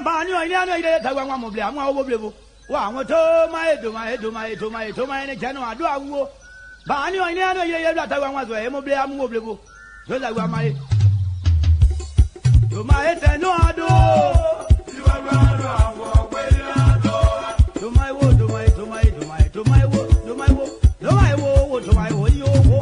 Bani o ina no ide ta gwa mo ble am wo blebo. Wa won to my ne jano ado awo. Bani o ina no ide ta gwa so e mo ble am wo blebo. So la gwa mare. To my te no ado. You are run awo we ado. To my wo to my wo to my wo yo wo.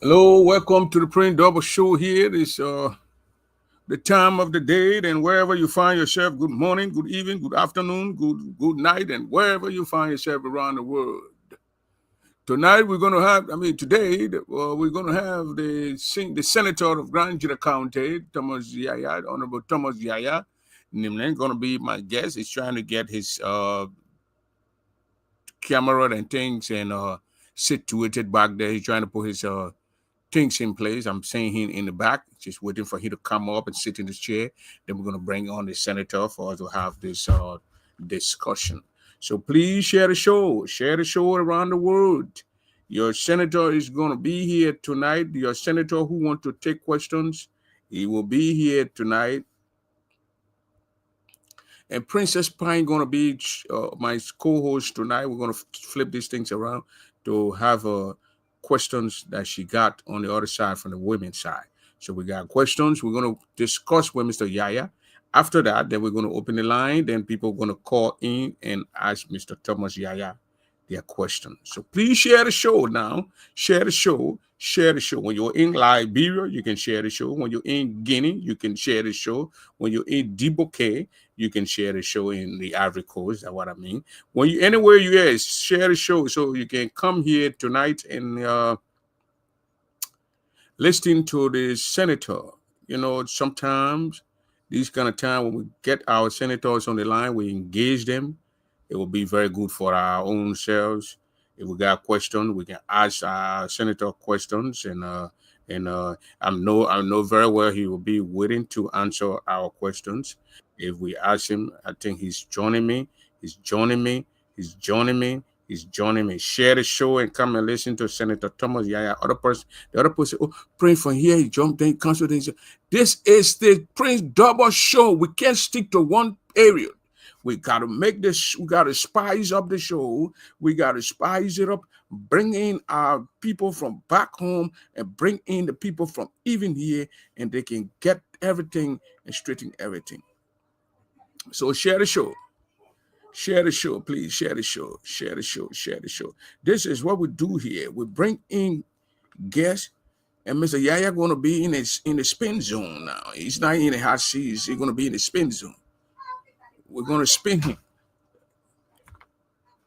Hello, welcome to the Print Double Show. Here is the time of the day, and wherever you find yourself, good morning, good evening, good afternoon, good night, and wherever you find yourself around the world. Tonight we're going to have, today we're going to have the Senator of Grand Gedeh County, Honorable Thomas Yaya, Nimlen going to be my guest. He's trying to get his camera and things and situated back there. He's trying to put his things in place. I'm seeing him in the back, just waiting for him to come up and sit in his chair. Then we're going to bring on the senator for us to have this discussion. So please share the show. Share the show around the world. Your senator is going to be here tonight. Your senator who wants to take questions, he will be here tonight. And Princess Pine going to be my co-host tonight. We're going to flip these things around to have questions that she got on the other side from the women's side. So we got questions. We're going to discuss with Mr. Yaya. After that, then we're going to open the line. Then people are going to call in and ask Mr. Thomas Yaya their questions. So please share the show now. Share the show. Share the show. When you're in Liberia, you can share the show. When you're in Guinea, you can share the show. When you're in Djibouti, you can share the show in the Ivory Coast. That's what I mean. When you anywhere you are, share the show so you can come here tonight and listen to the senator. You know, sometimes these kind of time when we get our senators on the line, we engage them. It will be very good for our own selves. If we got questions, we can ask our senator questions, and I know very well he will be willing to answer our questions. If we ask him, I think he's joining me. He's joining me. He's joining me. He's joining me. Share the show and come and listen to Senator Thomas Yaya. The other person, oh, praying from here, he jumped in, cancel things. This is the Prince Double Show. We can't stick to one area. We got to make this, we got to spice up the show. We got to spice it up, bring in our people from back home and bring in the people from even here, and they can get everything and straighten everything. So share the show. Share the show, please. Share the show. Share the show. Share the show. This is what we do here. We bring in guests, and Mr. Yaya going to be in the spin zone now. He's not in the hot seat. He's going to be in the spin zone. We're going to spin him.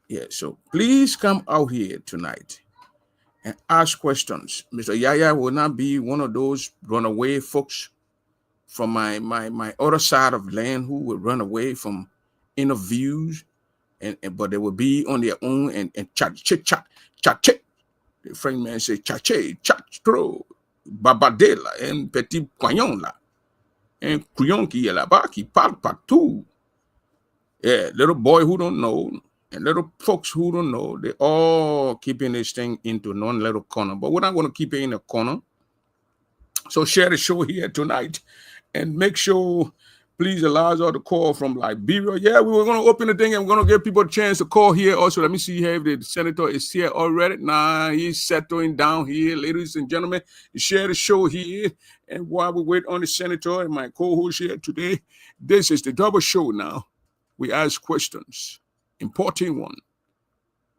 Yeah, so please come out here tonight and ask questions. Mr. Yaya will not be one of those runaway folks from my other side of land who will run away from interviews, and but they will be on their own and chat. The French man say chat trop, babadela and petit poignon là, and couillon qui est là-bas qui parle partout. Yeah, little boy who don't know and little folks who don't know, they all keeping this thing into one little corner. But we're not going to keep it in a corner. So share the show here tonight and make sure, please allow us all to call from Liberia. Yeah, we were going to open the thing and we're going to give people a chance to call here. Also, let me see here if the senator is here already. Nah, he's settling down here. Ladies and gentlemen, share the show here. And while we wait on the senator and my co-host here today, this is the double show now. We ask questions, important one.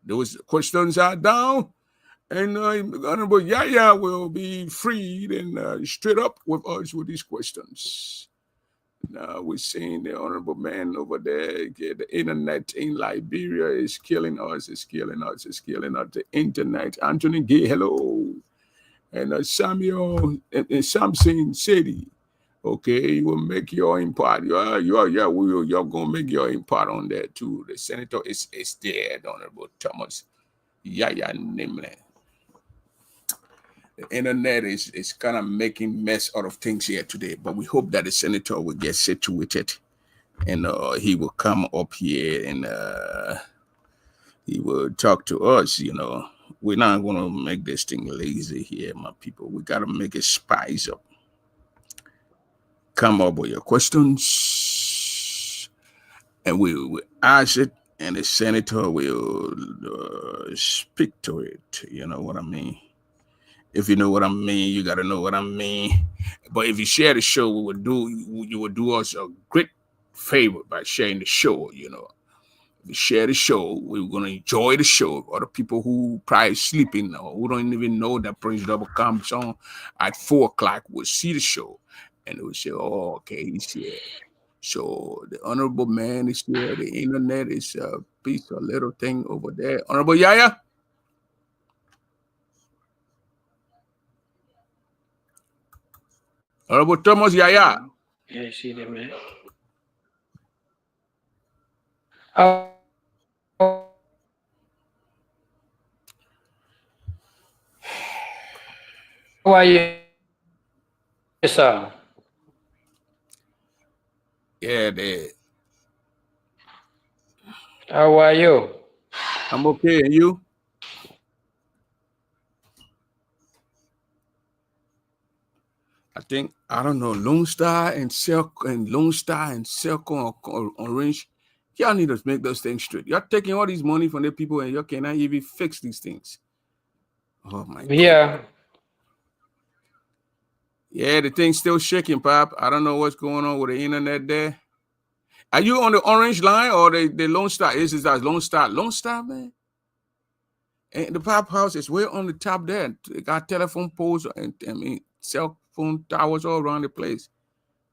Those questions are down, and Honorable Yaya will be freed and straight up with us with these questions. Now we're seeing the honorable man over there. The internet in Liberia is killing us. It's killing us. It's killing us. The internet. Anthony Gay, hello, and Samuel and Samson City. Okay, you will make your impact. You're gonna make your impact on that too. The senator is there, Honorable Thomas Yaya Nimle. The internet is kind of making mess out of things here today, but we hope that the senator will get situated and he will come up here and he will talk to us. You know, we're not gonna make this thing lazy here, my people. We gotta make it spice up. Come up with your questions, and we will ask it, and the senator will speak to it. You know what I mean? If you know what I mean, you got to know what I mean. But if you share the show, you will do us a great favor by sharing the show. You know, if you share the show, we're gonna enjoy the show. Other people who probably sleeping or who don't even know that Prince Double comes on at 4:00 will see the show. And they would say, oh, okay, he's here. So the honorable man is here. The internet is a piece of little thing over there. Honorable Yaya? Honorable Thomas Yaya? Yeah, I see them, man. How are you, sir? Yeah, How are you? I'm okay. And you? I think I don't know Lone Star and Circle or Orange. Y'all need to make those things straight. You're taking all these money from the people and you cannot even fix these things. Oh my God. Yeah. Yeah, the thing's still shaking, Pop. I don't know what's going on with the internet there. Are you on the Orange line or the Lone Star? This is that Lone Star. Lone Star, man. And the Pop House is way on the top there. They got telephone poles and cell phone towers all around the place.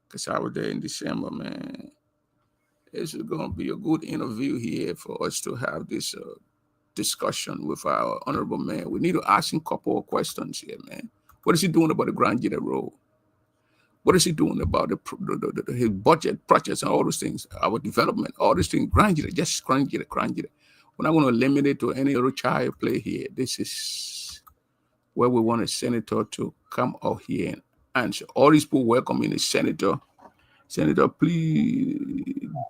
Because I was there in December, man. This is going to be a good interview here for us to have this discussion with our honorable man. We need to ask him a couple of questions here, man. What is he doing about the Grand Gedeh Road? What is he doing about his budget projects and all those things, our development, all these things? Grand Gedeh, just Grand Gedeh, Grand Gedeh. We're not going to limit it to any other child play here. This is where we want a senator to come out here and answer. All these people welcoming a senator. Senator, please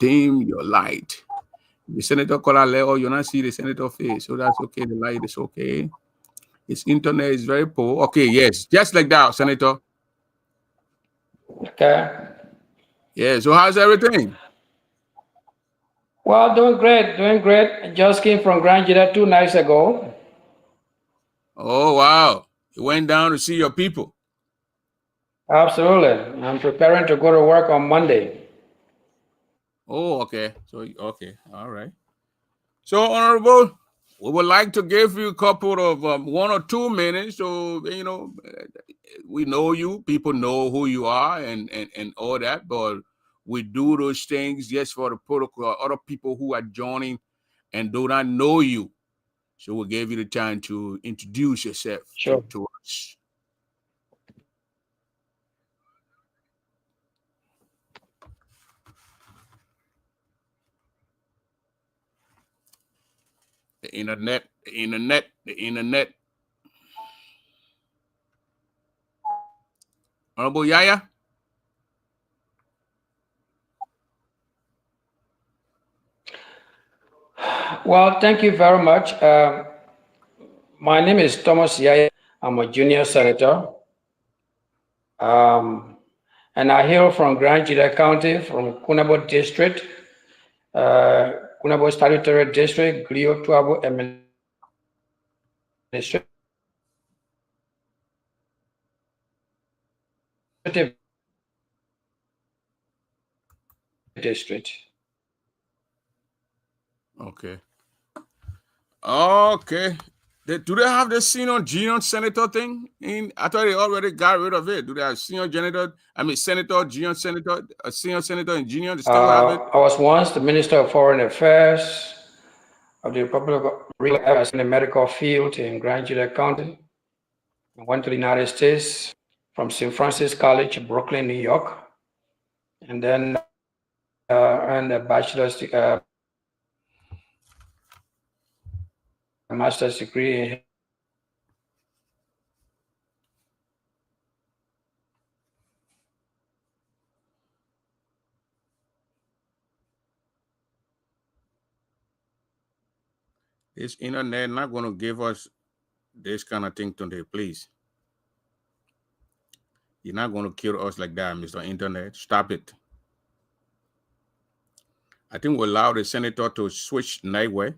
dim your light. The senator call out Leo, you not see the senator face, so that's okay. The light is okay. His internet is very poor. Okay, yes, just like that, Senator. Okay. Yeah. So how's everything? Well, doing great, doing great. I just came from Grand Jeddah 2 nights ago. Oh wow, you went down to see your people. Absolutely. I'm preparing to go to work on Monday. Oh, okay. So okay, all right. So honorable, we would like to give you a couple of 1 or 2 minutes. So we know you, people know who you are, and all that. But we do those things just for the protocol. Other people who are joining and do not know you, so we'll give you the time to introduce yourself Sure. to us. The internet, the internet, the internet. Honorable Yaya. Well, thank you very much. My name is Thomas Yaya. I'm a junior senator. Um, and I hail from Grand Jeddah County, from Kunabo District, Kunabo Statutory District, Glio Tuabo Administrative District. Okay. Okay. Do they have the senior junior senator thing? I thought they already got rid of it. Do they have senior senator? I mean, senator, junior senator, a senior senator, and junior? They still have it. I was once the Minister of Foreign Affairs of the Republic of Rio in the medical field in Grand Jeddah County. I went to the United States from St. Francis College, Brooklyn, New York, and then earned a bachelor's, master's degree in This internet not going to give us this kind of thing today, please. You're not going to kill us like that, Mr. Internet. Stop it. I think we'll allow the senator to switch nightway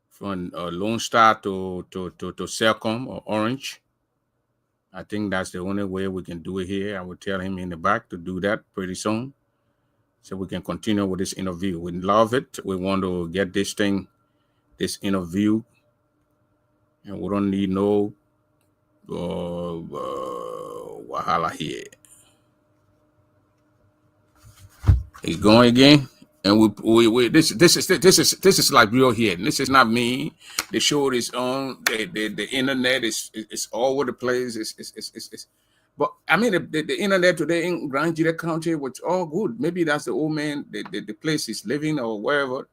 from Lone Star to Celcom or Orange. I think that's the only way we can do it here. I will tell him in the back to do that pretty soon, so we can continue with this interview. We love it. We want to get this interview, and we don't need no wahala here. He's going again, and we this is like real here. This is not me. The show is on. The internet is all over the place. But I mean, the internet today in Grand Gedeh County was all good. Maybe that's the old man, the place he's living or wherever.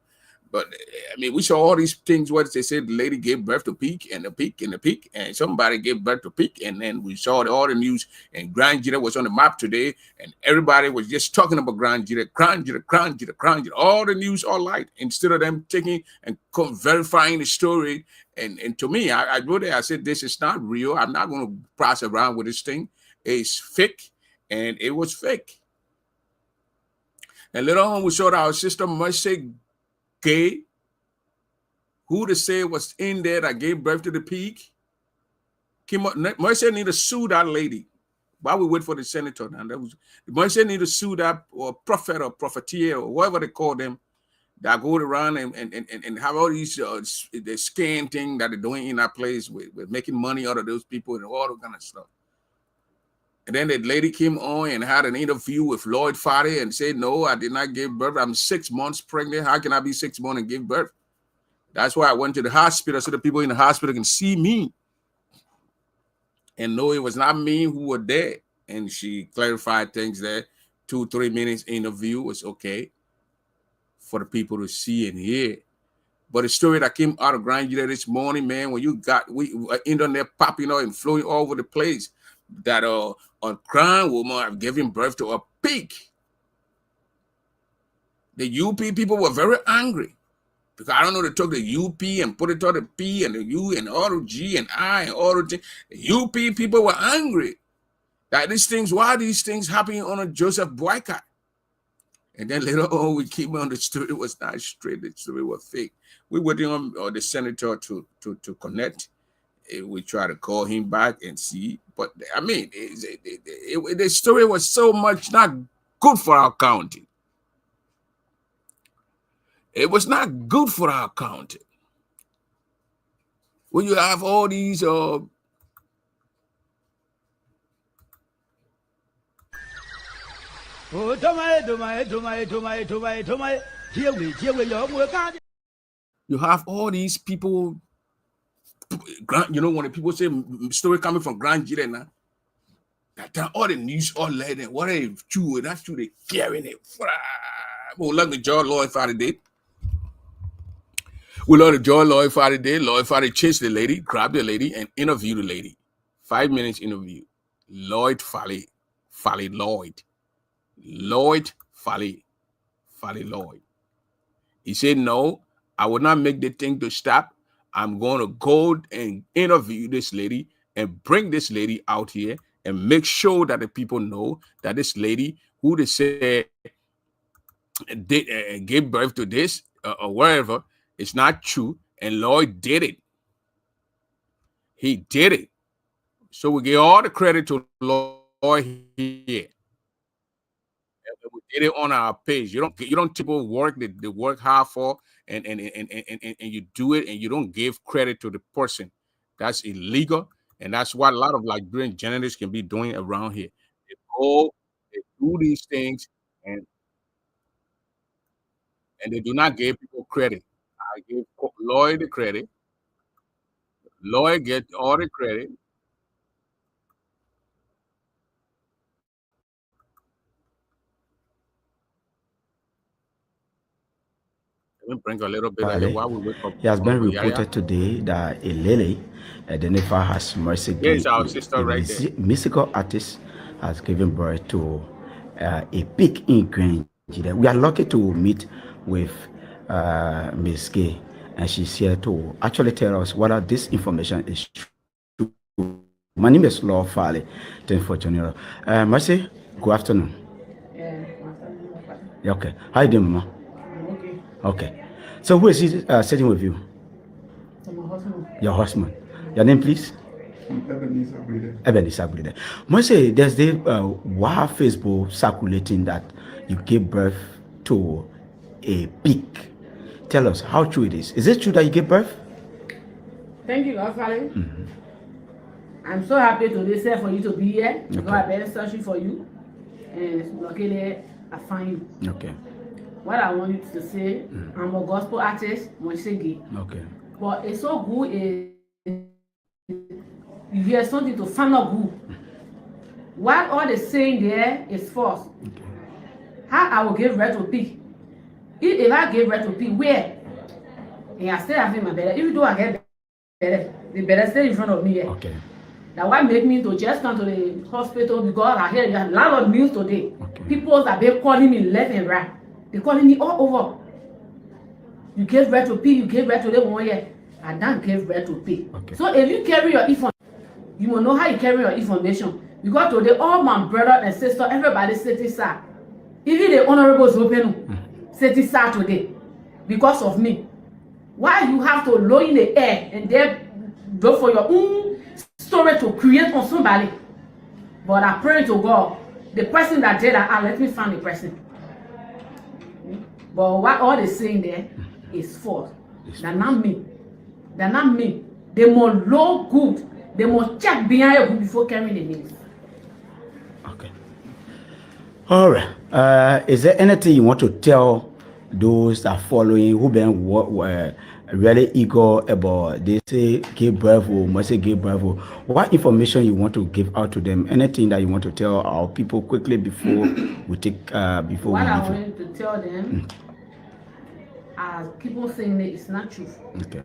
But I mean, we saw all these things where they said the lady gave birth to Peak and the Peak and the Peak, and somebody gave birth to Peak, and then we saw all the news, and Grand Gedeh was on the map today, and everybody was just talking about Grand Gedeh, Grand Gedeh, Grand Gedeh, Grand Gedeh. All the news, all light, instead of them taking and verifying the story. And to me, I wrote there, I said, this is not real. I'm not going to pass around with this thing. It's fake, and it was fake. And later on, we saw that our sister Mercy Gay, who they say was in there that gave birth to the Peak, came up. Mercy need to sue that lady. While we wait for the senator, and that was Mercy need to sue that or prophet or propheteer or whatever they call them that go around and have all these the scam thing that they're doing in that place with making money out of those people and all that kind of stuff. And then the lady came on and had an interview with Lloyd Fady and said, no, I did not give birth. I'm 6 months pregnant. How can I be 6 months and give birth? That's why I went to the hospital so the people in the hospital can see me and know it was not me who were there. And she clarified things there. 2-3 minutes interview was okay for the people to see and hear. But the story that came out of Grand Gedeh this morning, man, when you got internet popping out and flowing all over the place, that a crown woman have given birth to a Peak. The UP people were very angry because I don't know, they took the UP and put it on the P and the U and all the G and I and all the things. The UP people were angry that why these things happening on a Joseph Boycott. And then later on, we came on the story was not straight. The story was fake. We were waiting on the senator to connect. We try to call him back and see. But I mean, the story was so much not good for our county. It was not good for our county. When you have all these you have all these people, you know, when the people say story coming from Grand Gedeh now, that all the news all led and what they true, that's true, they carrying it. Well, look, the George Lloyd Fady did. We love the George Lloyd Fady did. Lloyd Fady chased the lady, grabbed the lady, and interviewed the lady. 5 minutes interview. Lloyd Fady Lloyd. He said, no, I will not make the thing to stop. I'm going to go and interview this lady and bring this lady out here and make sure that the people know that this lady who they say did gave birth to this or wherever, it's not true. And Lloyd did it. He did it. So we give all the credit to Lloyd here. We did it on our page. You don't people work they work hard for and you do it and you don't give credit to the person. That's illegal, and that's what a lot of Liberian journalists can be doing around here. They go, they do these things, and they do not give people credit. I give Lloyd the credit. Lloyd gets all the credit. Let me bring a little bit of it while we wait for It has been Yaya. reported today that a lady identified as Mercy Gay, Here's our sister right there. musical artist, has given birth to a Peak in Grand Gedeh. We are lucky to meet with Miss Gay, and she's here to actually tell us whether this information is true. My name is Lord Fally. Thank you for joining us. Mercy, good afternoon. Yeah, okay. How you doing, Mama? Okay. So who is sitting with you? My husband. Your husband. Your name, please? Ebenezer Gedeh. Mercy, there's the wild Facebook circulating that you gave birth to a Peak. Tell us how true it is. Is it true that you gave birth? Thank you, God, Father. I'm so happy today, sir, for you to be here. Because I've been searching for you. And luckily, I find you. Okay. What I want you to say, I'm a gospel artist, Moshegi. Okay. But it's so good, you hear something to find out good. What all the saying there is false. Okay. How I will give birth to pig? If I give birth to pig, where? And I still having my belly. Even though I get belly, the belly stay in front of me here. Okay. That what make me to just come to the hospital because I hear you have a lot of news today. Okay. People have been calling me left and right. They're calling me all over. You gave birth to pig, you gave birth to the 1 year. I don't give birth to pig. Okay. So if you carry your information, you will know how you carry your information. Because today all my brother and sister, everybody sitting sad. Even the honorable Zopenu sitting sad today because of me. Why you have to low in the air and then go for your own story to create on somebody? But I pray to God, the person that did that, let me find the person. But what all they saying there is false. They're not me. They're not me. They more low good. They must check behind you before carrying the names. Okay. All right. Is there anything you want to tell those that are following who been really eager about they say give bravo, must say give bravo? What information you want to give out to them? Anything that you want to tell our people quickly before we take before what we I leave? wanted to tell them, as people saying that it's not true. Okay.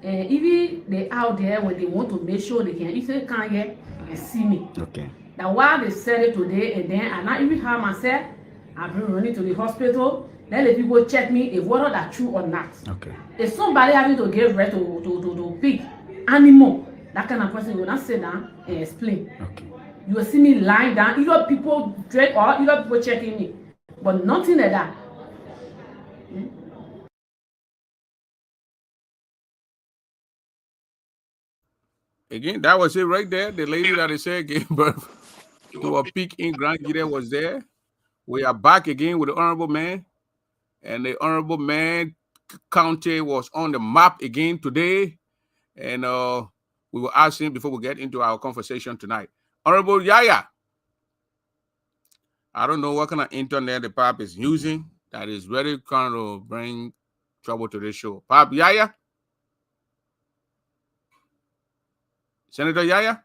And even they out there when they want to make sure they can, if they can't get and see me. Okay. That while they said it today and then I not even have myself, I've been running to the hospital. Let the people check me if whether that's true or not. Okay. If somebody having to give birth to pig, animal, that kind of person will not sit down and explain. Okay. You will see me lying down, either people dread or either people checking me. But nothing like that. Again, that was it right there. The lady that I said gave birth to a pig in Grand Gedeh was there. We are back again with the honorable man. And the honorable man county was on the map again today. And we will ask him before we get into our conversation tonight. Honorable Yaya, I don't know what kind of internet the Pop is using that is very kind of bring trouble to this show. Pop Yaya? Senator Yaya?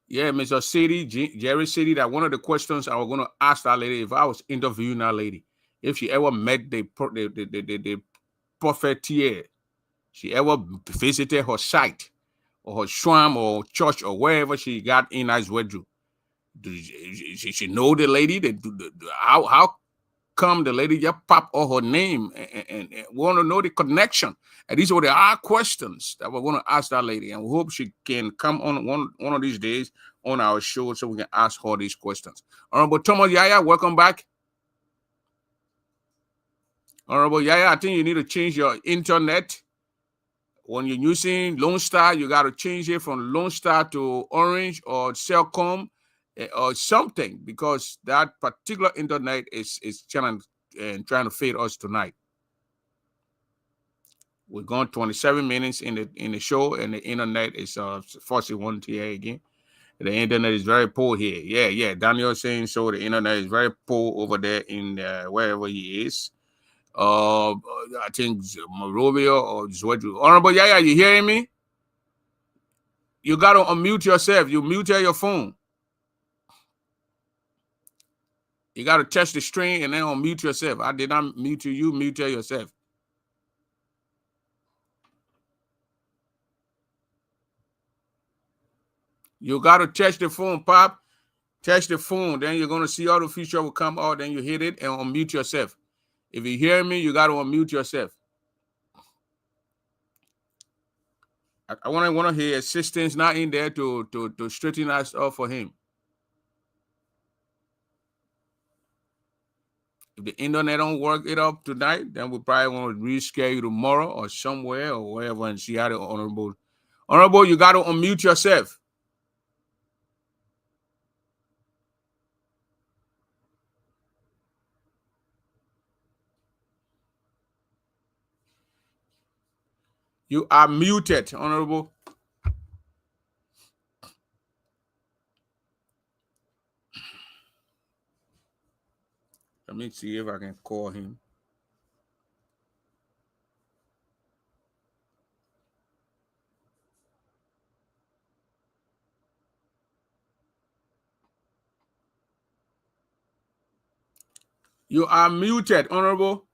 Yeah, Mr. City, Jerry City, that one of the questions I was going to ask that lady if I was interviewing that lady, if she ever met the prophet, she ever visited her site or her shrine or church or wherever she got in as well. She know the lady? How come the lady just pop all her name and want to know the connection? And these were the hard questions that we're going to ask that lady. And we hope she can come on one of these days on our show so we can ask her these questions. Honorable Thomas Yaya, welcome back. Honorable Yaya, I think you need to change your internet. When you're using Lone Star, you got to change it from Lone Star to Orange or Cellcom or something, because that particular internet is trying to fade us tonight. We're going 27 minutes in the show, and the internet is 41 here again. The internet is very poor here. Yeah. Daniel saying so. The internet is very poor over there in wherever he is. I think Morovia or Zwoju. Honorable Yaya, you hearing me? You got to unmute yourself. You muted your phone. You got to touch the string and then unmute yourself. I did not mute you. You muted yourself. You got to touch the phone, Pop. Touch the phone. Then you're going to see all the feature will come out. Then you hit it and unmute yourself. If you hear me, you got to unmute yourself. I want to hear assistance not in there to straighten us up for him. If the internet don't work it up tonight, then we probably want to reschedule tomorrow or somewhere or wherever and see how the honorable. Honorable, you got to unmute yourself. You are muted, Honorable. Let me see if I can call him. You are muted, Honorable.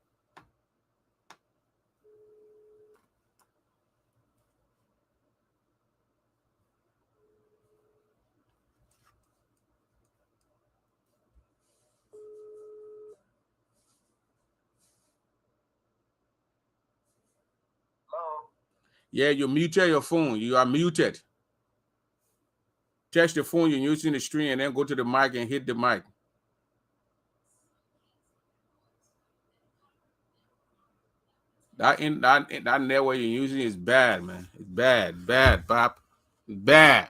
Yeah, you muted your phone. You are muted. Touch the phone you're using the stream and then go to the mic and hit the mic. That network you're using is bad, man. It's bad, Pop. It's bad.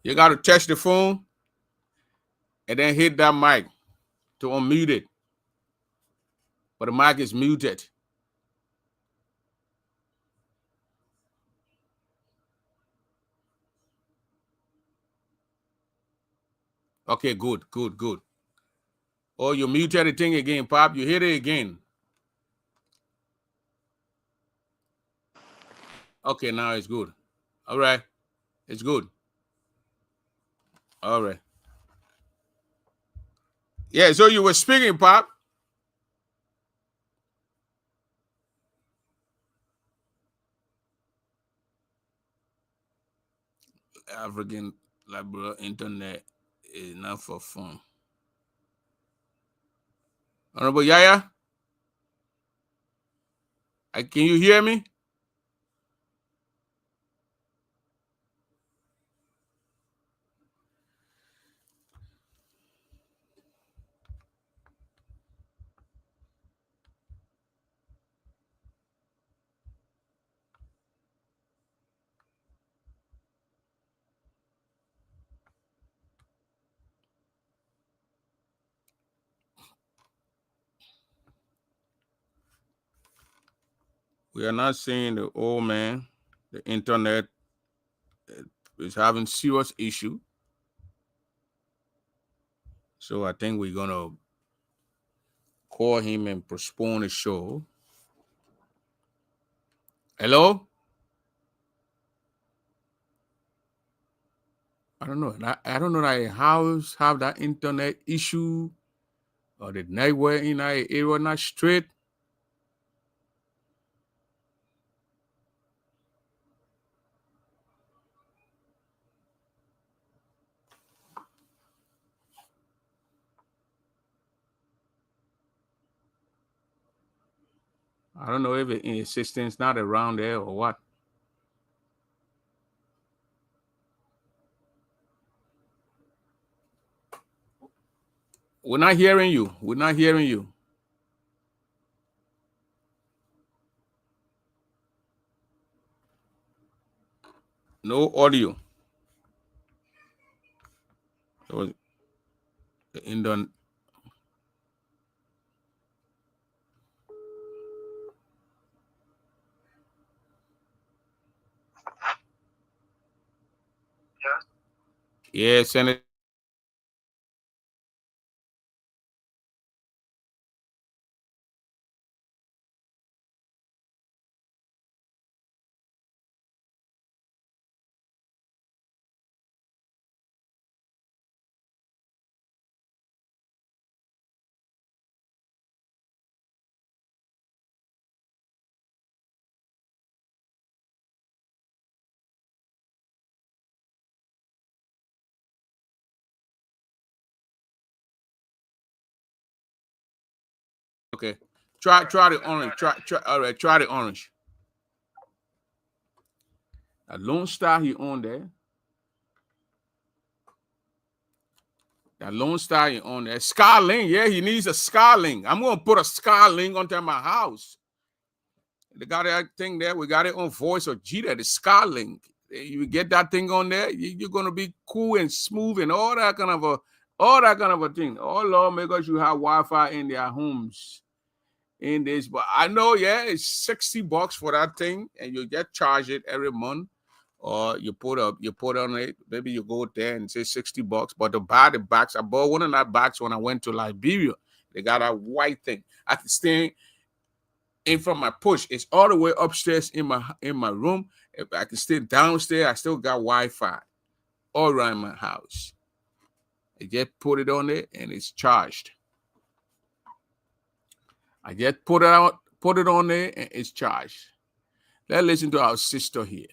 You got to touch the phone and then hit that mic to unmute it. But the mic is muted. Okay, good. Oh, you muted the thing again, Pop. You hit it again. Okay, now it's good. All right. It's good. All right. Yeah, so you were speaking, Pop. African liberal internet is not for fun. Honorable Yaya, can you hear me? We are not seeing the old man. The internet is having serious issue. So I think we're gonna call him and postpone the show. Hello? I don't know. I don't know that house have that internet issue or the network in that area not straight. I don't know if the assistant's not around there or what. We're not hearing you. We're not hearing you. No audio. So the internet. Yeah, Senator. Okay. Try the orange. Try the orange. A Lone Star he on there. That Lone Star he on there. Starlink, yeah, he needs a Starlink. I'm gonna put a Starlink onto my house. They got that thing there. We got it on voice or Gedeh, the Starlink. You get that thing on there, you're gonna be cool and smooth and all that kind of a thing. All lawmakers should have Wi-Fi in their homes. In this, but I know, yeah, it's $60 for that thing, and you get charged it every month or you put on it. Maybe you go there and say $60. But to buy the box, I bought one of that box when I went to Liberia. They got a white thing. I can stand in from my push. It's all the way upstairs in my room. If I can stay downstairs, I still got Wi-Fi all around my house. I just put it on there and it's charged. I just put it on there and it's charged. Let's listen to our sister here.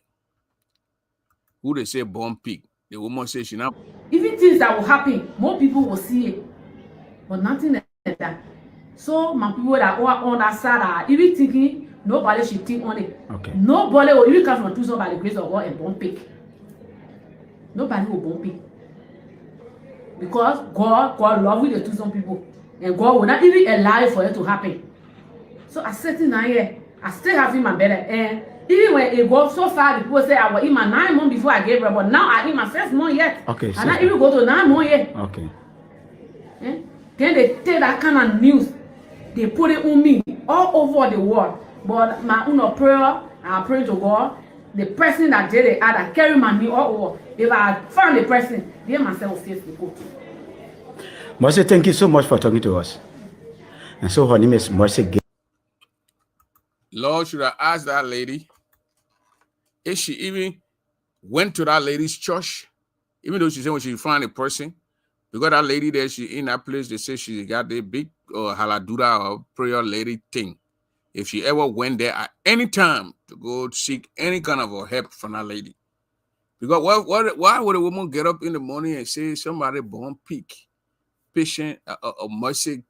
Who they say born pig. The woman says she not. Even things that will happen, more people will see it. But nothing like that. So my people that are on that side are even thinking nobody should think on it. Okay. Nobody will even come from do something by the grace of God and born pig. Nobody will born pig. Because God love you to some people. And God will not even allow it for it to happen. So I sitting down here, I still have in my bed. And even when it goes so far, the people say I was in my 9 months before I gave birth, but now I in my 1st month yet. Okay. And I even go to 9 months yet. Okay. Eh? Then they take that kind of news, they put it on me all over the world. But my own prayer, I pray to God, the person that did it, I carry my knee all over. If I found the person, they myself face the court. Mercy, thank you so much for talking to us. And so her name is Mercy Gedeh. Lord, should I ask that lady if she even went to that lady's church, even though she said when she find a person, because that lady there, she in that place, they say she got the big haladura or prayer lady thing. If she ever went there at any time to go seek any kind of help from that lady. Because why would a woman get up in the morning and say somebody born peak, patient, a Mercy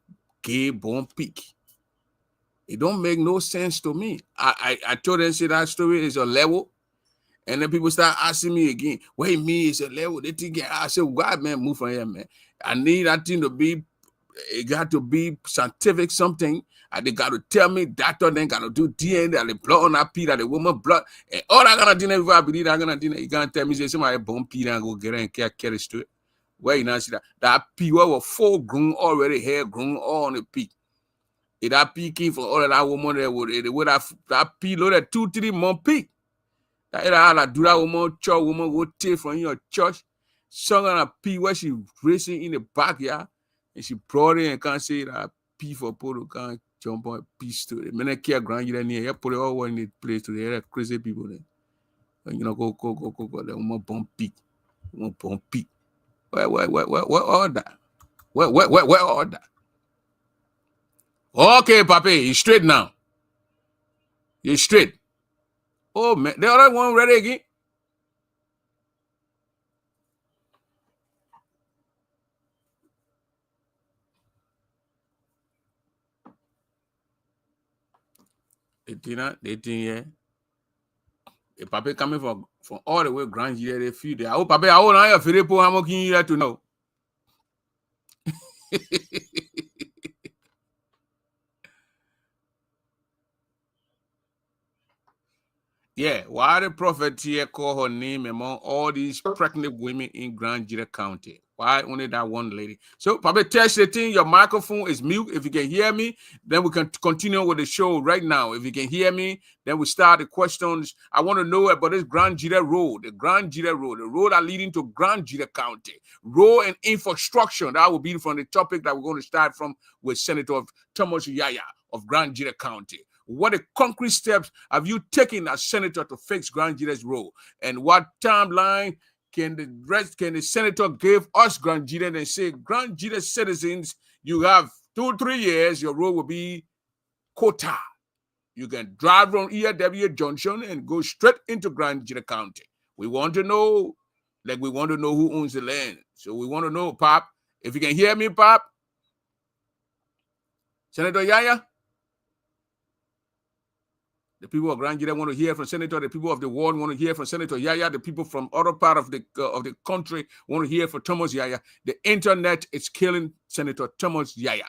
Gedeh born peak? It don't make no sense to me. I told them, say that story is a level. And then people start asking me again, wait, me is a level. They think, I said, why, man, move from here, man. I need that thing to be, it got to be scientific something. And they got to tell me, doctor, then got to do DNA, that the blood on that pee, that the woman blood. And all I got to do before I believe I got to do, you can't tell me, say, somebody bomb pee and go get it and carry it to it. Where you not see that? That pee was full grown already, hair grown all on the pee. If that pee came from all of that woman there, would that pee loaded 2-3 months pee. That do that woman, church woman go take from your church, sung on a pee where she racing in the backyard, and she brought it and can't say that pee for photo can't jump on a piece to it. Men care grand you near you put it all in the place to the crazy people there. And you know, go. The woman bomb pee. Woman bomb pee. Where all that? Where all that? Okay, Papi, you straight now. You straight. Oh man, the other one ready again. They think yeah. The Papi coming from all the way Grand Year, they feel there. Oh, Papi, I want to hear Filippo, how much you here to know? Yeah, why the prophet here call her name among all these pregnant women in Grand Gedeh County? Why only that one lady? So, Papa, test the thing. Your microphone is mute. If you can hear me, then we can continue with the show right now. If you can hear me, then we start the questions. I want to know about this Grand Gedeh Road, the Grand Gedeh Road, the road are leading to Grand Gedeh County. Road and infrastructure. That will be from the topic that we're going to start from with Senator Thomas Yaya of Grand Gedeh County. What concrete steps have you taken as senator to fix Grand Gedeh's road? And what timeline can the senator give us, Grand Gedeh, and say, Grand Gedeh citizens, you have 2-3 years, your road will be quota. You can drive from ERW Junction and go straight into Grand Gedeh County. We want to know, like we want to know who owns the land. So we want to know, Pop, if you can hear me, Pop. Senator Yaya? The people of Grand Gedeh want to hear from Senator. The people of the world want to hear from Senator Yaya. The people from other part of the country want to hear from Thomas Yaya. The internet is killing Senator Thomas Yaya.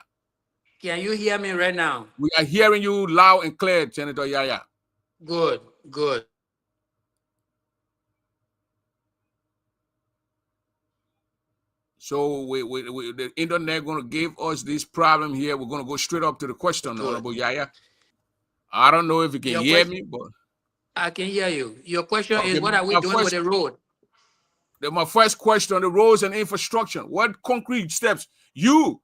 Can you hear me right now? We are hearing you loud and clear, Senator Yaya. Good. So the internet going to give us this problem here. We're going to go straight up to the question, Honorable Yaya. I don't know if you can hear me, but I can hear you. Your question Okay, is, what are we doing with the road? My first question on the roads and infrastructure. What concrete steps you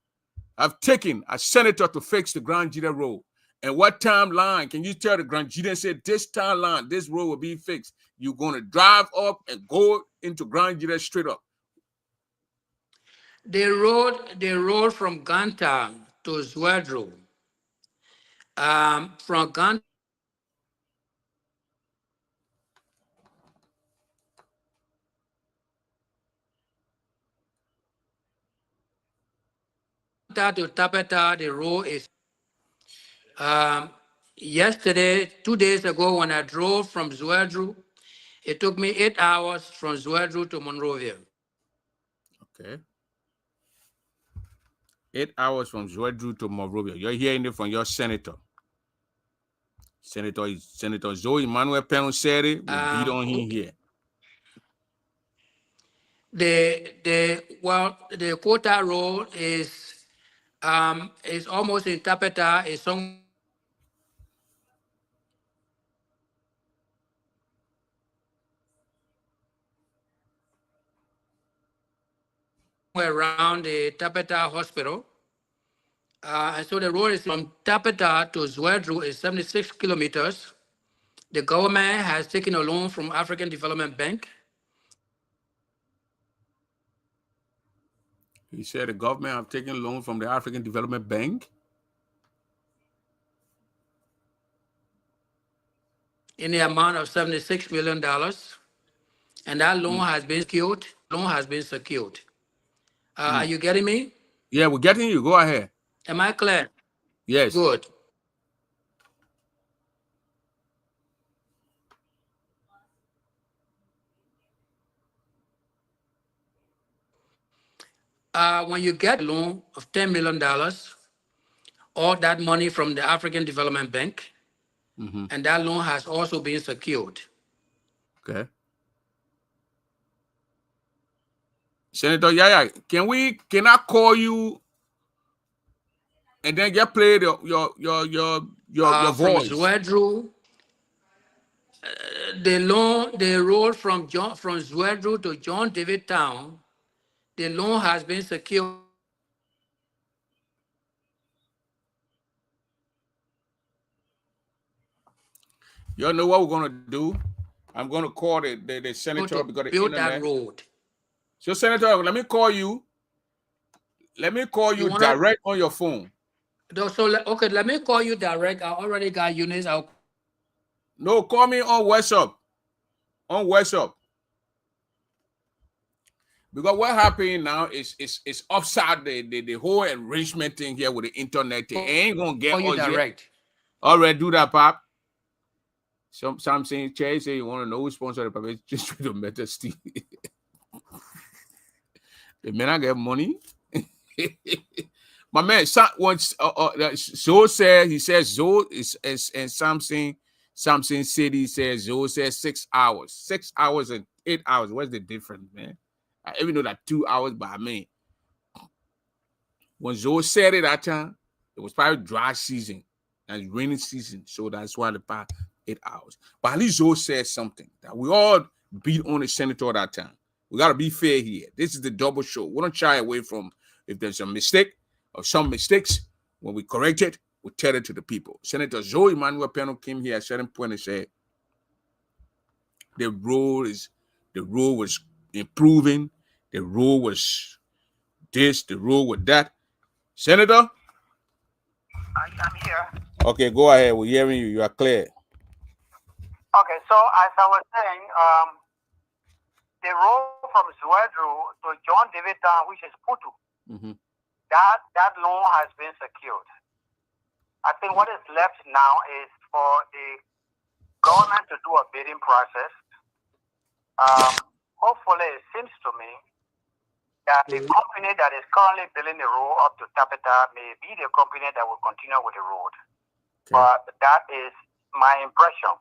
have taken as senator to fix the Grand Gedeh Road? And what timeline can you tell the Grand Gedeh, say this timeline, this road will be fixed? You're going to drive up and go into Grand Gedeh straight up. The road from Ganta to Zwedru. From Ganta to Tapeta, the road is. Yesterday, 2 days ago, when I drove from Zwedru, it took me 8 hours from Zwedru to Monrovia. Okay. 8 hours from Zwedru to Monrovia. You're hearing it from your senator. Senator Zoe Emmanuel Penn said it. We beat on him here. The Quota Road is almost in Tapeta. It's somewhere around the Tapeta Hospital. And so the road is from Tapeta to Zwedru is 76 kilometers. The government has taken a loan from African Development Bank. He said the government have taken a loan from the African Development Bank In the amount of $76 million. And that loan has been secured. Are you getting me? Yeah, we're getting you. Go ahead. Am I clear? Yes. Good. When you get a loan of $10 million, all that money from the African Development Bank, and that loan has also been secured. Okay. Senator Yaya, can I call you and then get played your From voice? Zwedru, the road from Zwedru to John David Town, the loan has been secured. Y'all know what we're gonna do? I'm gonna call the senator because the build internet. that road. So, Senator, let me call you. Let me call you direct on your phone. So, okay, let me call you direct. I already got units. No, call me on WhatsApp. On WhatsApp. Because what happening now is upside the whole enrichment thing here with the internet. They ain't gonna get you us direct. Yet. All right, do that, Pop. Some saying Che say you want to know who sponsored the Pop. Just try to Meta Steve. The men I get money. My man, once Zoe said, he says Zoe is and something City says Zoe says 6 hours. 6 hours and 8 hours. What's the difference, man? I even know that 2 hours by me. When Zoe said it that time, it was probably dry season and rainy season. So that's why the past 8 hours. But at least Zoe said something that we all beat on the senator that time. We got to be fair here. This is the double show. We don't shy away from if there's a mistake or some mistakes. When we correct it, we tell it to the people. Senator Zoe Emmanuel Penn came here at a certain point and said the road was improving, the road was this, the road was that. Senator? I'm here. Okay, go ahead. We're hearing you. You are clear. Okay, so as I was saying, the road from Zwedru to John David Town, which is Putu, that loan has been secured. I think what is left now is for the government to do a bidding process. Hopefully, it seems to me that the company that is currently building the road up to Tapeta may be the company that will continue with the road. Okay. But that is my impression.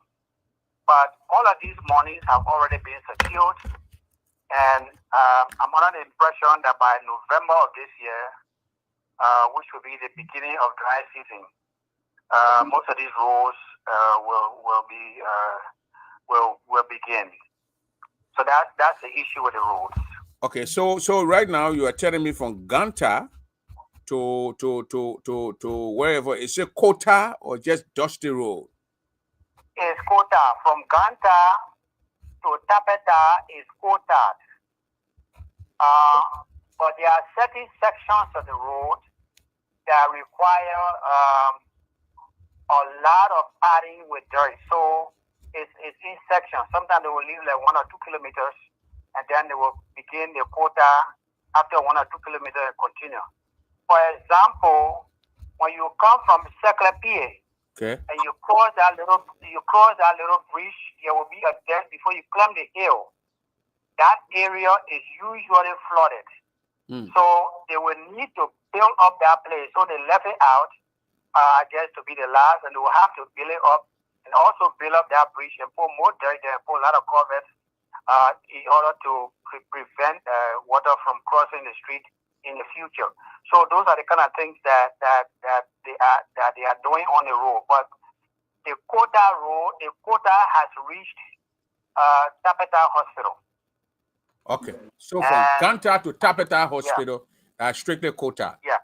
But all of these monies have already been secured. And I'm under the impression that by November of this year, which will be the beginning of dry season, most of these roads will be begin. So that's the issue with the roads. Okay, so right now you are telling me from Ganta to wherever, is it Kota or just Dusty Road? It's Kota. From Ganta to Tapeta is Kota. But there are certain sections of the road that require a lot of padding with dirt. So it's in sections. Sometimes they will leave like 1 or 2 kilometers, and then they will begin the quota after 1 or 2 kilometers and continue. For example, when you come from Circle PA, okay, and you cross that little bridge, there will be a dent before you climb the hill. That area is usually flooded. So they will need to build up that place. So they left it out, I guess, to be the last, and they will have to build it up and also build up that bridge and put more dirt there and put a lot of covers in order to prevent water from crossing the street in the future. So those are the kind of things that they are doing on the road. But the quota has reached Tapeta Hospital. Okay, so from Ganta to Tapeta Hospital, strictly quota. Yeah.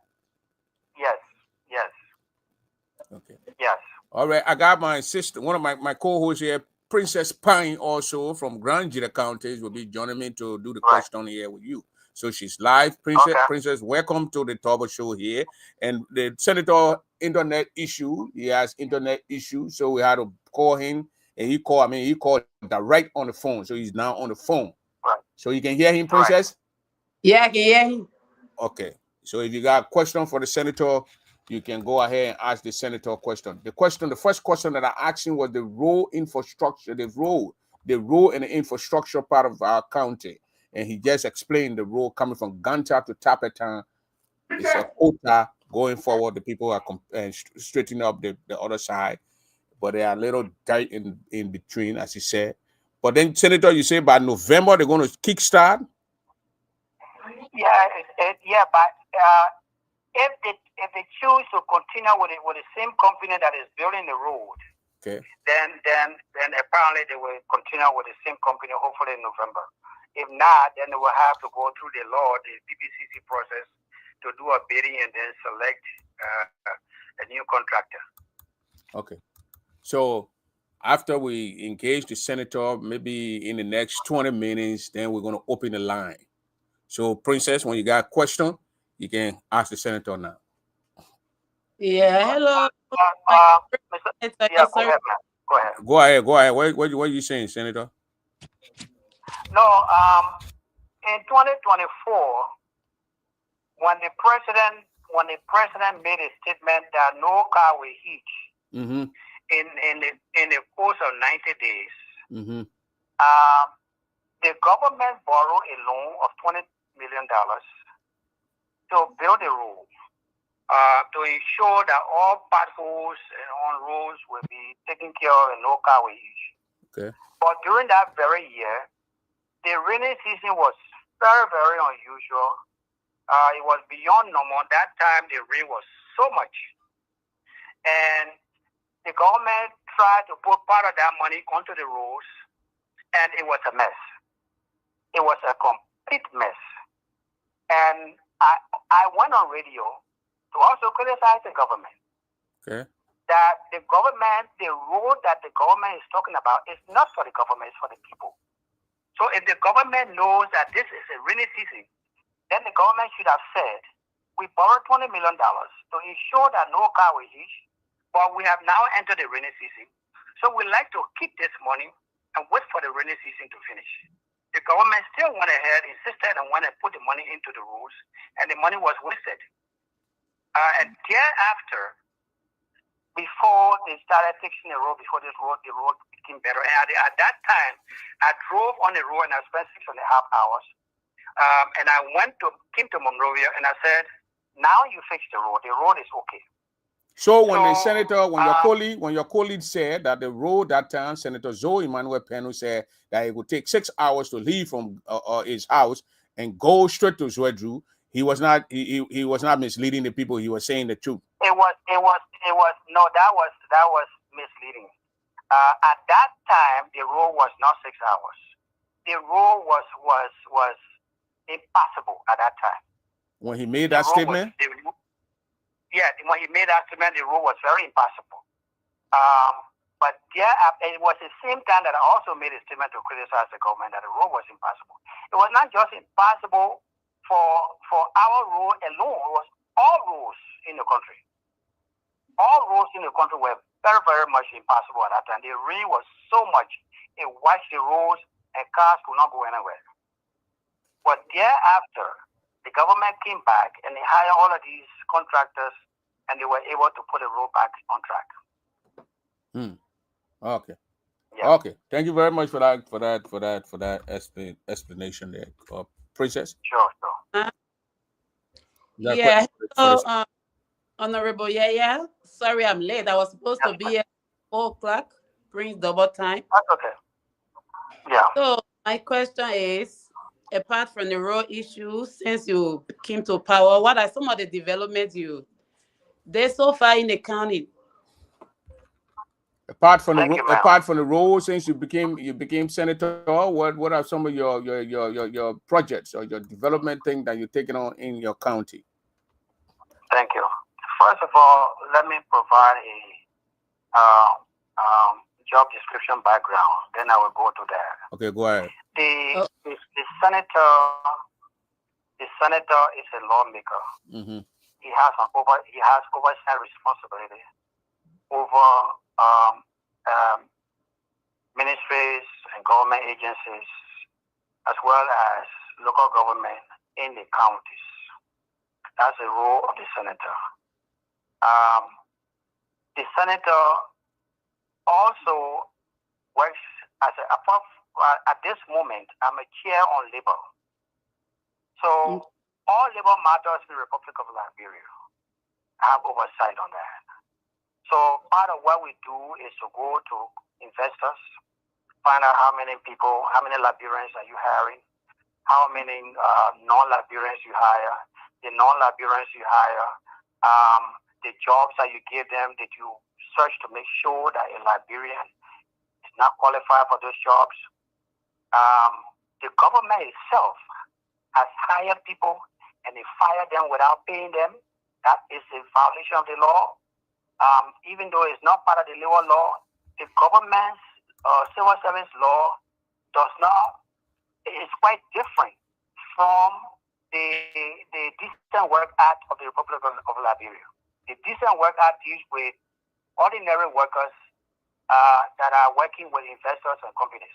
Yes. Okay. Yes. All right, I got my sister, one of my co-hosts here, Princess Pine, also from Grand Gedeh County, will be joining me to do the question here with you. So she's live. Princess, welcome to the Turbo Show here. And the Senator internet issue, he has internet issues, so we had to call him, and he called direct on the phone. So he's now on the phone. Right. So you can hear him, Princess? Yeah, I can hear him. Okay. So if you got a question for the Senator, you can go ahead and ask the Senator question. The first question that I asked him was the road infrastructure, the road and the infrastructure part of our county. And he just explained the road coming from Ganta to Tapeta. It's a quota going forward. The people are straightening up the other side, but there are little dirt in between, as he said. But then, Senator, you say by November they're going to kickstart? Yeah, but if they choose to continue with the same company that is building the road, okay, then apparently they will continue with the same company, hopefully in November. If not, then they will have to go through the PPCC process to do a bidding and then select a new contractor. Okay. So after we engage the Senator, maybe in the next 20 minutes, then we're going to open the line. So, Princess, when you got a question, you can ask the Senator now. Yeah, hello. Go ahead. Go ahead. What are you saying, Senator? No, in 2024, when the president made a statement that no car will hitch in the course of 90 days, the government borrowed a loan of $20 million to build a road, to ensure that all potholes on roads will be taken care of and no car will hitch. Okay. But during that very year, the rainy season was very, very unusual. It was beyond normal. That time the rain was so much. And the government tried to put part of that money onto the roads, and it was a mess. It was a complete mess. And I went on radio to also criticize the government. Okay. That the road that the government is talking about is not for the government, it's for the people. So if the government knows that this is a rainy season, then the government should have said, we borrowed $20 million to ensure that no car will hitch, but we have now entered the rainy season. So we'd like to keep this money and wait for the rainy season to finish. The government still went ahead, insisted, and went and put the money into the roads, and the money was wasted. And thereafter, before they started fixing the road, the road became better. And at that time, I drove on the road and I spent 6.5 hours. And I came to Monrovia and I said, now you fix the road. The road is okay. So when the Senator, when your colleague said that the road that time, Senator Zoe Emmanuel Penu said that it would take 6 hours to leave from his house and go straight to Zwedru, he was not misleading the people. He was saying the truth. That was misleading. At that time, the road was not 6 hours. The road was impossible at that time. When he made that statement? When he made that statement, the road was very impossible. But it was the same time that I also made a statement to criticize the government that the road was impossible. It was not just impossible for our road alone. It was all roads in the country. All roads in the country were very, very much impossible at that time. The rain was so much, it washed the roads and cars could not go anywhere. But thereafter, the government came back and they hired all of these contractors and they were able to put the road back on track. Okay. Yeah. Okay. Thank you very much for that explanation there, Princess. Sure. Yeah. Hello, Honorable Yaya. Sorry I'm late. I was supposed to be at 4 o'clock, Prince double time. That's okay. Yeah. So my question is, apart from the road issue, since you came to power, what are some of the developments you did so far in the county? Apart from the role, since you became senator, what are some of your projects or your development thing that you're taking on in your county? Thank you. First of all, let me provide a job description background. Then I will go to that. Okay, go ahead. The senator is a lawmaker. Mm-hmm. He has oversight responsibility over ministries and government agencies, as well as local government in the counties. That's the role of the senator. The senator also works at this moment, I'm a chair on labor. So all labor matters in the Republic of Liberia. I have oversight on that. So part of what we do is to go to investors, find out how many Liberians are you hiring, how many non-Liberians you hire, the non-Liberians you hire, the jobs that you give them, that you search to make sure that a Liberian is not qualified for those jobs. The government itself has hired people and they fire them without paying them. That is a violation of the law. Even though it's not part of the labor law, the government's civil service law is quite different from the Decent Work Act of the Republic of Liberia. The Decent Work Act deals with ordinary workers that are working with investors and companies.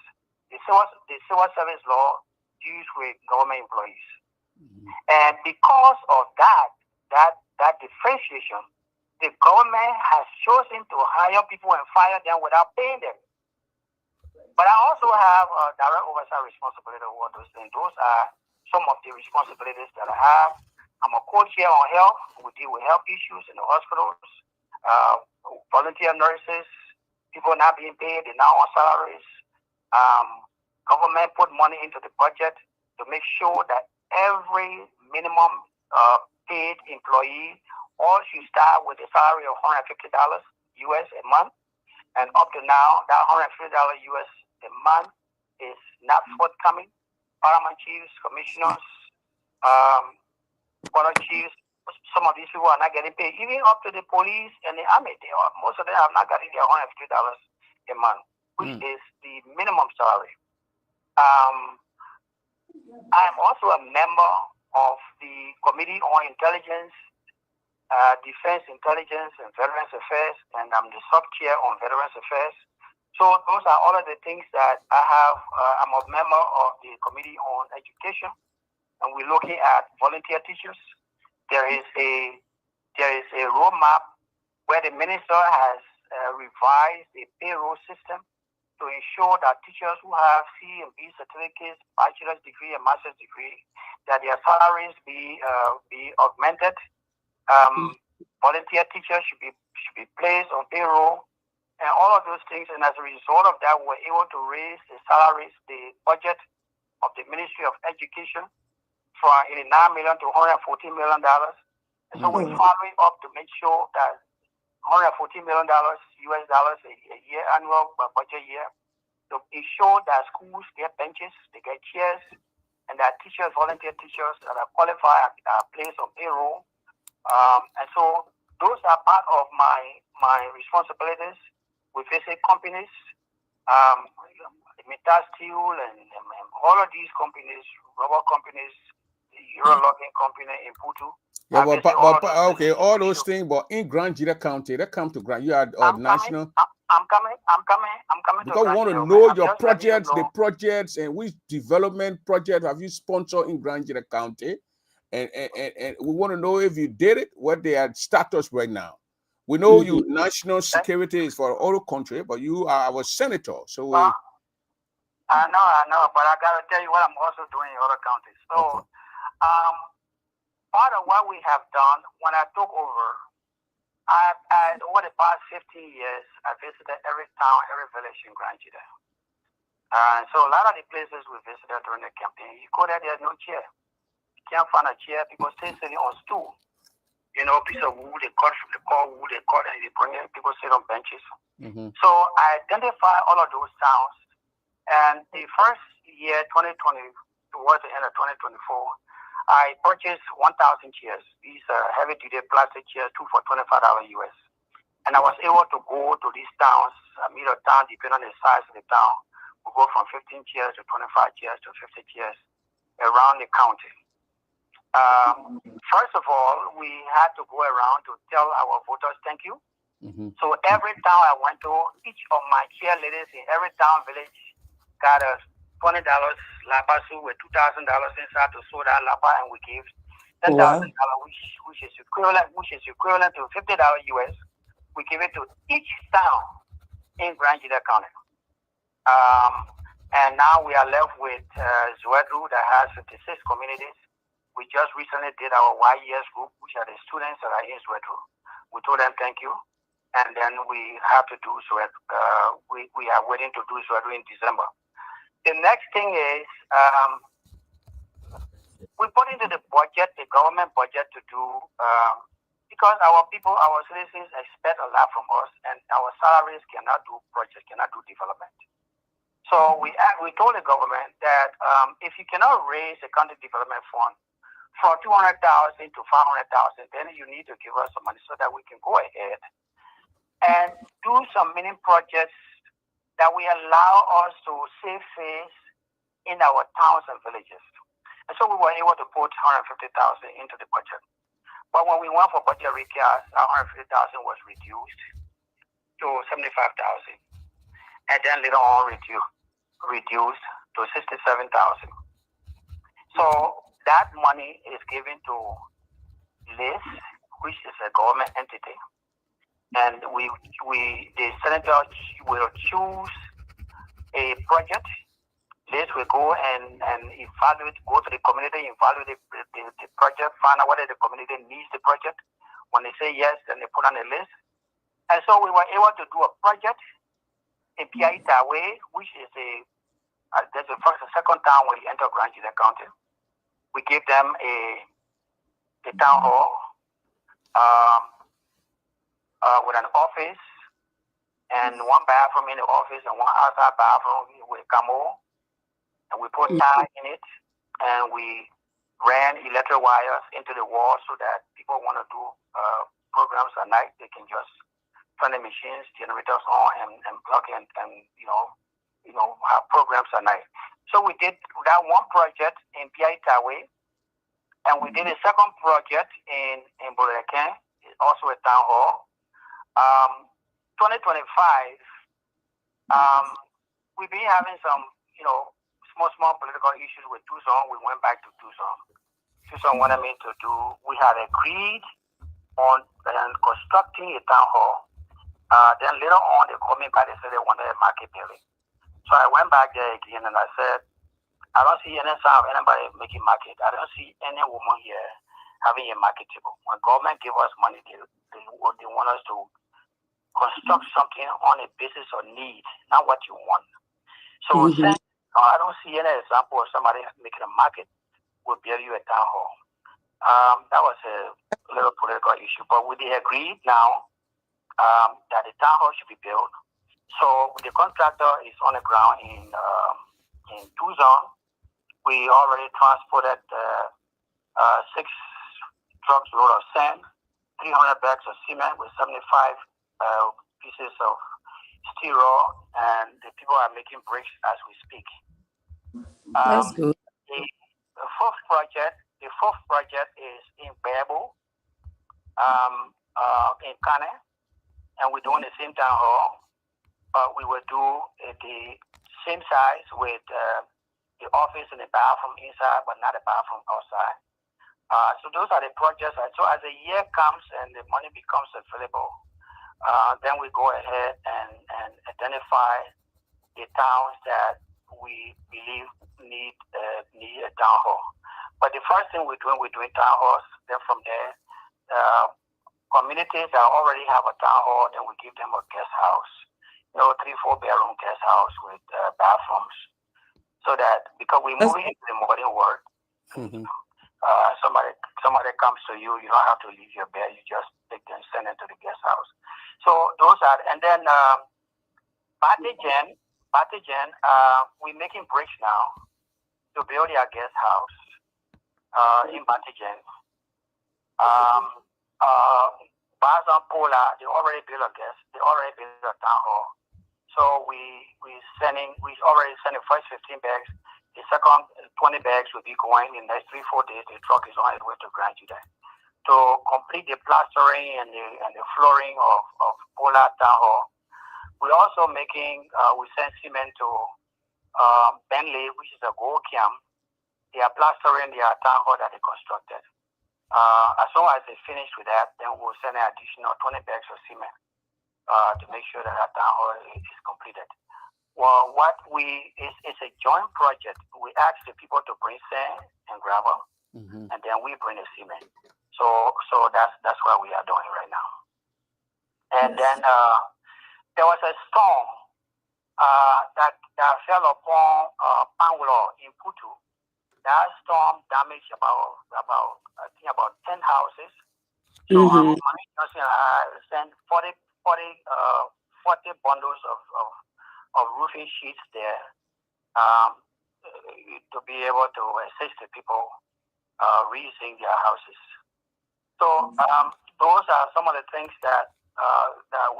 The civil service law deals with government employees. And because of that differentiation, the government has chosen to hire people and fire them without paying them. But I also have a direct oversight responsibility over those things. Those are some of the responsibilities that I have. I'm a co-chair on health. We deal with health issues in the hospitals, volunteer nurses, people not being paid, they're now on salaries. Government put money into the budget to make sure that every minimum paid employee all should start with a salary of $150 US a month. And up to now, that $150 US a month is not forthcoming. Paramount chiefs, commissioners, border chiefs, some of these people are not getting paid. Even up to the police and the army, most of them have not gotten their $150 a month, which is the minimum salary. I am also a member of the Committee on Intelligence, Defense Intelligence and Veterans Affairs, and I'm the sub-chair on Veterans Affairs. So those are all of the things that I have. I'm a member of the Committee on Education, and we're looking at volunteer teachers. There is a roadmap where the minister has revised a payroll system to ensure that teachers who have C and B certificates, bachelor's degree and master's degree, that their salaries be augmented. Volunteer teachers should be placed on payroll, and all of those things. And as a result of that, we're able to raise the salaries, the budget of the Ministry of Education from $89 million to $114 million. And so we're following up to make sure that $114 million US dollars a year, annual budget year. So it showed that schools get benches, they get chairs, and that teachers, volunteer teachers that are qualified are placed on payroll. And so those are part of my responsibilities. We visit companies, Metal Steel and all of these companies, rubber companies, the Euro logging company in Putu. Yeah, okay, all those things, but in Grand Gedeh County, they come to Grand. You are national. I'm coming. Because we want to know your projects, the projects, and which development project have you sponsored in Grand Gedeh County, and we want to know if you did it, what their status right now. We know you national security is for all country, but you are our senator, so we. I know, but I gotta tell you what I'm also doing in other counties. So, part of what we have done when I took over, I over the past 15 years, I visited every town, every village in Grand Gedeh. So a lot of the places we visited during the campaign, you go there, there's no chair. You can't find a chair. People stay sitting on stool. You know, piece of wood, they cut wood, they cut and they bring it. People sit on benches. So I identify all of those towns. And the first year, 2020, towards the end of 2024, I purchased 1,000 chairs. These are heavy-duty plastic chairs, 2 for $25 US. And I was able to go to these towns, meet a town, depending on the size of the town. We go from 15 chairs to 25 chairs to 50 chairs around the county. First of all, we had to go around to tell our voters thank you. So every town I went to, each of my chair ladies in every town, village, got a $20 lapa suit with $2,000 inside to sew that lapa, and we gave $10,000, which is equivalent to $50 US. We give it to each town in Grand Gedeh County. And now we are left with Zwedru that has 56 communities. We just recently did our YES group, which are the students that are in Zwedru. We told them thank you, and then we have to do Zwedru. We are waiting to do Zwedru in December. The next thing is we put into the budget, the government budget, to do because our people, our citizens expect a lot from us, and our salaries cannot do projects, cannot do development. So we told the government that if you cannot raise the county development fund from 200,000 to 500,000, then you need to give us some money so that we can go ahead and do some mini projects that will allow us to save face in our towns and villages. And so we were able to put 150,000 into the budget. But when we went for budget recast, 150,000 was reduced to 75,000, and then later on reduced to 67,000. So that money is given to LIS, which is a government entity. And the senator will choose a project. LIS will go and evaluate, go to the community, evaluate the project, find out whether the community needs the project. When they say yes, then they put on a list. And so we were able to do a project in Piaitawe, which is there's the first and second town when you enter Grand Gedeh County. We gave them a town hall with an office and one bathroom in the office and one outside bathroom with a camo. And we put tile in it, and we ran electric wires into the wall so that people want to do programs at night, they can just turn the machines, generators on, and plug in, and have programs at night. So we did that one project in Piaitawe, and we did a second project in Boreken, also a town hall. 2025, we've been having some, small political issues with Tucson. We went back to Tucson. Tucson wanted me to do, we had agreed on constructing a town hall. Then later on, they called me back and said they wanted a market building. So I went back there again and I said, I don't see any sign of anybody making market. I don't see any woman here having a market table. When government give us money, they want us to construct something on a basis of need, not what you want. So since I don't see any example of somebody making a market, we'll build you a town hall. That was a little political issue, but we agreed now that the town hall should be built. So the contractor is on the ground in Tucson. We already transported 6 trucks load of sand, 300 bags of cement with 75 pieces of steel, and the people are making bricks as we speak. That's good. The fourth project is in Bebo, in Kane, and we're doing the same town hall. We will do the same size with the office and the bathroom inside, but not the bathroom outside. So those are the projects. So as the year comes and the money becomes available, then we go ahead and identify the towns that we believe need a town hall. But the first thing we're doing town halls. Then from there, communities that already have a town hall, then we give them a guest house, 3-4 bedroom guest house with bathrooms, so that because we're moving into the modern world, somebody comes to you, you don't have to leave your bed, you just take them, send them to the guest house. So those are, and then Batigen, we're making bricks now to build their guest house in Batigen. Bazan Pola, they already built a town hall. So we already sending first 15 bags. The second 20 bags will be going in the next 3-4 days. The truck is on its way to Grand Gedeh to complete the plastering and the flooring of Pola town hall. We're also making, we send cement to Bentley, which is a gold camp. They are plastering their town hall that they constructed. As soon as they finish with that, then we'll send an additional 20 bags of cement to make sure that our town hall is completed. Well, it's a joint project. We ask the people to bring sand and gravel, and then we bring the cement. So that's what we are doing right now. And then there was a storm that fell upon Pangolo in Putu. That storm damaged about 10 houses. So I sent 40 bundles of roofing sheets there to be able to assist the people reusing their houses. So those are some of the things that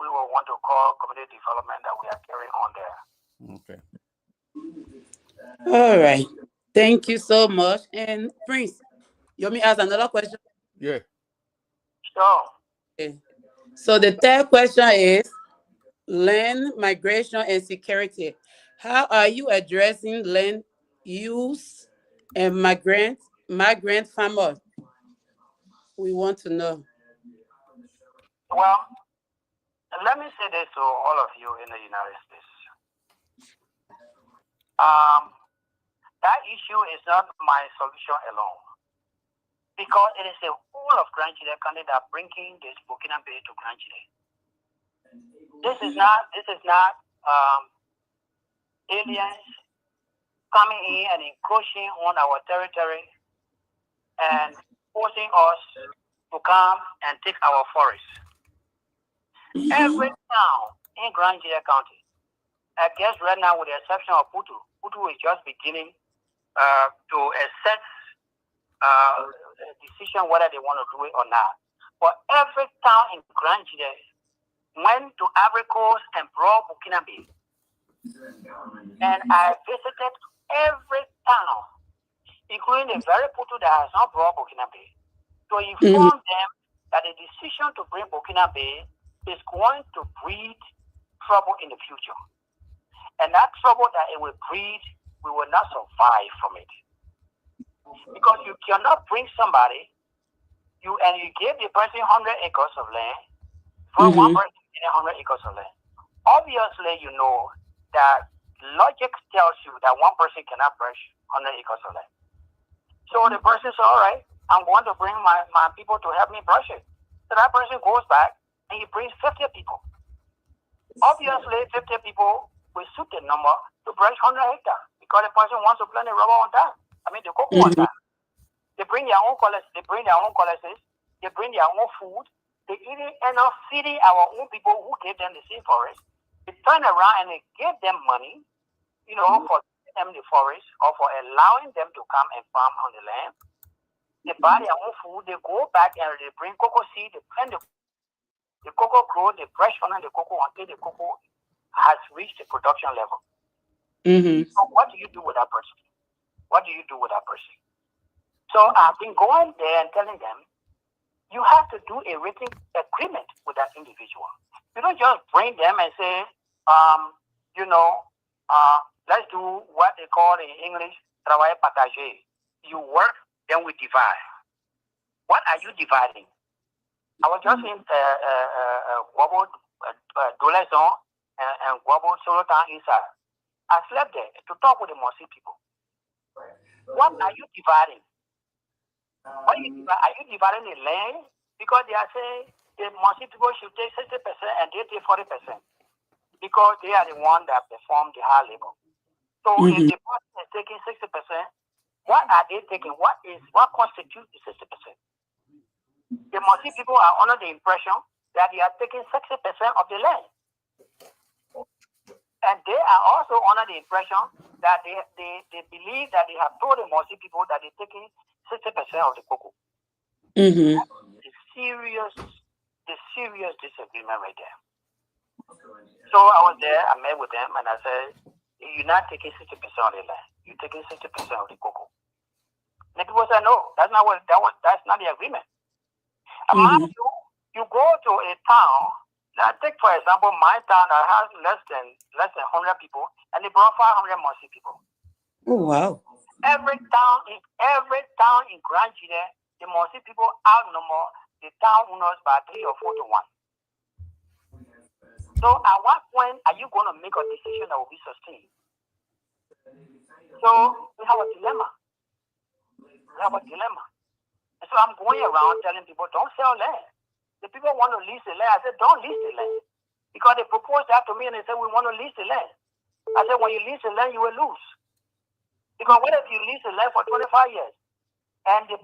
we will want to call community development that we are carrying on there. Okay. All right. Thank you so much. And Prince, you want me to ask another question? Yeah. Sure. Okay. So the third question is land migration and security. How are you addressing land use and migrant farmers? We want to know. Well, let me say this to all of you in the United States. That issue is not my solution alone, because it is the whole of Grand Gedeh County that bringing this Burkina Faso to Grand Gedeh. This is not aliens coming in and encroaching on our territory and forcing us to come and take our forests. Every town in Grand Gedeh County, I guess right now with the exception of Putu is just beginning to assess a decision whether they want to do it or not. But every town in Grand Gedeh went to Ivory Coast and brought Burkina Faso. And I visited every town, including the very Putu that has not brought Burkina Faso, to inform them that the decision to bring Burkina Faso is going to breed trouble in the future. And that trouble that it will breed, we will not survive from it. Because you cannot bring somebody, you give the person 100 acres of land, from one person getting 100 acres of land. Obviously, you know that logic tells you that one person cannot brush 100 acres of land. So the person says, all right, I'm going to bring my people to help me brush it. So that person goes back and he brings 50 people. Obviously, 50 people will suit the number to brush 100 hectares because the person wants to plant the rubber on time. The cocoa on time. They bring their own colors. They bring their own food. They even end up feeding our own people who gave them the same forest. They turn around and they give them money, for giving them the forest or for allowing them to come and farm on the land. They buy their own food, they go back and they bring cocoa seed, they plant the cocoa grow, they press on the cocoa until the cocoa has reached the production level. So what do you do with that person? What do you do with that person? So I've been going there and telling them, you have to do a written agreement with that individual. You don't just bring them and say, let's do what they call in English, travail partagé. You work, then we divide. What are you dividing? I was just in Guabo, Dolaison, and Guabo, Solotan inside. I slept there to talk with the Mosi people. What are you dividing? Are you dividing the land? Because they are saying the Mosi people should take 60% and they take 40%. Because they are the ones that perform the hard labor. So if the person is taking 60%, what are they taking? What constitutes the 60%? The Mosi people are under the impression that they are taking 60% of the land. And they are also under the impression that they believe that they have told the Mosi people that they're taking 60% of the cocoa. The serious disagreement right there. So I was there, I met with them, and I said, you're not taking 60% of the land. You're taking 60% of the cocoa. And the people said, no, that's not the agreement. Mind you, you go to a town. Now, take for example my town that has less than 100 people, and they brought 500 Mosi people. Oh wow! Every town in Grand Gedeh, the Mosi people outnumber the town owners by 3 or 4 to 1. So at what point are you going to make a decision that will be sustained? So we have a dilemma. And so I'm going around telling people, don't sell land. The people want to lease the land. I said, don't lease the land. Because they proposed that to me and they said, we want to lease the land. I said, when you lease the land, you will lose. Because what if you lease the land for 25 years and the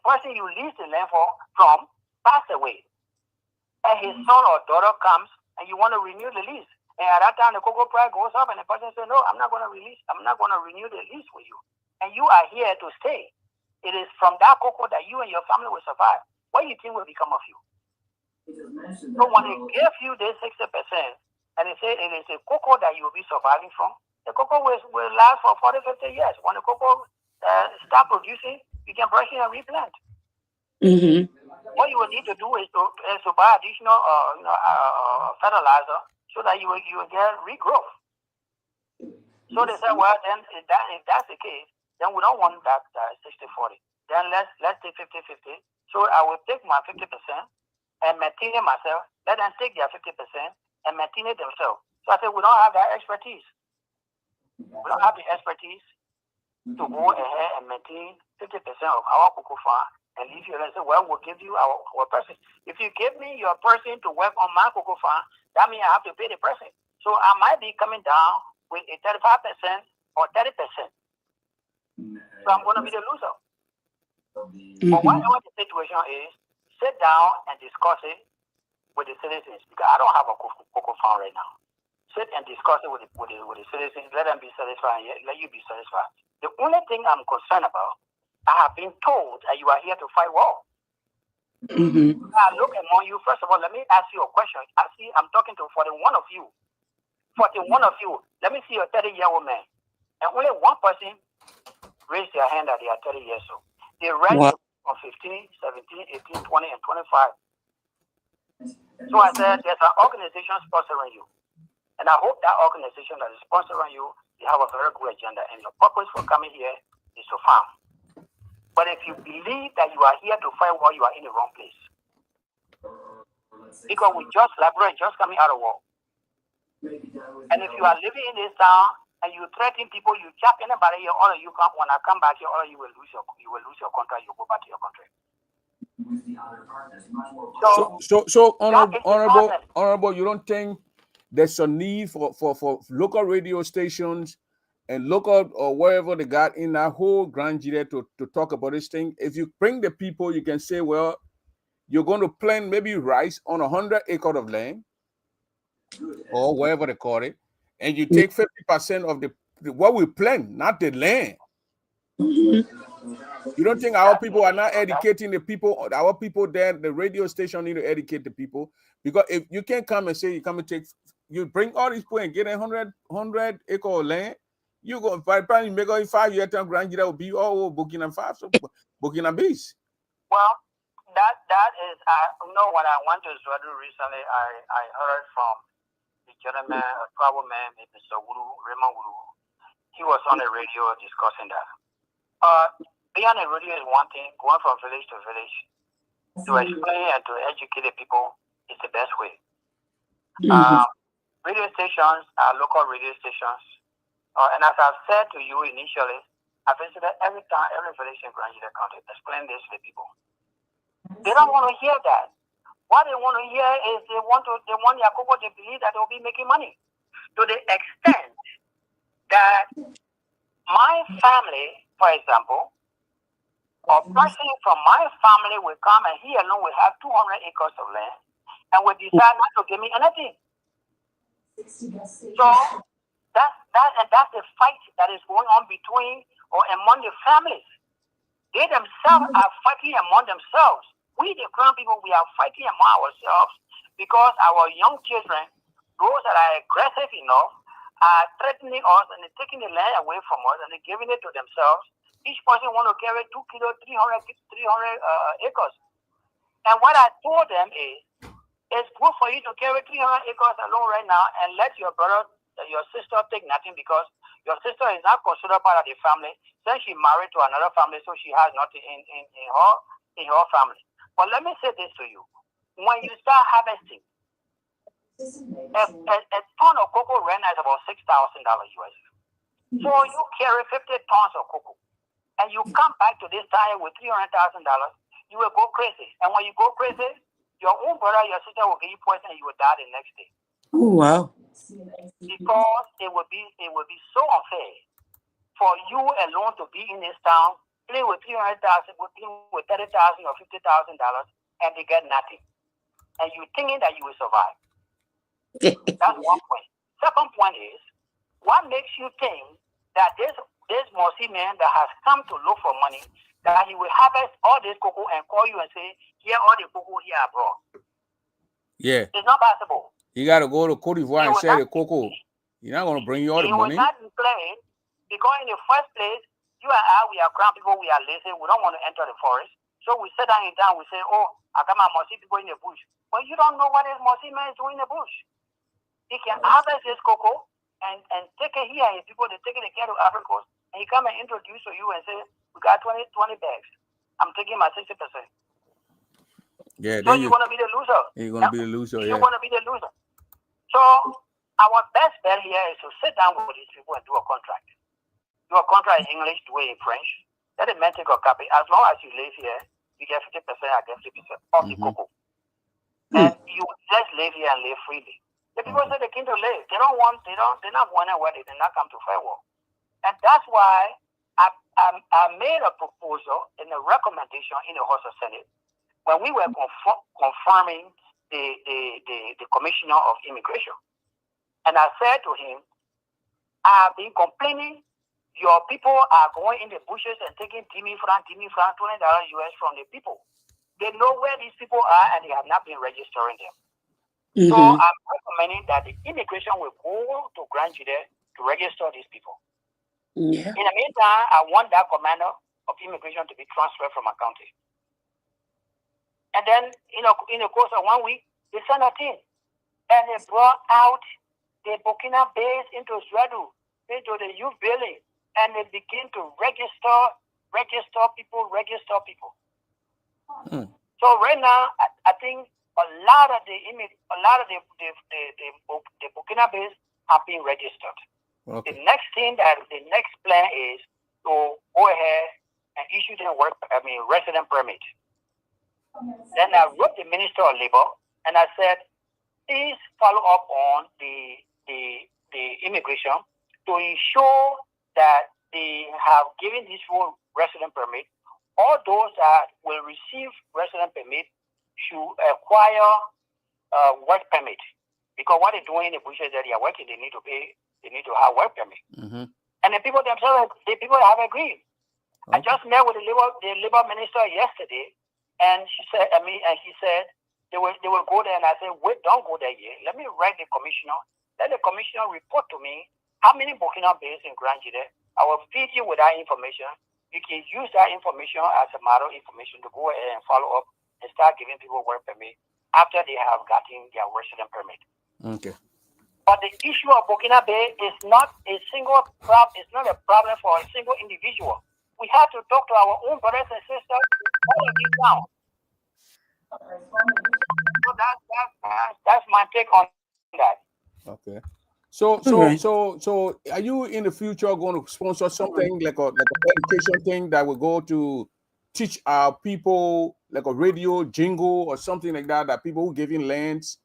person you lease the land from passed away, and his son or daughter comes and you want to renew the lease, and at that time the cocoa price goes up and the person says, no, I'm not going to renew the lease with you, and you are here to stay. It is from that cocoa that you and your family will survive. What do you think will become of you? So when they give you this 60% and they say it is a cocoa that you will be surviving from, the cocoa will last for 40, 50 years. When the cocoa start producing, you can brush it and replant. What you will need to do is to buy additional fertilizer so that you will get regrowth. So they said, well, then if that's the case, then we don't want that 60-40. Then let's take 50-50. So I will take my 50% and maintain it myself. Let them take their 50% and maintain it themselves. So I said, we don't have that expertise. We don't have the expertise to go ahead and maintain 50% of our cocoa farm and leave you and say, well, we'll give you our person. If you give me your person to work on my cocoa farm, that means I have to pay the person. So I might be coming down with a 35% or 30%. So I'm going to be the loser. But whatever the situation is, sit down and discuss it with the citizens, because I don't have a cocoa farm right now. Sit and discuss it with the citizens. Let them be satisfied. Let you be satisfied. The only thing I'm concerned about, I have been told that you are here to fight war. I look among you. First of all, let me ask you a question. I'm talking to 41 of you. 41 of you. Let me see a 30-year-old man. And only one person raised their hand that they are 30 years old. The rest are 15, 17, 18, 20, and 25. So I said, there's an organization sponsoring you. And I hope that organization that is sponsoring you, they have a very good agenda. And your purpose for coming here is to farm. But if you believe that you are here to fight war, you are in the wrong place. Because we just liberate, just coming out of war. And if you are living in this town and you threaten people, you jack anybody here, all of you come. When I come back here, all of you will lose your contract. You go back to your country. So honorable, you don't think there's a need for local radio stations and local or wherever they got in that whole Grand Gedeh to talk about this thing? If you bring the people, you can say, well, you're going to plant maybe rice on 100 acres of land, or wherever they call it, and you take 50% of the what we plant, not the land. You don't think our people are not educating the people? Our people there, the radio station need to educate the people, because if you can't come and say you come and take, you bring all these people and get 100 acre of land, you go probably make it 5 years time grand will be all Burkina Faso, Burkina Bees. Well, that is, you know, when I went to Zouadou recently, I heard from the gentleman, a travel man, Mr. Raymond Wuru. He was on the radio discussing that. Being on the radio is one thing. Going from village to village to explain and to educate the people is the best way. Radio stations are local radio stations. And as I've said to you initially, I visited every village in Grand Gedeh County, explain this to the people. They don't want to hear that. What they want to hear is they want Yakubu to believe that they'll be making money. To the extent that my family, for example, a person from my family will come and he alone will have 200 acres of land and will decide not to give me anything. So that's the fight that is going on between or among the families. They themselves are fighting among themselves. We, the Crown people, we are fighting among ourselves because our young children, those that are aggressive enough, are threatening us and they're taking the land away from us and they're giving it to themselves. Each person want to carry 2 kilos, 300 acres. And what I told them is, it's good for you to carry 300 acres alone right now and let your brother, your sister take nothing, because your sister is not considered part of the family. Since she married to another family, so she has nothing in her family. But let me say this to you. When you start harvesting, a ton of cocoa right now is about $6,000 US. So you carry 50 tons of cocoa, and you come back to this time with $300,000, you will go crazy. And when you go crazy, your own brother, your sister will get you poison and you will die the next day. Oh, wow. Because it would be so unfair for you alone to be in this town, play with $300,000, with $30,000 or $50,000, and they get nothing. And you thinking that you will survive. That's one point. Second point is, what makes you think that this Morsi man that has come to look for money, that he will harvest all this cocoa and call you and say, here all the cocoa here abroad? Yeah. It's not possible. You got to go to Cote d'Ivoire and sell the cocoa. You're not going to bring you all the money. He will not play, because in the first place, you and I, we are Crown people, we are lazy, we don't want to enter the forest. So we sit down in town, we say, oh, I got my Morsi people in the bush. But you don't know what this Morsi man is doing in the bush. He can harvest this cocoa and take it here, and people, they take it again to Africa, and he come and introduce to you and say, we got 20 bags. I'm taking my 60%. Yeah, so you're going to be the loser. You're going to be the loser, You're going to be the loser. So our best bet here is to sit down with these people and do a contract. Do a contract in English, do it in French. Let the man take a copy. As long as you live here, you get 50%, I get 50% of the cocoa. And you just live here and live freely. The people say they came to live. They're not wanting where they did not come to firewall. And that's why I made a proposal and a recommendation in the House of Senate when we were confirming the Commissioner of Immigration. And I said to him, I've been complaining, your people are going in the bushes and taking $20 US from the people. They know where these people are and they have not been registering them. So I'm recommending that the immigration will go to Grand Gedeh to register these people. Yeah. In the meantime, I want that commander of immigration to be transferred from my county. And then, in the course of 1 week, they sent a team. And they brought out the Burkina base into Zouadou, into the youth building, and they begin to register people. So right now, I think a lot of the Burkina base have been registered. Okay. The next plan is to go ahead and issue them resident permit. Then I wrote the Minister of Labor and I said, please follow up on the immigration to ensure that they have given this full resident permit. All those that will receive resident permit should acquire work permit, because what they're doing in the bushes that they are working, they need to pay. They need to have work permit. And the people themselves, the people have agreed. Okay. I just met with the labor minister yesterday, and he said they will go there, and I said, wait, don't go there yet. Let me write the commissioner. Let the commissioner report to me how many Burkina Faso in Grand Gedeh. I will feed you with that information. You can use that information as a matter of information to go ahead and follow up and start giving people work permit after they have gotten their resident permit. Okay. But the issue of Burkina Faso is not a single problem. It's not a problem for a single individual. We have to talk to our own brothers and sisters all of this down. So that's my take on that. Okay. So are you in the future going to sponsor something like an education thing that will go to teach our people, like a radio jingle or something like that people who giving lands,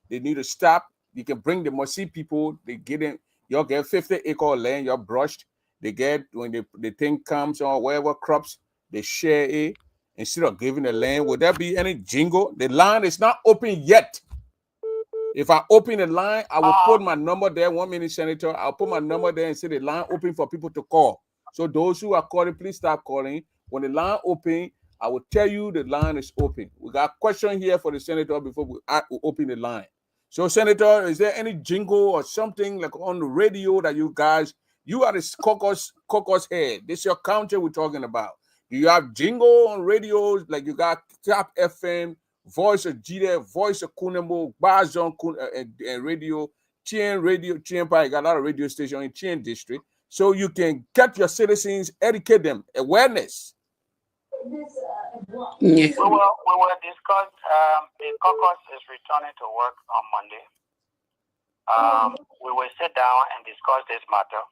they need to stop. You can bring the Mosi people, they get in, you'll get 50-acre land, you're brushed. They get, when the thing comes on whatever crops, they share it instead of giving the land. Would there be any jingle? The line is not open yet. If I open the line, I will put my number there. 1 minute, Senator. I'll put my number there and say the line open for people to call. So those who are calling, please start calling. When the line open, I will tell you the line is open. We got a question here for the Senator before we open the line. So, Senator, is there any jingle or something like on the radio that you guys, you are the caucus head. This is your county we're talking about. Do you have jingle on radios like you got Tap FM, Voice of Gedeh, Voice of Kunemo, Bazon Radio, Chien Radio, Chien Pai, got a lot of radio stations in Chien district, so you can get your citizens, educate them, awareness. We will discuss. The caucus is returning to work on Monday. We will sit down and discuss this matter.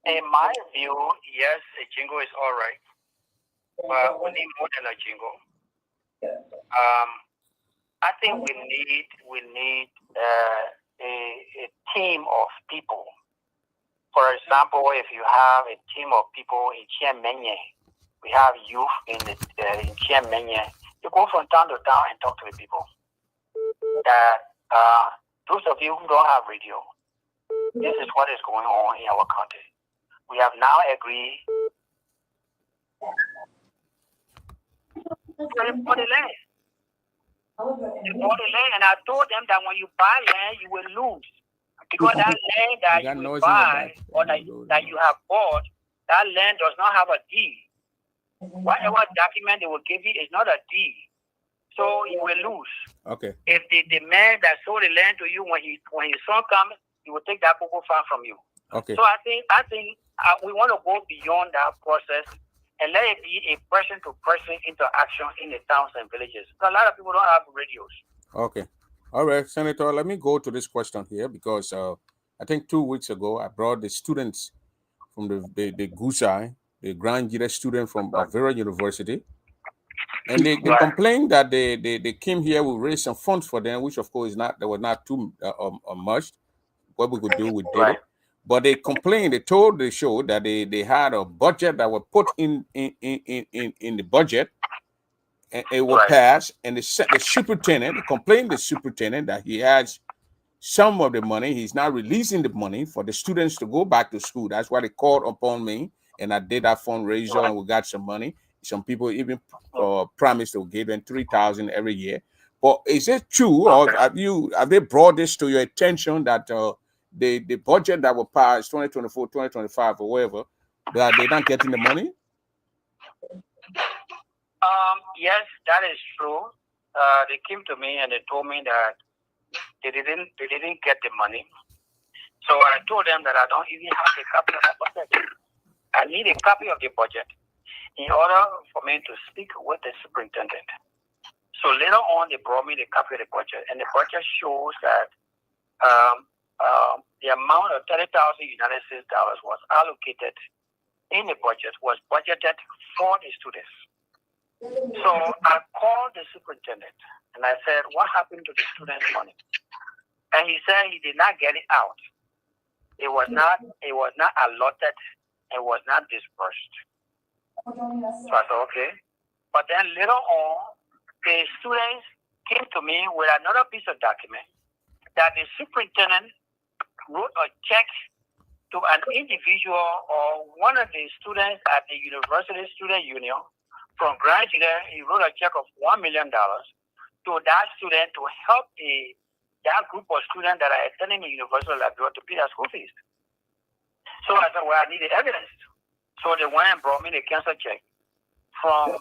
In my view, yes, a jingle is all right, but we need more than a jingle. I think we need a team of people. For example, if you have a team of people in Chiamenye, we have youth in Chiamenye. You go from town to town and talk to the people. That those of you who don't have radio, this is what is going on in our country. We have now agreed for the land. And I told them that when you buy land, you will lose. Because that land that you will buy or that you have bought, that land does not have a deed. Whatever document they will give you is not a deed. So you will lose. Okay. If the man that sold the land to you, when his son comes, he will take that cocoa farm from you. Okay. So I think we want to go beyond that process and let it be a person-to-person interaction in the towns and villages. A lot of people don't have radios. Okay. All right, Senator, let me go to this question here because I think 2 weeks ago, I brought the students from the Gusai, the Grand Gedeh student from Avera University. And they complained that they came here, we raised some funds for them, which of course there was not too much. What we could do, we did it. But they complained, they told the show that they had a budget that was put in the budget, and it will pass. And the superintendent, they complained the superintendent that he has some of the money, he's not releasing the money for the students to go back to school. That's why they called upon me, and I did that fundraiser, and we got some money. Some people even promised to give them $3,000 every year. But is it true, or have they brought this to your attention that the budget that will pass 2024, 2025, or whatever, that they're not getting the money? Yes, that is true. They came to me and they told me that they didn't get the money. So I told them that I don't even have a copy of the budget. I need a copy of the budget in order for me to speak with the superintendent. So later on, they brought me the copy of the budget, and the budget shows that the amount of $30,000 United States dollars was allocated in the budget, was budgeted for the students. So I called the superintendent and I said, what happened to the students' money? And he said he did not get it out. It was not allotted, it was not dispersed. So I said, okay. But then later on, the students came to me with another piece of document that the superintendent wrote a check to an individual or one of the students at the University Student Union from Grand Gedeh. He wrote a check of $1 million to that student to help that group of students that are attending the University of Liberia to pay their school fees. So I said, well, I needed evidence. So they went and brought me the cancel check from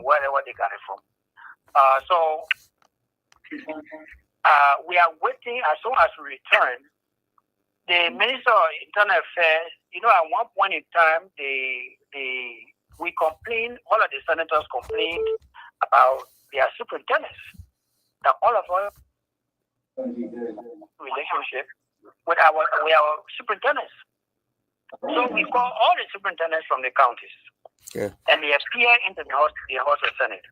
wherever they got it from. We are waiting as soon as we return. The Minister of Internal Affairs, at one point in time, we complained, all of the senators complained about their superintendents. That all of our relationship with our superintendents. So we call all the superintendents from the counties. Yeah. And they appear into the House of Senate.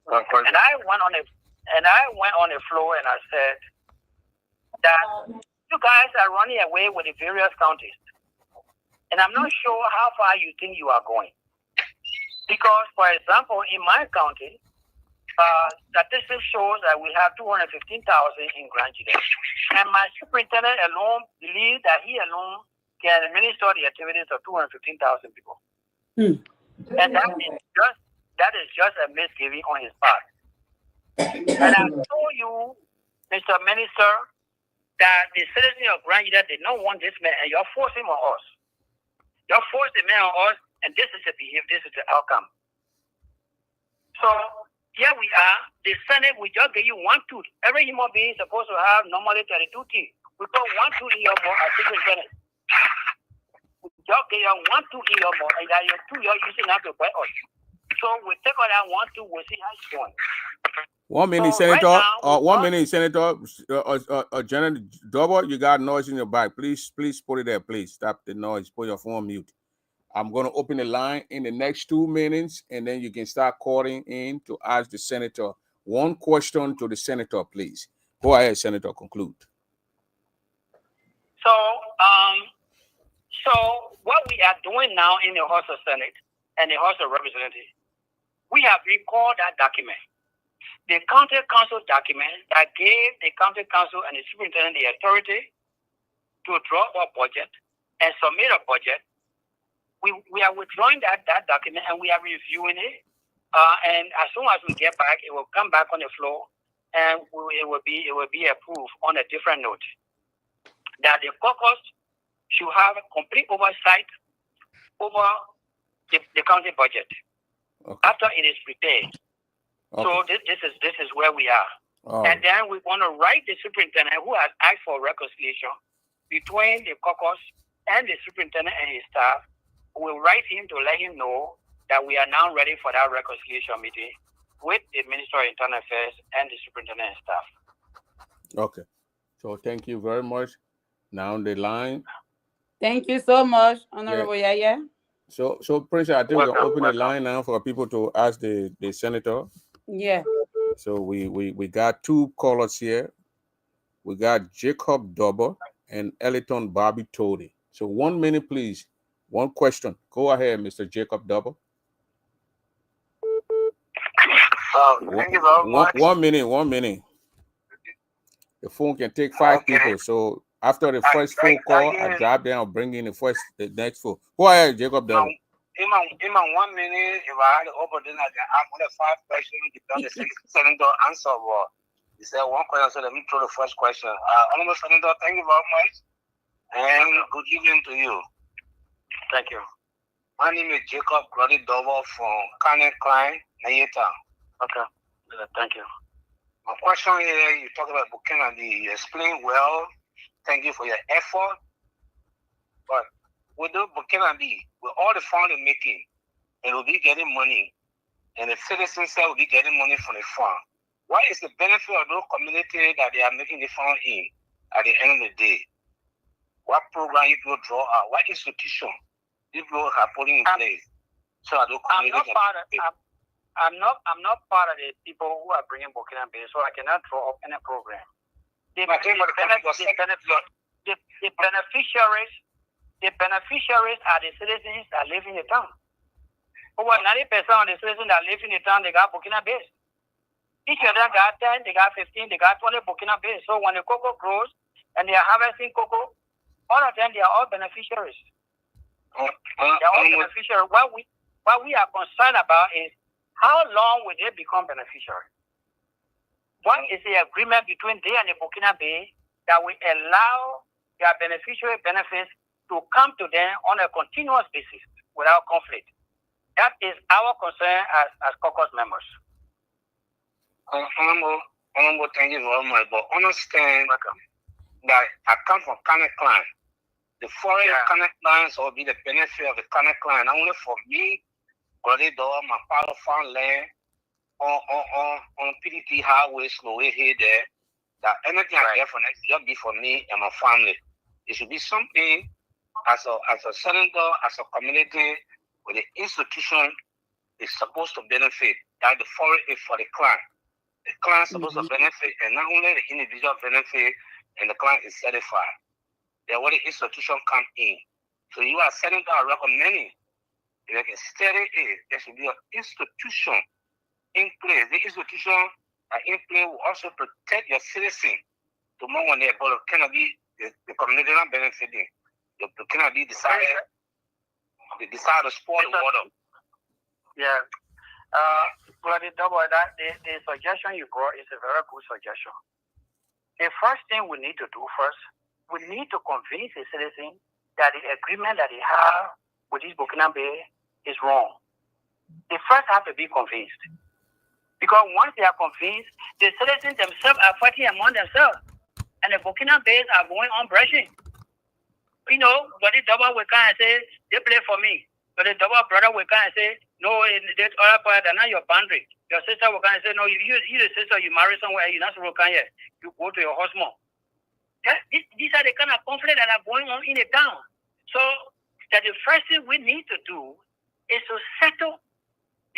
And I went on the floor and I said that you guys are running away with the various counties. And I'm not sure how far you think you are going. Because, for example, in my county, statistics shows that we have 215,000 in Grand Gedeh. And my superintendent alone believes that he alone can administer the activities of 215,000 people. And that is just a misgiving on his part. And I told you, Mr. Minister, that the citizens of Grand Gedeh did not want this man, and you're forcing him on us. You're forcing the man on us, and this is the behavior, this is the outcome. So here we are. The Senate, we just gave you 1 tooth. Every human being is supposed to have normally 32 teeth. We put 1 tooth in your mouth as superintendent. We just gave you 1 tooth in your mouth, and that your 2 you're using now to buy us. So we take on that 1 tooth, we'll see how it's going. 1 minute, So Senator. right now, 1 minute, Senator. General Double, you got noise in your back. Please put it there. Please stop the noise. Put your phone on mute. I'm going to open the line in the next 2 minutes, and then you can start calling in to ask the senator 1 question to the senator, please. Go ahead, Senator. Conclude. So what we are doing now in the House of Senate and the House of Representatives, we have recalled that document. The county council document that gave the county council and the superintendent the authority to draw a budget and submit a budget. We are withdrawing that document and we are reviewing it. And as soon as we get back, it will come back on the floor and it will be approved on a different note. That the caucus should have complete oversight over the county budget after it is prepared. Okay. So this is where we are. And then we want to write the superintendent who has asked for reconciliation between the caucus and the superintendent and his staff. We'll write him to let him know that we are now ready for that reconciliation meeting with the Minister of Internal Affairs and the superintendent and staff. Okay. So thank you very much. Now on the line. Thank you so much, Honorable Yaya. So Prince, I think we're going to open the line now for people to ask the senator. Yeah. So we got 2 callers here. We got Jacob Double and Eliton Bobby Toady. So 1 minute, please. 1 question. Go ahead, Mr. Jacob Double. Thank you very much. 1 minute, 1 minute. The phone can take 5 people. So after the first phone call, I drop down, bring in the next phone. Go ahead, Jacob Double. In my 1 minute, if I had the opportunity, I can ask 5 questions. The senator answer. He said 1 question, so let me throw the first question. Honorable Senator, thank you very much, and good evening to you. Thank you. My name is Jacob Double from Kane Klein, Nayeta. Okay. Thank you. My question here, you talk about Burkina Faso. You explain well. Thank you for your effort. But with the Burkina Faso, with all the fund they're making, it will be getting money, and the citizens will be getting money from the fund. What is the benefit of those communities that they are making the fund in at the end of the day? What program you will draw out? What institution you will have putting in place? So that those communities I'm not part of the people who are bringing Burkina Faso, so I cannot draw up any program. The beneficiaries are the citizens that live in the town. Over 90% of the citizens that live in the town, they got Burkina base. Each of them got 10, they got 15, they got 20 Burkina base. So when the cocoa grows and they are harvesting cocoa, all of them, they are all beneficiaries. They are all beneficiaries. What we are concerned about is how long will they become beneficiaries? What is the agreement between they and the Burkina Bay that will allow their beneficiary benefits to come to them on a continuous basis without conflict? That is our concern as caucus members. Honorable, thank you very much. But understand that I come from Kanek clan. The foreign Kanek clans will be the benefit of the Kanek clan. Not only for me, but they do my father farm land on PDT highway, slow way here there. That anything I get for next year be for me and my family. It should be something as a senator, as a community, where the institution is supposed to benefit. That the foreign is for the clan. The clan is supposed to benefit, and not only the individual benefit, and the clan is certified. Then where the institution come in. So you are senator recommending, if you can study it, there should be an institution in place. The institution in place will also protect your citizens. To know when they're cannot be the community not benefiting. They cannot be decided. They decide to spoil the water. Yeah. The suggestion you brought is a very good suggestion. The first thing we need to do first, we need to convince the citizen that the agreement that they have with this Burkina Bay is wrong. They first have to be convinced. Because once they are convinced, the citizens themselves are fighting among themselves. And the Burkina Bays are going on brushing. You know, but the double will come and say, they play for me. But the double brother will come and say, no, that's other part, they're not your boundary. Your sister will come and say, no, you the sister, you marry somewhere, you're not supposed to come here. You go to your husband. These are the kind of conflict that are going on in the town. So that the first thing we need to do is to settle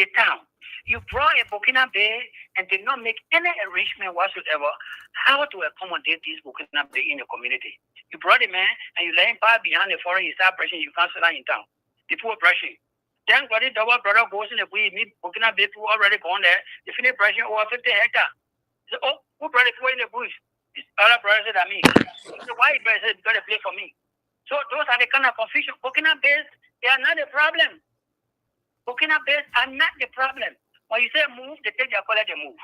the town. You brought a Burkina Bay and did not make any arrangement whatsoever how to accommodate these Burkina Bay in the community. You brought a man and you let him pass behind the forest, he start brushing, you can't sit down in town. People are brushing. Then when the double brother goes in the bush, meet Burkina Bay people already gone there, they finish brushing over 50 hectares. He said, oh, who brought the people in the bush? This other brother said, I mean. So why he said, because they play for me. So those are the kind of confusion. Burkina Bays, they are not the problem. Burkina Bays are not the problem. When you say move, they take their color, they move.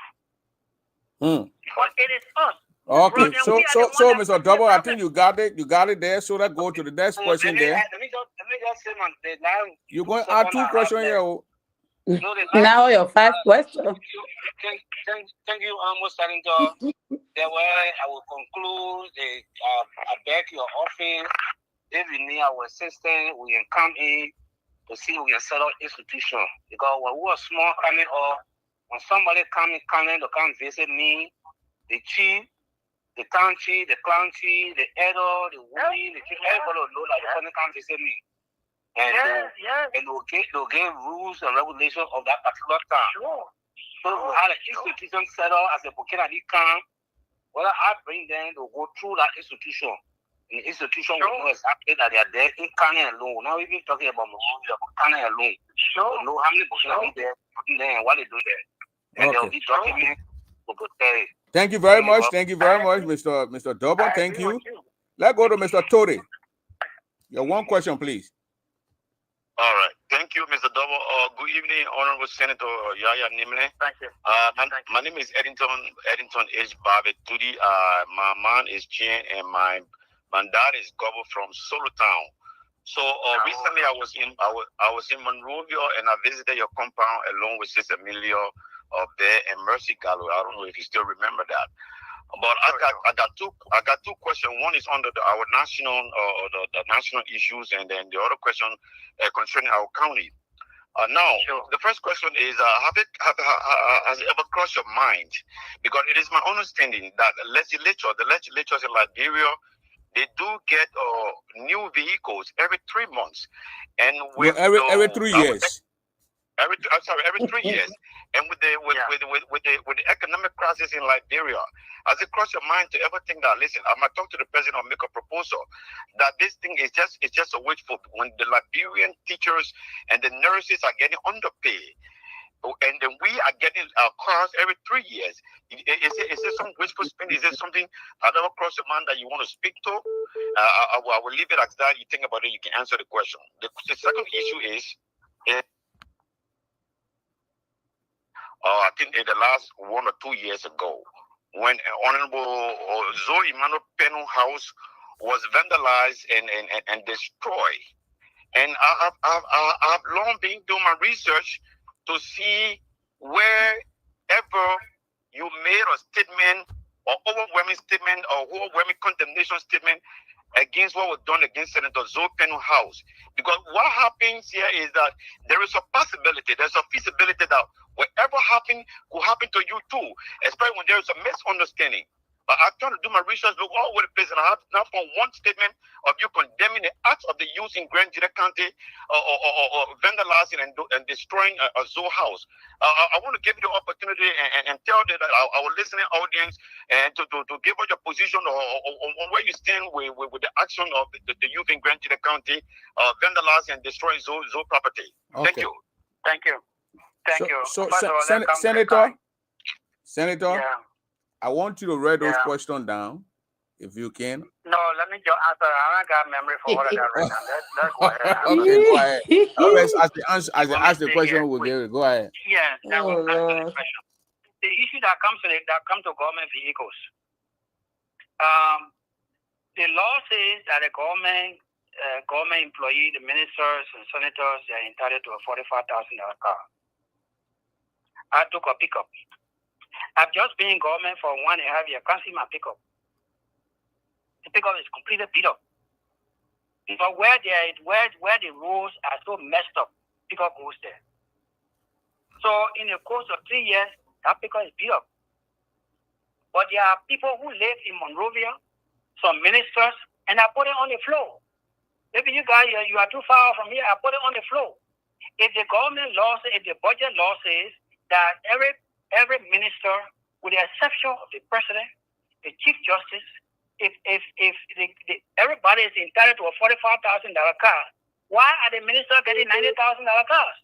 But it is us. Okay, so Mr. Double, I think you got it there. So let's go to the next question there. Let me just say the last. You're going to add 2 questions here. Now your 5 questions. Thank you, almost starting to. That way, I will conclude. I beg your office. If you need our assistance, we can come in to see we can set up institution. Because when we are small coming or when somebody coming to come visit me, the chief, the town chief, the clan chief, the elder, the woman, the chief, everybody will know that you're coming to come visit me. And they'll get rules and regulations of that particular town. Sure. So we had an institution set up as a Burkina Faso camp. Whether I bring them to go through that institution. And the institution will know exactly that they are there in Kanye alone. We're not even talking about Kanye alone. Sure. We'll know how many Burkina Faso there and what they do there. And they'll be documented to protect it. Thank you very much. Thank you very much, Mr. Double. Thank you. Let's go to Mr. Tori. Your 1 question, please. All right. Thank you, Mr. Double. Good evening, Honorable Senator Yaya Nimle. Thank you. My name is Eddington H. Babet Tudi. My man is Jen, and my dad is Gobble from Solo Town. So recently I was in Monrovia, and I visited your compound along with Sister Emilio Bear and Mercy Gallo. I don't know if you still remember that. But I got two questions. One is under our national the national issues, and then the other question concerning our county. The first question is: has it ever crossed your mind? Because it is my understanding that the legislatures in Liberia, they do get new vehicles every 3 months, and every 3 years. Every 3 years. And with the economic crisis in Liberia, has it crossed your mind to ever think that, listen, I might talk to the president or make a proposal that this thing is just a wage for when the Liberian teachers and the nurses are getting underpaid. And then we are getting cars every 3 years. Is it some wishful spending? Is there something that ever crossed your mind that you want to speak to? I will leave it as that. You think about it, you can answer the question. The second issue is, I think in the last 1 or 2 years ago, when Honorable Zoe Emmanuel Peno house was vandalized and destroyed. And I've long been doing my research to see wherever you made a statement or overwhelming statement or overwhelming condemnation statement against what was done against Senator Zoe Peno house. Because what happens here is that there is a possibility, there's a feasibility that whatever happened could happen to you too, especially when there is a misunderstanding. But I'm trying to do my research, look all over the place, and I have not found one statement of you condemning the acts of the youth in Grand Gedeh County or vandalizing and destroying a zoo house. I want to give you the opportunity and tell our listening audience and to give us your position on where you stand with the action of the youth in Grand Gedeh County vandalizing and destroying zoo property. Okay. Thank you. Thank you. Thank you. So Senator. Yeah. I want you to write those questions down, if you can. No, let me just answer. I don't got memory for all of that right now. Let's go ahead. Okay, go ahead. As I ask the question, we'll give it. Go ahead. Yeah, I will answer the question. The issue that comes to government vehicles. The law says that a government employee, the ministers and senators, they are entitled to a $45,000 car. I took a pickup. I've just been in government for 1.5 years. Can't see my pickup. The pickup is completely beat up. But where the roads are so messed up, pickup goes there. So in the course of 3 years, that pickup is beat up. But there are people who live in Monrovia, some ministers, and I put it on the floor. Maybe you guys, you are too far from here. I put it on the floor. If the government law says, if the budget law says that every minister, with the exception of the president, the chief justice, if everybody is entitled to a $45,000 car, why are the ministers getting $90,000 cars?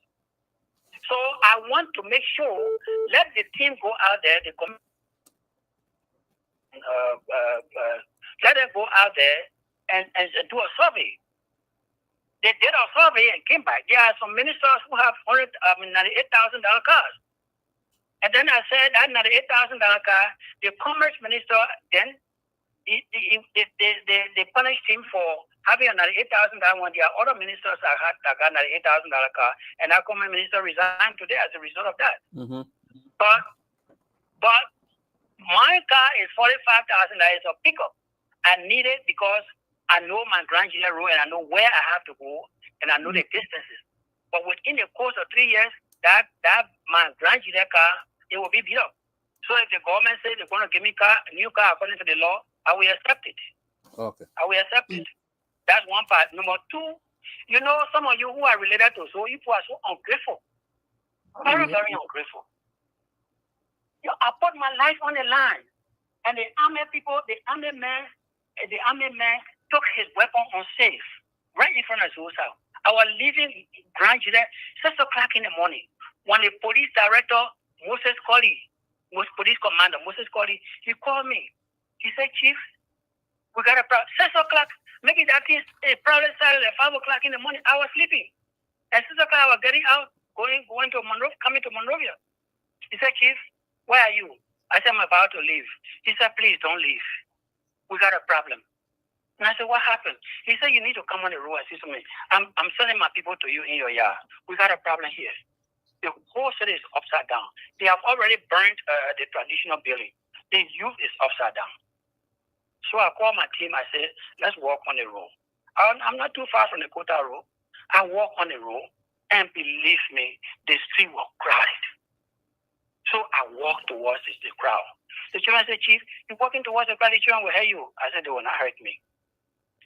So I want to make sure, let the team go out there, let them go out there and do a survey. They did a survey and came back. There are some ministers who have $98,000 cars. And then I said that $98,000 car, the commerce minister then they punished him for having a $98,000 one. There are other ministers that got $98,000 car, and our commerce minister resigned today as a result of that. Mm-hmm. But my car is $45,000. It's a pickup. I need it because I know my Grand Gedeh road and I know where I have to go and I know the distances. But within the course of 3 years, that my Grand Gedeh car, it will be beat up. So if the government says they're going to give me a new car according to the law, I will accept it. Okay. I will accept it. That's one part. Number two, you know, some of you who are related to so people are so ungrateful. Very, very ungrateful. I put my life on the line. And the army man took his weapon unsafe right in front of Zoe's house. I was leaving Grand Gedeh 6 o'clock in the morning when the police director, Moses Colley, police commander, Moses Colley, he called me. He said, Chief, we got a problem. 6 o'clock, maybe that is a problem started at 5 o'clock in the morning. I was sleeping. At 6 o'clock, I was getting out, going to Monrovia, coming to Monrovia. He said, Chief, where are you? I said, I'm about to leave. He said, please don't leave. We got a problem. And I said, what happened? He said, you need to come on the road and see something. I'm sending my people to you in your yard. We got a problem here. The whole city is upside down. They have already burned the traditional building. The youth is upside down. So I called my team. I said, let's walk on the road. I'm not too far from the Kota road. I walk on the road, and believe me, the street was crowded. So I walked towards the crowd. The children said, Chief, you're walking towards the crowd. The children will hurt you. I said, they will not hurt me.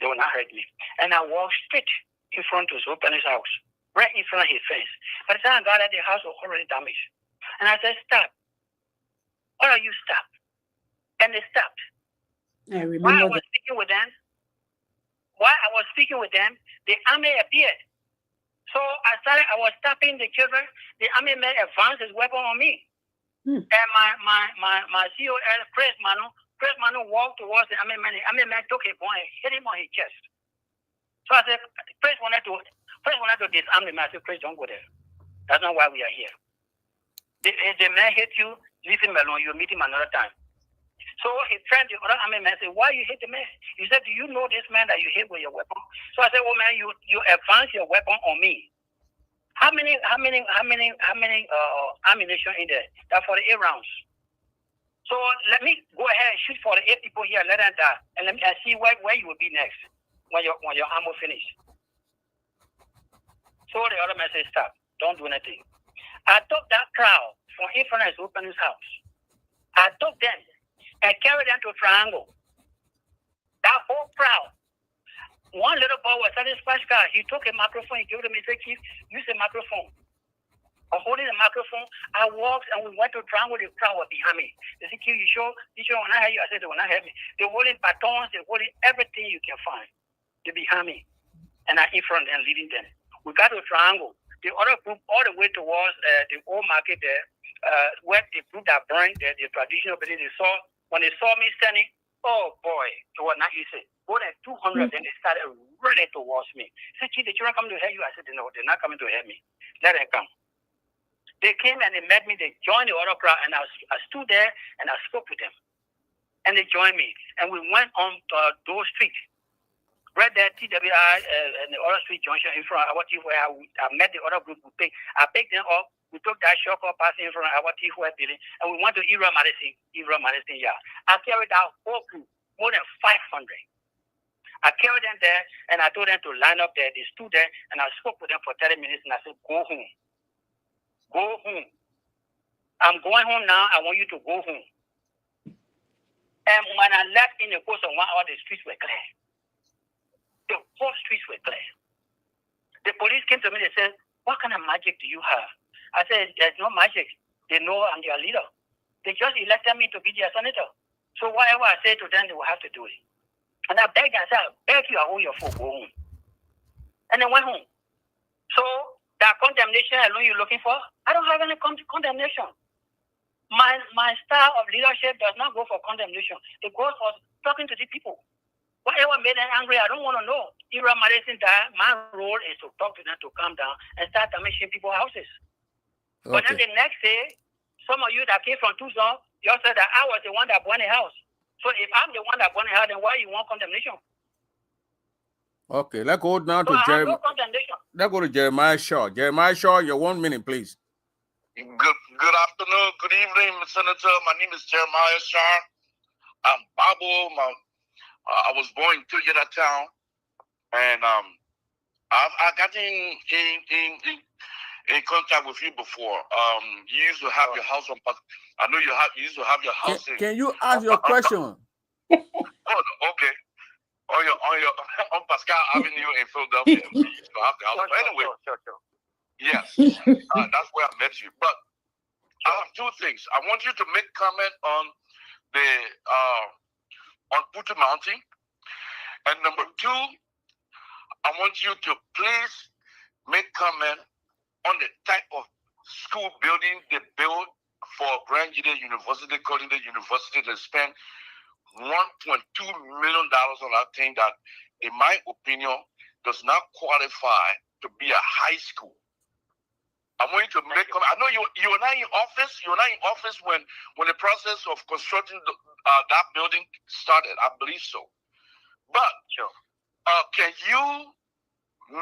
They will not hurt me. And I walked straight in front of Zopene's house, right in front of his fence. By the time I got there, the house was already damaged. And I said, stop. All of you stop. And they stopped. I remember While I was speaking with them, while I was speaking with them, the army appeared. So I was stopping the children. The army man advanced his weapon on me. And my COS, Chris Manu walked towards the army man. The army man took a point and hit him on his chest. So I said, Chris wanted to disarm him. I said, Chris, don't go there. That's not why we are here. If the man hit you, leave him alone. You'll meet him another time. So he friend, the other army man, said, why you hit the man? He said, do you know this man that you hit with your weapon? So I said, oh man, you advance your weapon on me. How many ammunition in there? That's 48 rounds. So let me go ahead and shoot 48 people here, let them die, and let me see where you will be next when your ammo finish. So the other man said, stop, don't do anything. I took that crowd from in front of his opening house. I took them and carried them to Triangle. That whole crowd. One little boy was selling splash car. He took a microphone. He gave it to me. He said, Chief, use the microphone. I'm holding the microphone. I walked and we went to Triangle. The crowd was behind me. They said, Chief, you sure when I hear you? I said, they will not hear me. They're holding batons. They're holding everything you can find. They're behind me. And I'm in front and leading them. We got to Triangle. The other group all the way towards the old market there, where the group that burned the traditional building, when they saw me standing, oh boy, it was not easy. More than 200, then they started running towards me. They said, Chief, the children coming to hear you? I said, no, they're not coming to hear me. Let them come. They came and they met me. They joined the other crowd, and I stood there and I spoke with them. And they joined me. And we went on those streets. Right there, TWI and the other street junction in front of our team where I met the other group. I picked them up. We took that short cut passing in front of our team building, and we went to Era Madison, yeah. I carried that whole group, more than 500. I carried them there, and I told them to line up there. They stood there, and I spoke with them for 30 minutes, and I said, go home. Go home. I'm going home now. I want you to go home. And when I left in the course of 1 hour, the streets were clear. The whole streets were clear. The police came to me and said, what kind of magic do you have? I said, there's no magic. They know I'm their leader. They just elected me to be their senator. So whatever I say to them, they will have to do it. And I begged, I said, I beg you, I owe your folk, go home. And they went home. So that condemnation alone you're looking for, I don't have any condemnation. My style of leadership does not go for condemnation. It goes for talking to the people. Whatever made them angry, I don't want to know. Era Madison died. My role is to talk to them to calm down and start damaging people's houses. Okay. But then the next day, some of you that came from Tucson, you all said that I was the one that burned the house. So if I'm the one that burned the house, then why you want condemnation? Okay, let's go now to Jeremiah. No, let's go to Jeremiah Shaw. Jeremiah Shaw, your 1 minute, please. Good afternoon, good evening, Senator. My name is Jeremiah Shaw. I'm Bible. I was born in Toyota Town, and I got in contact with you before. You used to have your house on. I know you used to have your house. Can you ask your question? Oh, okay. On Pascal Avenue in Philadelphia, you used to have the house. But anyway, sure. Yes, that's where I met you. But I have two things. I want you to make comment on the on Putu Mountain, and number two, I want you to please make comment on the type of school building they built for Grand Gedeh University, Columbia University. They spent $1.2 million on that thing that, in my opinion, does not qualify to be a high school. I want you to make comment. I know you were not in office. You were not in office when the process of constructing that building started. I believe so. But can you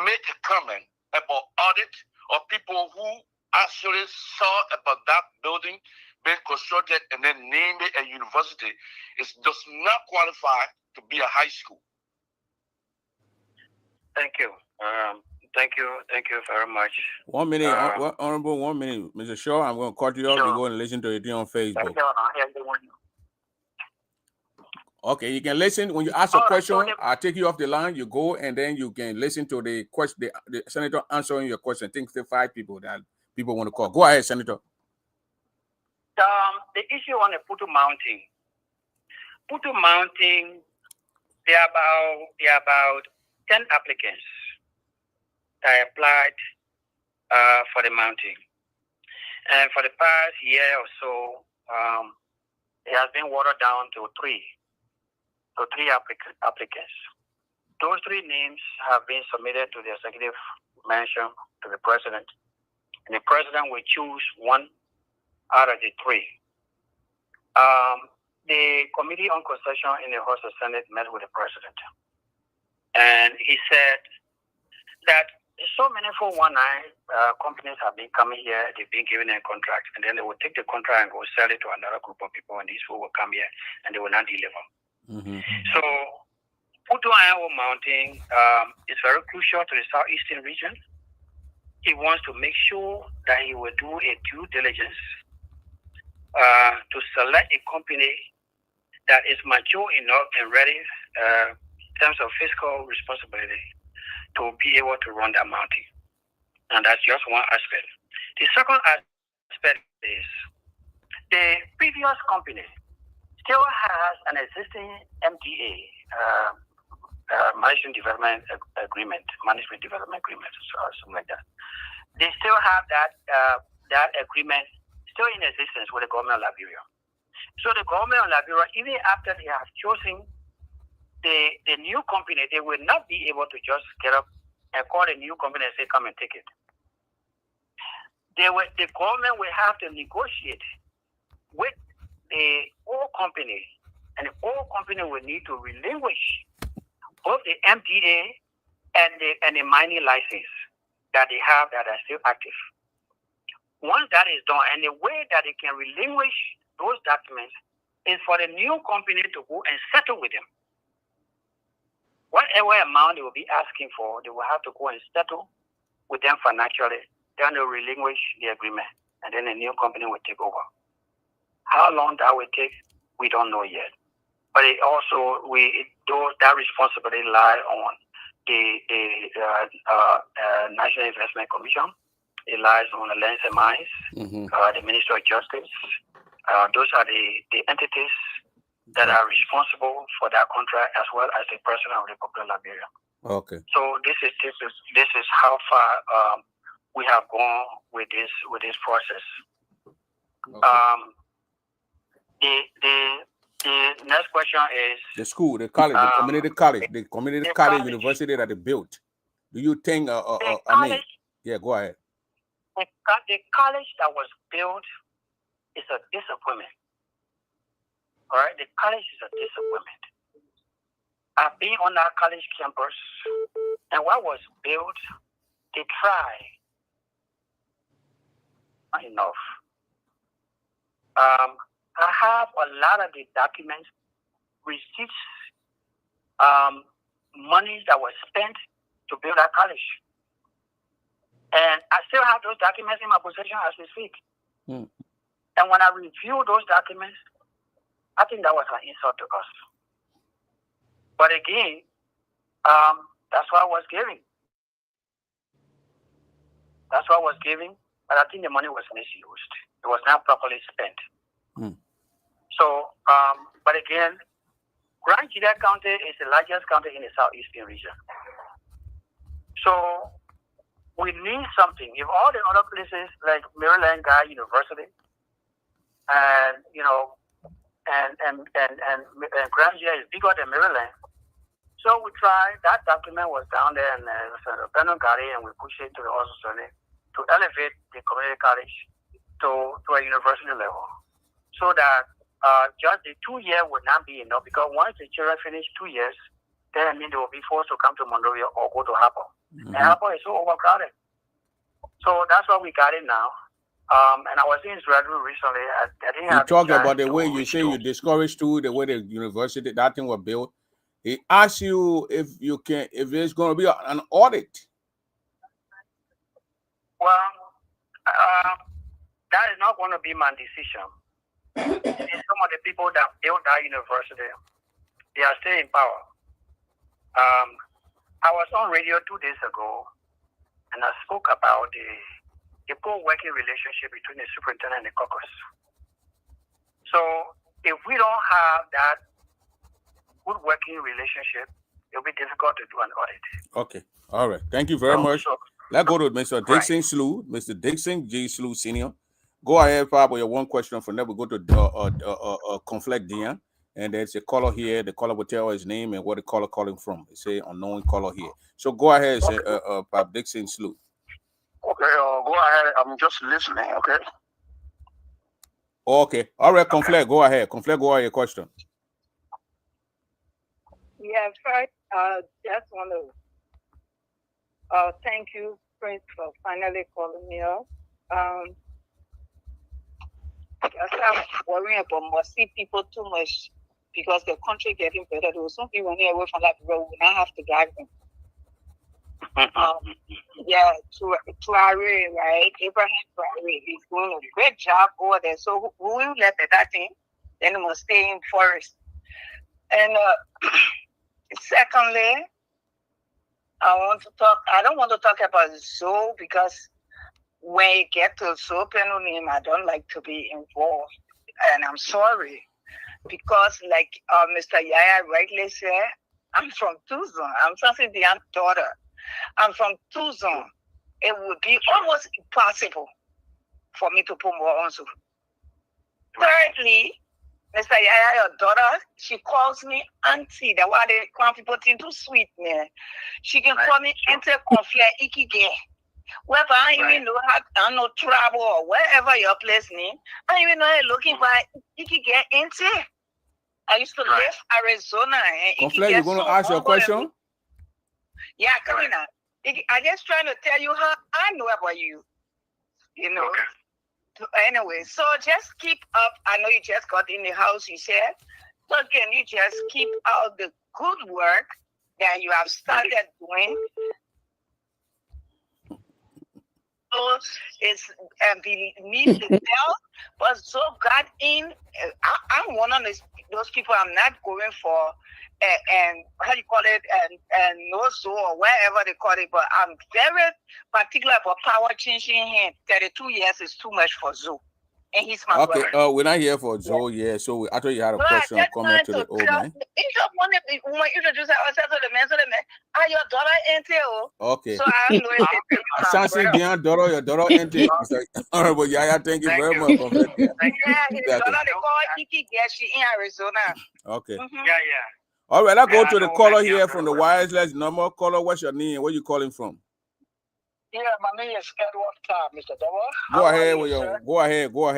make a comment about audit of people who actually saw about that building being constructed and then named it a university? It does not qualify to be a high school. Thank you. Thank you very much. 1 minute, Honorable, 1 minute. Mr. Shaw, I'm going to cut you off. You go and listen to it on Facebook. Okay, you can listen. When you ask a question, I'll take you off the line. You go, and then you can listen to the question, the senator answering your question. I think there are 5 people that people want to call. Go ahead, Senator. The issue on the Putu Mountain, they're about 10 applicants that applied for the mounting. And for the past year or so, it has been watered down to three applicants. Those three names have been submitted to the executive mansion to the president, and the president will choose one out of the three. The Committee on Concession in the House of Senate met with the president, and he said that so many 419 companies have been coming here, they've been given a contract, and then they will take the contract and go sell it to another group of people, and these people will come here and they will not deliver. So Puto Iowa Mountain is very crucial to the southeastern region. He wants to make sure that he will do a due diligence to select a company that is mature enough and ready in terms of fiscal responsibility to be able to run that mountain. And that's just one aspect. The second aspect is the previous company still has an existing MDA, management development agreement, or something like that. They still have that agreement still in existence with the government of Liberia. So the government of Liberia, even after they have chosen the new company, they will not be able to just get up and call a new company and say, come and take it. The government will have to negotiate with the old company, and the old company will need to relinquish both the MDA and the mining license that they have that are still active. Once that is done, and the way that they can relinquish those documents is for the new company to go and settle with them. Whatever amount they will be asking for, they will have to go and settle with them financially. Then they'll relinquish the agreement, and then the new company will take over. How long that will take, we don't know yet. But it also, that responsibility lies on the National Investment Commission. It lies on the Lands and Mines, the Ministry of Justice. Those are the entities that are responsible for that contract, as well as the president of the Republic of Liberia. Okay. So this is how far we have gone with this process. Okay. The next question is the school, the college, the community college university that they built. Do you think? Yeah, go ahead. The college that was built is a disappointment. All right, the college is a disappointment. I've been on that college campus, and what was built, they tried. Not enough. I have a lot of the documents, receipts, money that was spent to build that college. And I still have those documents in my possession as we speak. And when I review those documents, I think that was an insult to us. But again, that's what I was giving. That's what I was giving, but I think the money was misused. It was not properly spent. So, but again, Gedeh County is the largest county in the southeastern region. So we need something. If all the other places like Maryland Guy University and Gedeh is bigger than Maryland. So we tried, that document was down there and Benin Gary, and we pushed it to the House to elevate the community college to a university level. So that just the 2 year would not be enough, because once the children finish 2 years, then I mean they will be forced to come to Monrovia or go to Harper. And Harper is so overcrowded. So that's what we got it now. And I was in Israel recently. I didn't have talk about the way you say you discouraged too, the way the university, that thing was built. He asked you if it's going to be an audit. Well, that is not going to be my decision. Some of the people that built that university, they are still in power. I was on radio 2 days ago, and I spoke about the poor working relationship between the superintendent and the caucus. So if we don't have that good working relationship it'll be difficult to do an audit. Okay. All right. Thank you very much. Let's go to Mr. Dixon Slew, Mr. Dixon G. Slew Sr. Go ahead, Pop, with your one question. From there, we go to Conflict Dian. And there's a caller here. The caller will tell his name and what the caller calling from. It's a unknown caller here. So go ahead, Pop Dixon Slew. Okay, go ahead. I'm just listening, okay? Okay. All right, Conflict, go ahead. Conflict, go ahead, your question. Yeah, first, just want to thank you, Prince, for finally calling me up. I'm worrying about must see people too much because the country getting better. There was some people running away from that road. We now have to drive them. Yeah, Tuare, right? Abraham Tuare is doing a great job over there. So we will let that thing, then we must stay in forest. And secondly, I don't want to talk about zoo because when it gets to zoo penalty, I don't like to be involved. And I'm sorry. Because like Mr. Yaya rightly said, I'm from Tuzon. I'm Sansi Dian's daughter. I'm from Tuzon. It would be almost impossible for me to put more on zoo. Thirdly, Mr. Yaya, your daughter, she calls me auntie. That's why they call people think too sweet, man. She can call me enter conflict ikige. Whether I even know how I know trouble or wherever your place name, I even know you're looking for ikige enter. I used to live Arizona and Conflict, you're going to ask your question? Yeah, come in now. I'm just trying to tell you how I know about you. You know. Anyway, so just keep up. I know you just got in the house, you said. So can you just keep out the good work that you have started doing? So it's beneath the belt, but so got in. I'm one of those people. I'm not going for and how you call it and no zoo or wherever they call it. But I'm very particular about power changing him. 32 years is too much for zoo, and he's my brother. Okay, we're not here for Joe, yeah. So I thought you had a question comment to the old man. You just wanted to introduce ourselves to the man, are your daughter entail? Okay. So I know it's Sansi Dian, daughter, your daughter entail. Honorable Yaya, thank you very much. Yeah, his daughter, they call Iki Gashi in Arizona. Okay. Yeah. All right, I'll go to the caller here from the wireless number. Caller, what's your name? Where you calling from? Yeah, my name is Edward Todd, Mr. Dower. Go ahead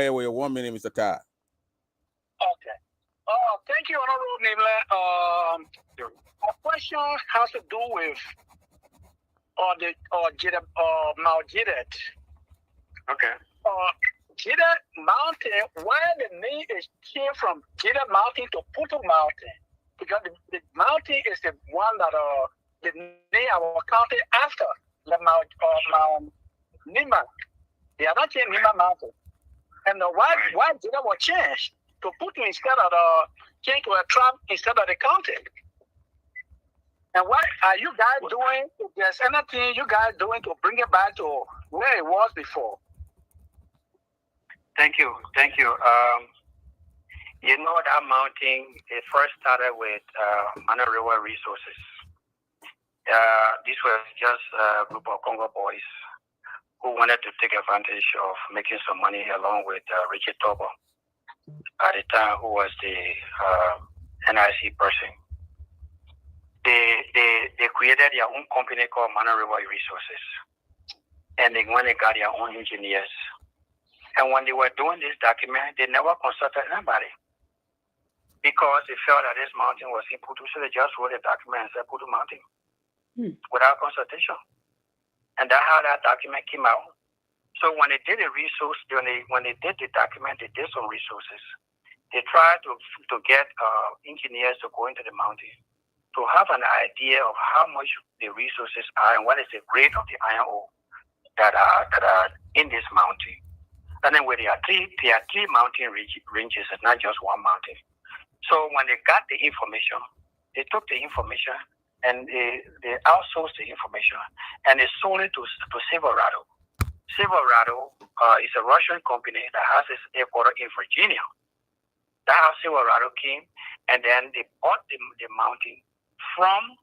with your 1 minute, Mr. Todd. Okay. Thank you, Honorable Nibla. My question has to do with Mount Gedeh. Okay. Gedeh Mountain, why the name is changed from Gedeh Mountain to Putu Mountain? Because the mountain is the one that the name I was counted after the Mount Nima. They are not changed Nima Mountain. And why Gedeh was changed to Putu instead of change to a tribe instead of the county? And what are you guys doing? If there's anything you guys doing to bring it back to where it was before? Thank you. You know that mountain, it first started with Mana River Resources. This was just a group of Congo boys who wanted to take advantage of making some money along with Richard Tobo at the time, who was the NIC person. They created their own company called Mana River Resources. And they went and got their own engineers. And when they were doing this document, they never consulted anybody, because they felt that this mountain was in Putu, so they just wrote a document and said Putu Mountain without consultation. And that's how that document came out. So when they did the resource, when they did the document, they did some resources. They tried to get engineers to go into the mountain to have an idea of how much the resources are and what is the grade of the iron ore that are in this mountain. And then there are three mountain ranges, and not just one mountain. So when they got the information, they took the information and they outsourced the information, and they sold it to Silverado. Silverado is a Russian company that has its headquarters in Virginia. That's how Silverado came, and then they bought the mountain from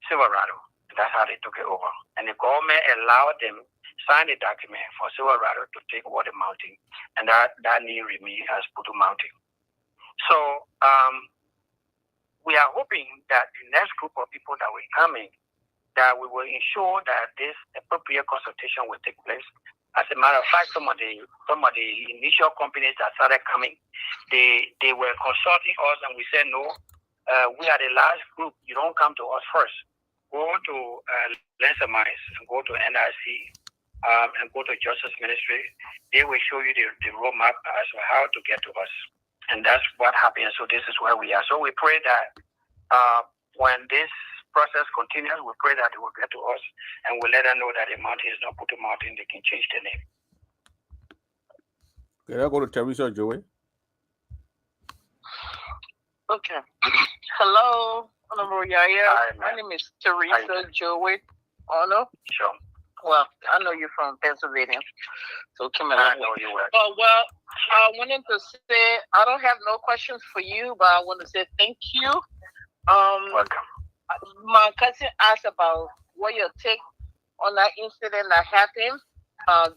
Silverado. That's how they took it over. And the government allowed them sign the document for Silverado to take over the mountain. And that name remains as Putu Mountain. So we are hoping that the next group of people that will come in, that we will ensure that this appropriate consultation will take place. As a matter of fact, some of the initial companies that started coming, they were consulting us, and we said no. We are the last group. You don't come to us first. Go to Lensamines and go to NIC and go to Justice Ministry. They will show you the roadmap as to how to get to us. And that's what happened. So this is where we are. So we pray that when this process continues, we pray that it will get to us and we'll let them know that the mountain is not Putu Mountain. They can change the name. Okay, I'll go to Teresa Joey. Okay. Hello, Honorable Yaya. Hi, my name is Teresa Joey. Honor. Sure. Well, I know you're from Pennsylvania, so come on. I know you will. Well, I wanted to say I don't have no questions for you, but I want to say thank you. Welcome. My cousin asked about what your take on that incident that happened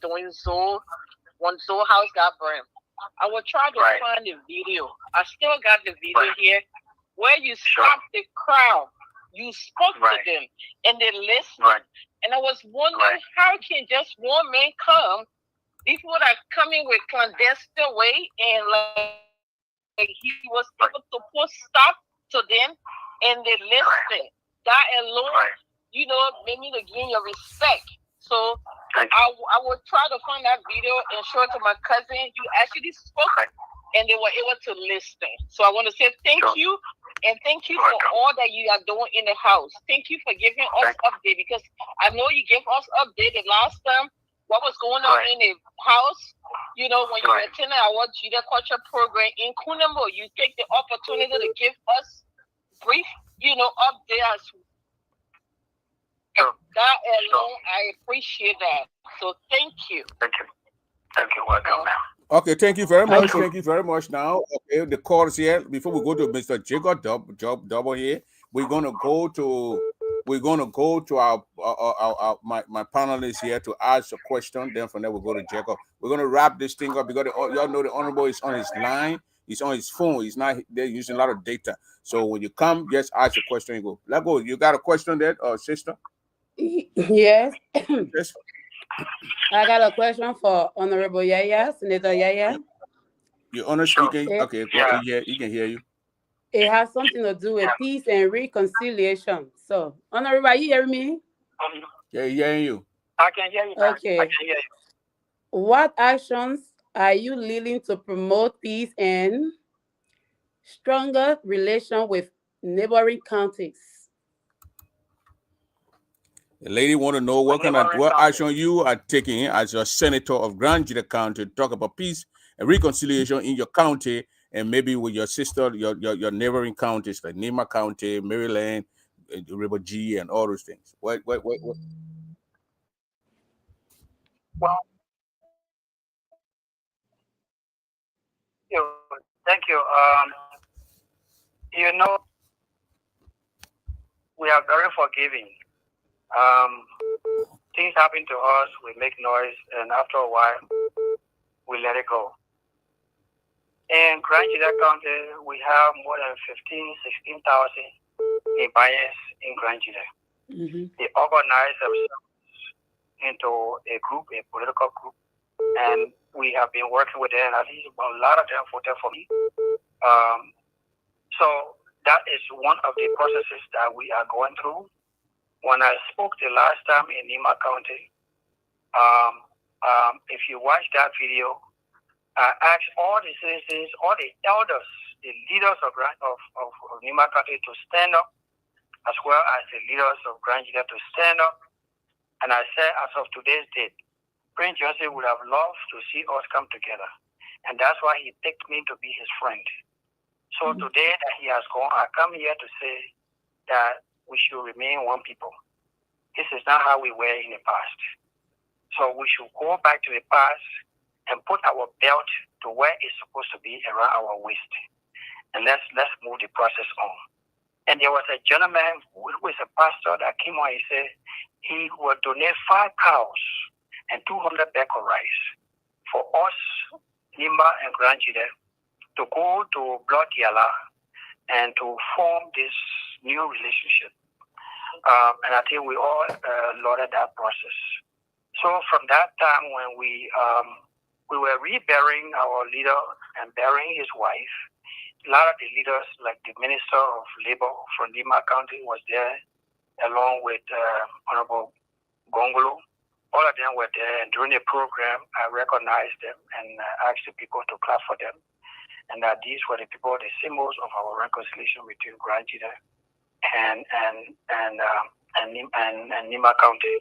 during Zoe, when Zoe house got burned. I will try to find the video. I still got the video here where you stopped the crowd. You spoke to them and they listened. And I was wondering how can just one man come? These people are coming with clandestine way and like he was able to put stop to them and they listened. That alone, you know, made me to gain your respect. So I will try to find that video and show it to my cousin. You actually spoke and they were able to listen. So I want to say thank you and thank you for all that you are doing in the house. Thank you for giving us update because I know you gave us update the last time what was going on in the house. You know, when you attended our Gedeh culture program in Kunambo, you take the opportunity to give us brief, you know, updates. That alone, I appreciate that. So thank you. Thank you. Thank you. Welcome, ma'am. Okay, thank you very much. Thank you very much. Now, okay, the calls here. Before we go to Mr. Jacob Double here, we're gonna go to our my panelists here to ask a question. Then from there we'll go to Jacob. We're gonna wrap this thing up because y'all know the honorable is on his line. He's on his phone. He's not there using a lot of data. So when you come, just ask a question and go. Let's go. You got a question there, sister? Yes. Yes. I got a question for Honorable Yaya, Senator Yaya. Your Honor speaking. Okay, yeah, he can hear you. It has something to do with peace and reconciliation. So, Honorable, are you hearing me? Yeah, hearing you. I can hear you. Okay. I can hear you. What actions are you leading to promote peace and stronger relation with neighboring counties? The lady want to know what action you are taking as your senator of Grand Gedeh County to talk about peace and reconciliation in your county and maybe with your sister, your neighboring counties like Nema County, Maryland, River G, and all those things. What? Well, thank you. You know, we are very forgiving. Things happen to us, we make noise, and after a while, we let it go. In Grand Gedeh County, we have more than 16,000 Ibayes in Grand Gedeh. They organize themselves into a group, a political group, and we have been working with them. At least a lot of them voted for me. So that is one of the processes that we are going through. When I spoke the last time in Nema County, if you watch that video, I asked all the citizens, all the elders, the leaders of Nema County to stand up, as well as the leaders of Grand Gedeh to stand up. And I said, as of today's date, Prince Joseph would have loved to see us come together. And that's why he picked me to be his friend. So today that he has gone, I come here to say that we should remain one people. This is not how we were in the past. So we should go back to the past and put our belt to where it's supposed to be around our waist. And let's move the process on. And there was a gentleman who is a pastor that came on. He said he would donate 5 cows and 200 bags of rice for us, Nimba and Grand Gedeh, to go to Blood Yala and to form this new relationship. And I think we all lauded that process. So from that time when we were reburying our leader and burying his wife, a lot of the leaders, like the Minister of Labor from Lima County was there, along with Honorable Gongolo. All of them were there, and during the program, I recognized them and asked the people to clap for them. And that these were the people, the symbols of our reconciliation between Grand Gedeh and Lima County.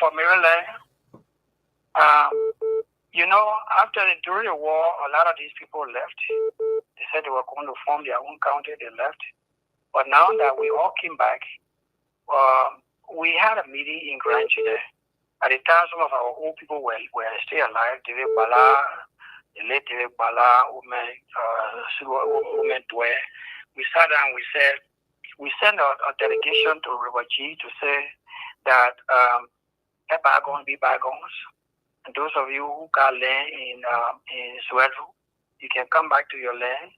For Maryland, during the war, a lot of these people left. They said they were going to form their own county. They left. But now that we all came back, we had a meeting in Grand Gedeh. At the time, some of our old people were still alive. David Bala, the late David Bala, Ume Dwe. We sat down. We said we sent a delegation to River G to say that let bygones be bygones. And those of you who got land in Swedru, you can come back to your land.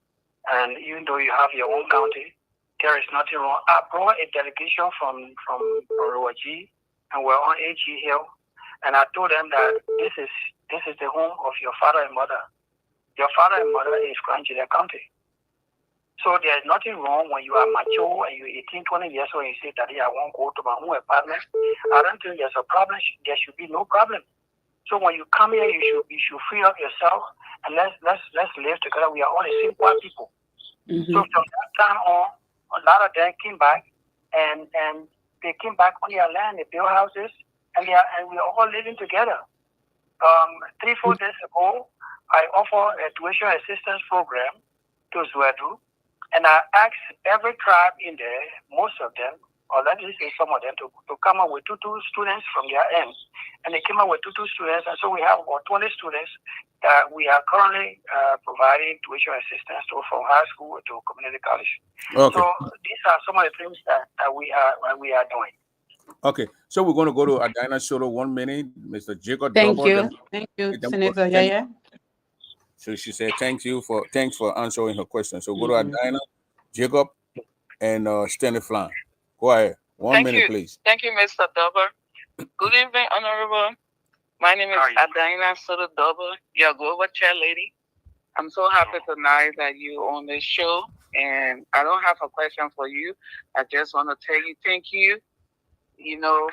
And even though you have your own county, there is nothing wrong. I brought a delegation from Rowaji, and we're on AG Hill. And I told them that this is the home of your father and mother. Your father and mother is Grand Gedeh County. So there's nothing wrong when you are mature and you're 18, 20 years old and you say, Daddy, I won't go to my own apartment. I don't think there's a problem. There should be no problem. So when you come here, you should free up yourself and let's live together. We are all the same white people. Mm-hmm. So from that time on, a lot of them came back and they came back on their land, they built houses, and we are all living together. 3-4 days ago, I offered a tuition assistance program to Zwedru, and I asked every tribe in there, most of them, or let me say some of them, to come up with 2 students from their end. And they came up with 2 students, and so we have about 20 students that we are currently providing tuition assistance to, from high school to community college. Okay. So these are some of the things that we are doing. Okay, so we're going to go to Adina Solo 1 minute, Mr. Jacob. Thank you, Senator Yaya. So she said, thanks for answering her question. So go to Adina, Jacob, and Stanley Flan. Go ahead. 1 minute, please. Thank you, Mr. Dober. Good evening, Honorable. My name is Adina Soto Dober, your global chair lady. I'm so happy tonight that you're on this show, and I don't have a question for you. I just want to tell you thank you,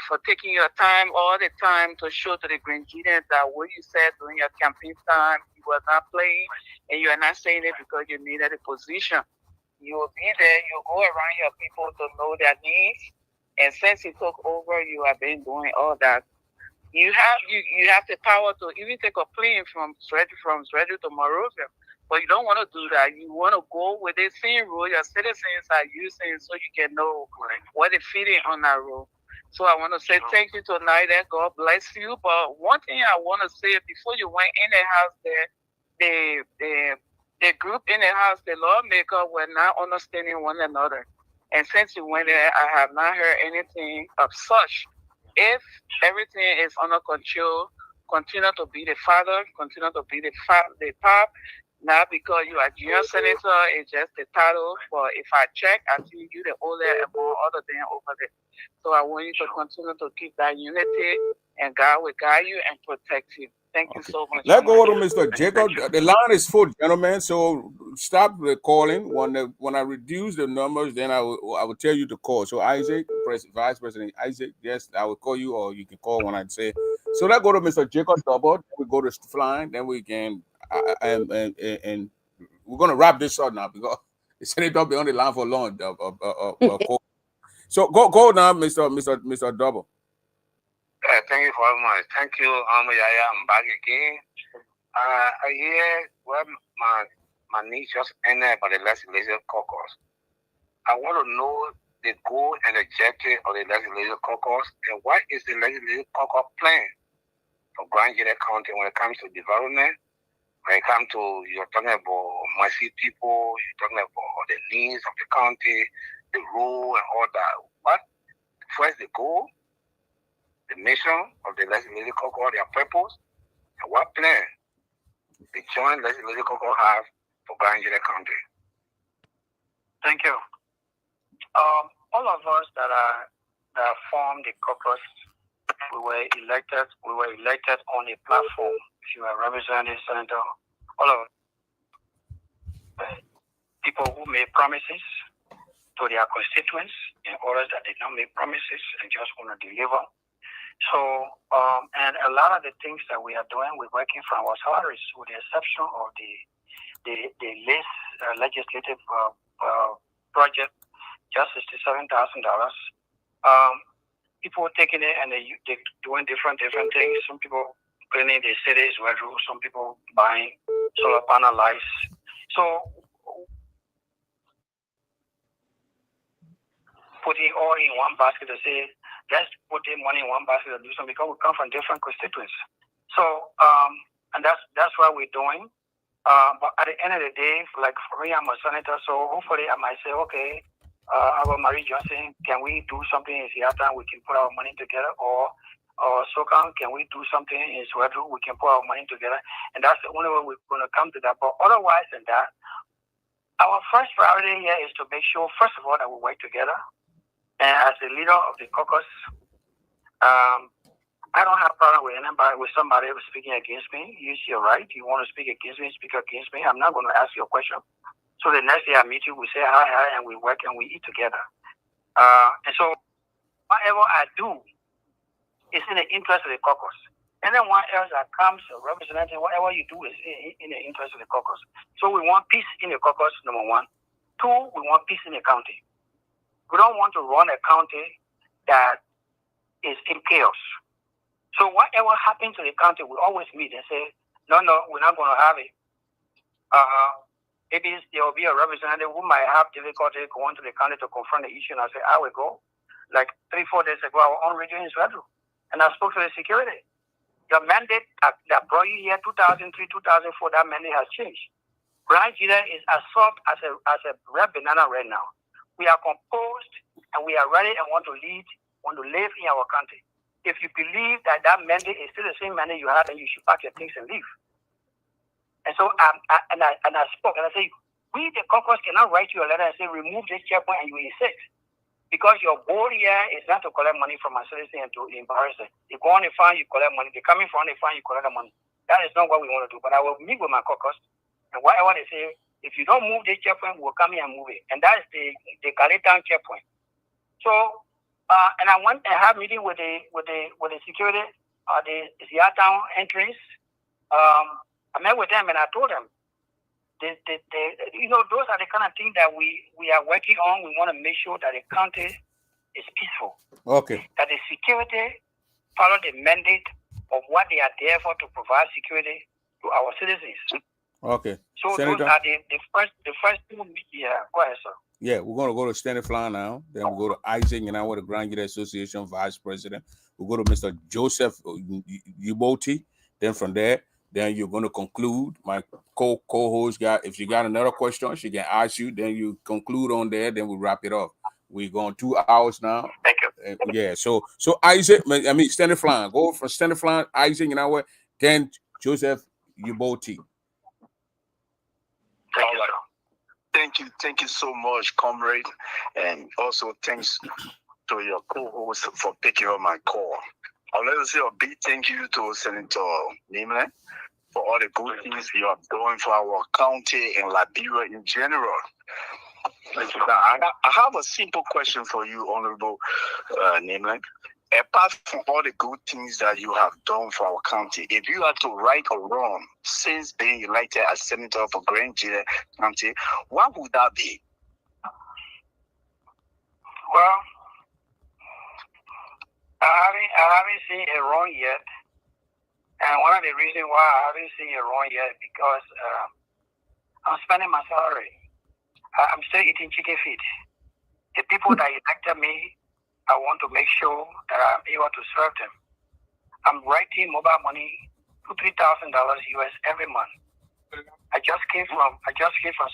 for taking your time all the time to show to the Grand Gedeh that what you said during your campaign time, you were not playing, and you are not saying it because you needed a position. You will be there, you go around your people to know their needs, and since you took over, you have been doing all that. You have the power to even take a plane from Swedru to Monrovia, but you don't want to do that. You want to go with the same road your citizens are using so you can know what they're feeding on that road. So I want to say thank you tonight and God bless you. But one thing I want to say before you went in the house there, the group in the house, the lawmaker, were not understanding one another. And since you went there, I have not heard anything of such. If everything is under control, continue to be the father, continue to be the pop. Not because you are junior senator, it's just the title. But if I check, I see you the older and more other than over there. So I want you to continue to keep that unity, and God will guide you and protect you. Thank you so much. Let's go to Mr. Jacob. The line is full, gentlemen. So stop calling. When I reduce the numbers, then I will tell you to call. So Isaac, Vice President Isaac, yes, I will call you, or you can call when I say. So let's go to Mr. Jacob Double. Then we go to Flying. Then we can and we're gonna wrap this up now because the senator be on the line for long. So go now, Mr. Double. Thank you very much. Thank you, Yaya. I'm back again. I hear what my niece just ended about the legislative caucus. I want to know the goal and objective of the legislative caucus, and what is the legislative caucus plan for Grand Gedeh County when it comes to development, When it comes to, you're talking about Masi people, you're talking about the needs of the county, the role and all that. What first the goal, the mission of the legislative caucus, their purpose, and what plan the joint legislative caucus have for Grand Gedeh County? Thank you. All of us that formed the caucus, we were elected on a platform. If you are representing senator, all of people who made promises to their constituents and others that did not make promises and just want to deliver. So, and a lot of the things that we are doing, we're working from our salaries, with the exception of the least legislative project, just $67,000. People taking it and they're doing different things. Some people cleaning the cities, some people buying solar panel lights. So putting all in one basket to say, let's put the money in one basket to do something, because we come from different constituents. So, and that's what we're doing. But at the end of the day, like for me, I'm a senator, so hopefully I might say, okay, our Marie Johnson, can we do something in Seattle? We can put our money together, or SoCal, can we do something in Sweater? We can put our money together, and that's the only way we're going to come to that. But otherwise than that, our first priority here is to make sure, first of all, that we work together. And as a leader of the caucus, I don't have a problem with somebody speaking against me. Use your right. You want to speak against me, speak against me. I'm not going to ask you a question. So the next day I meet you, we say hi, and we work and we eat together. And so whatever I do is in the interest of the caucus. And then what else that comes representing, whatever you do is in the interest of the caucus. So we want peace in the caucus, number one. Two, we want peace in the county. We don't want to run a county that is in chaos. So whatever happens to the county, we always meet and say, no, we're not going to have it. Maybe there will be a representative who might have difficulty going to the county to confront the issue, and I say, I will go. Like 3-4 days ago, I was on radio in Sweater, and I spoke to the security. The mandate that brought you here 2003, 2004, that mandate has changed. Grand Gedeh is as soft as a red banana right now. We are composed and we are ready and want to live in our country. If you believe that mandate is still the same mandate you had, then you should pack your things and leave. And so I spoke and I said, we the caucus cannot write you a letter and say remove this checkpoint and you insist. Because your goal here is not to collect money from a citizen and to embarrass them. You go on the fine, you collect money. They come in from the fine, you collect the money. That is not what we want to do. But I will meet with my caucus, and whatever they say, if you don't move this checkpoint, we'll come here and move it. And that is the Galetown checkpoint. So, and I went and had a meeting with the security, the Seattle entrance. I met with them and I told them, those are the kind of things that we are working on. We want to make sure that the county is peaceful. Okay. That the security follow the mandate of what they are there for, to provide security to our citizens. Okay. So Senator, those are the first two. Yeah, go ahead, sir. Yeah, we're going to go to Stanislaw now. Then we'll go to Isaac, and I want the Grand Gedeh Association Vice President. We'll go to Mr. Joseph Uboti. Then from there, then you're going to conclude. My co-host if she got another question, she can ask you. Then you conclude on there. Then we'll wrap it up. We're going 2 hours now. Thank you. Yeah. So Isaac, Stanislaw. Go from Stanislaw, Isaac, and I then Joseph Uboti. Thank you, sir. Thank you so much, comrade, and also thanks to your co-host for picking up my call. I'd like to say a big thank you to Senator Nimle for all the good things you are doing for our county and Liberia in general. I have a simple question for you, Honorable Nimle. Apart from all the good things that you have done for our county, if you had to right or wrong since being elected as senator for Grand Gedeh County, what would that be? Well, I haven't seen a wrong yet, and one of the reasons why I haven't seen a wrong yet is because I'm spending my salary. I'm still eating chicken feet. The people that elected me, I want to make sure that I'm able to serve them. I'm writing mobile money $2,000-$3,000 US every month I just came from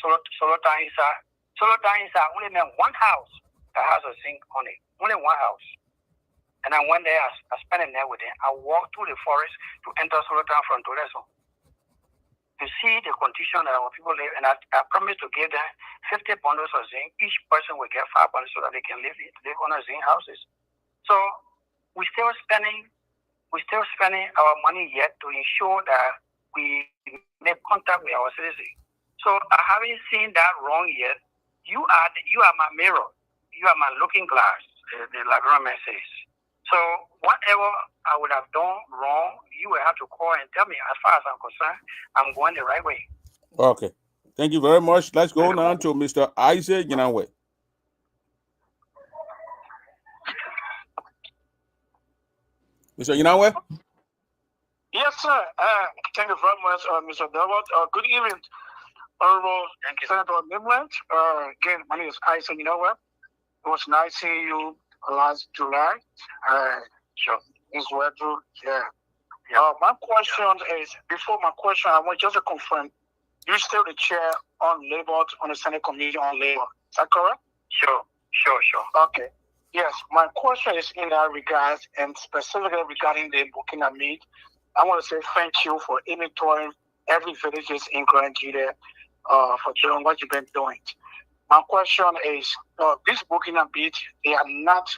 Solo Town inside. Solo Town inside only meant one house that has a zinc on it. Only one house. And I went there, I spent a night with them. I walked through the forest to enter Solo Town from Toledo to see the condition that our people live. And I promised to give them 50 bundles of zinc. Each person will get 5 bundles so that they can live on a zinc houses. So we're still spending our money yet to ensure that we make contact with our citizens. So I haven't seen that wrong yet. You are my mirror. You are my looking glass, the government says. So whatever I would have done wrong, you will have to call and tell me. As far as I'm concerned, I'm going the right way. Okay. Thank you very much. Let's go now to Mr. Isaac Yinawe. Mr. Yinawe? Yes, sir. Thank you very much, Mr. Delbert. Good evening, Honorable Senator Nimland. Again, my name is Isaac Yinawe. It was nice seeing you last July. Sure. It's well true. Yeah. My question is, before my question, I want just to confirm, you're still the chair on labor, on the Senate Committee on Labor. Is that correct? Sure. Okay. Yes, my question is in that regard, and specifically regarding the Burkina meat. I want to say thank you for inventorying every villages in Grand Gedeh for doing what you've been doing. My question is, this Burkina meat, they are not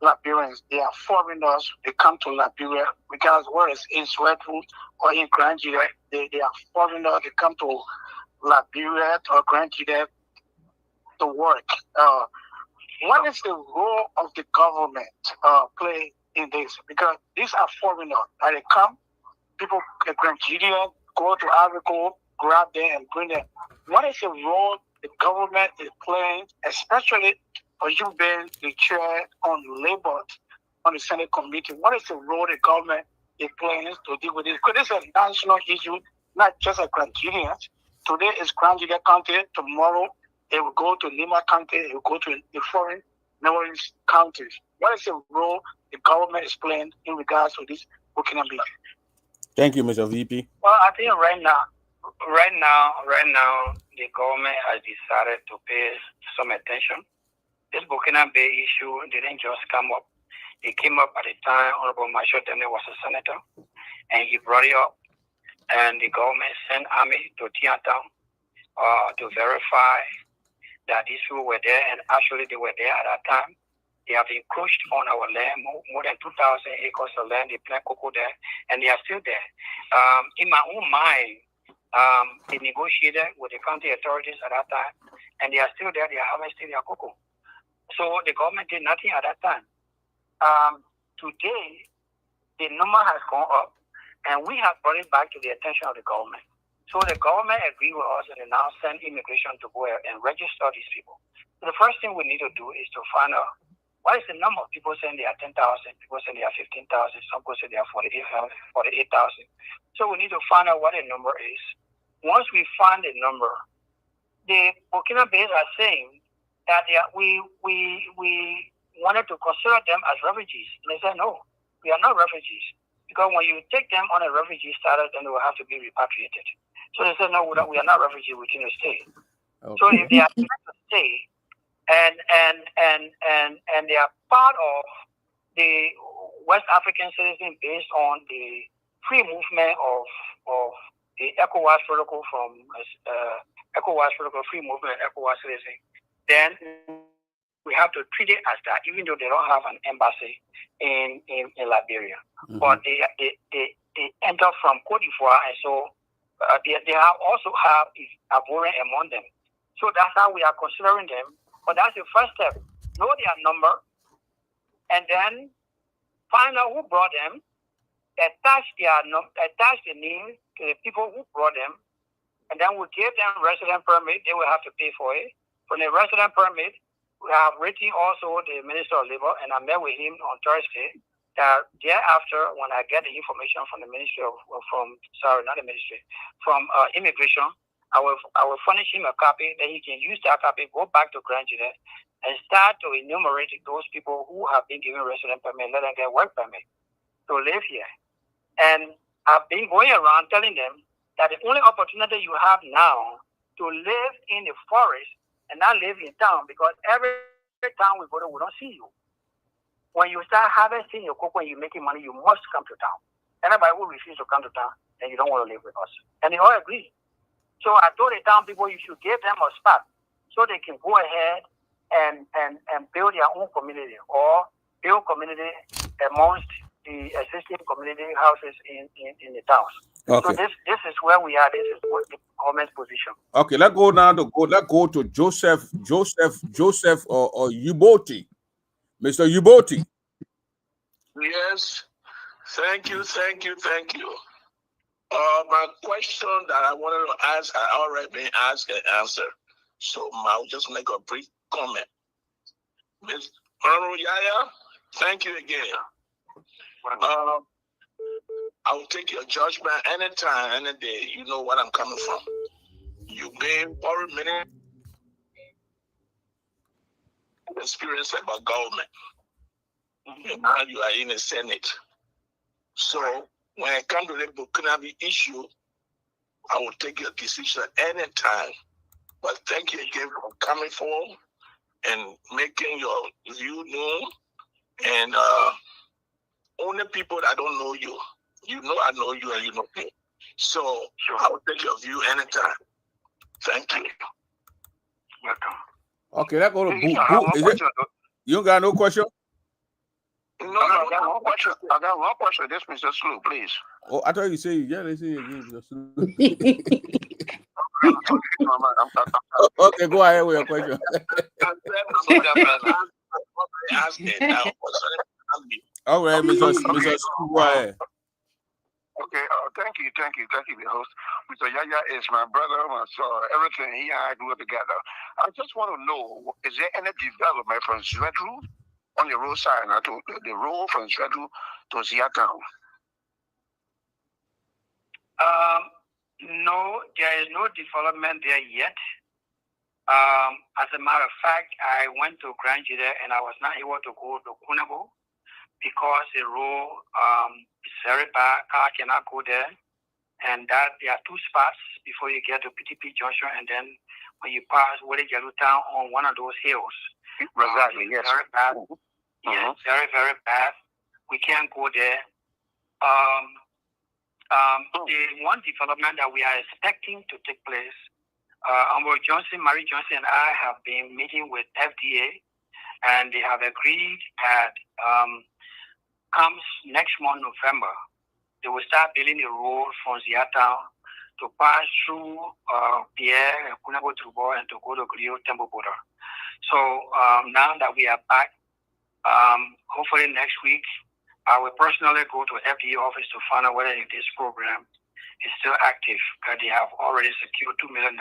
Liberians, they are foreigners. They come to Liberia, regardless whether it's in Sweden or in Grand Gedeh. They are foreigners. They come to Liberia or Grand Gedeh to work. What is the role of the government play in this? Because these are foreigners. They come, people at Grand Gedeh go to Africa, grab them and bring them. What is the role the government is playing, especially for you being the chair on labor on the Senate Committee? What is the role the government is playing to deal with this? Because this is a national issue, not just a Grand Gedeh. Today is Grand Gedeh County. Tomorrow it will go to Lima County. It will go to the foreign neighboring counties. What is the role the government is playing in regards to this Burkina Faso? Thank you, Mr. VP. Well, I think right now, the government has decided to pay some attention. This Burkina Faso issue didn't just come up. It came up at the time Honorable Marshall Dene was a senator, and he brought it up. And the government sent army to Tiantown to verify that these people were there, and actually they were there at that time. They have encroached on our land, more than 2,000 acres of land. They plant cocoa there, and they are still there. In my own mind, they negotiated with the county authorities at that time, and they are still there. They are harvesting their cocoa. So the government did nothing at that time. Today, the number has gone up, and we have brought it back to the attention of the government. So the government agreed with us and they now send immigration to go and register these people. So the first thing we need to do is to find out what is the number of people saying they are 10,000, people saying they are 15,000, some people say they are 48,000. So we need to find out what the number is. Once we find the number, the Burkina Faso are saying that we wanted to consider them as refugees. And they said, no, we are not refugees. Because when you take them on a refugee status, then they will have to be repatriated. So they said, no, we are not refugees, we can stay. Okay. So if they are trying to stay, and they are part of the West African citizens based on the free movement of the ECOWAS protocol from ECOWAS protocol, free movement, ECOWAS citizen, then we have to treat it as that, even though they don't have an embassy in Liberia. Mm-hmm. But they enter from Cote d'Ivoire, and so they also have Ivorian among them. So that's how we are considering them. But that's the first step. Know their number, and then find out who brought them, attach the name to the people who brought them, and then we give them resident permit. They will have to pay for it. From the resident permit, we have written also the Minister of Labor, and I met with him on Thursday. Thereafter, when I get the information from the Ministry from Immigration, I will furnish him a copy. Then he can use that copy, go back to Grand Gedeh, and start to enumerate those people who have been given resident permit, let them get work permit to live here. And I've been going around telling them that the only opportunity you have now to live in the forest and not live in town, because every time we go to, we don't see you. When you start harvesting your cocoa and you're making money, you must come to town. Anybody who refuses to come to town, then you don't want to live with us. And they all agree. So I told the town people you should give them a spot so they can go ahead and build their own community or build community amongst the existing community houses in the towns. Okay. So this is where we are. This is what the government's position. Okay, let's go now let's go to Joseph or Uboti. Mr. Uboti. Yes. Thank you. My question that I wanted to ask had already been asked and answered. So I'll just make a brief comment. Ms. Honorable Yaya, thank you again. I will take your judgment anytime, any day. You know what I'm coming from. You've been for a minute experience about government. And now you are in the Senate. So when it comes to the Burkinabe issue, I will take your decision anytime. But thank you again for coming forward and making your view known. And only people that don't know you, you know I know you and you know me. So I will take your view anytime. Thank you. Welcome. Okay, let's go to Boo. Is it? You got no question? No, I got one question. I got one question. This Mr. Slew, please. Oh, I thought you say yeah. Let's see again. Okay, go ahead with your question. All right, Mr. Slew, go ahead. Okay, thank you, the host. Mr. Yaya is my brother, my son, everything. He and I grew up together. I just want to know, is there any development from Zwedru on the roadside, the road from Zwedru to Ziatown? No, there is no development there yet. As a matter of fact, I went to Grand Gedeh and I was not able to go to Kunabo because the road is very bad. Car cannot go there. And that there are two spots before you get to PTP Junction, and then when you pass Wele Jalu Town on one of those hills. Exactly, yes. Very bad. Yes, very, very bad. We can't go there. The one development that we are expecting to take place, Marie Johnson and I have been meeting with FDA, and they have agreed that comes next month, November, they will start building a road from Ziatown to pass through Pierre, Kunabo Trubo, and to go to Grio Temple border. So now that we are back, hopefully next week, I will personally go to FDA office to find out whether this program is still active, because they have already secured $2 million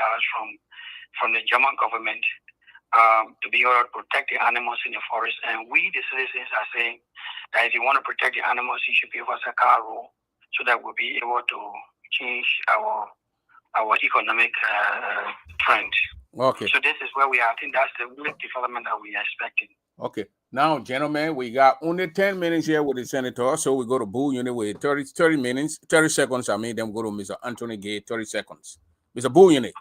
from the German government to be able to protect the animals in the forest. And we, the citizens, are saying that if you want to protect the animals, you should give us a car rule so that we'll be able to change our economic trend. Okay. So this is where we are. I think that's the real development that we are expecting. Okay. Now, gentlemen, we got only 10 minutes here with the senator, so we go to Boo Unit with 30 seconds. I mean, then go to Mr. Anthony Gay, 30 seconds. Mr. Boo Unit.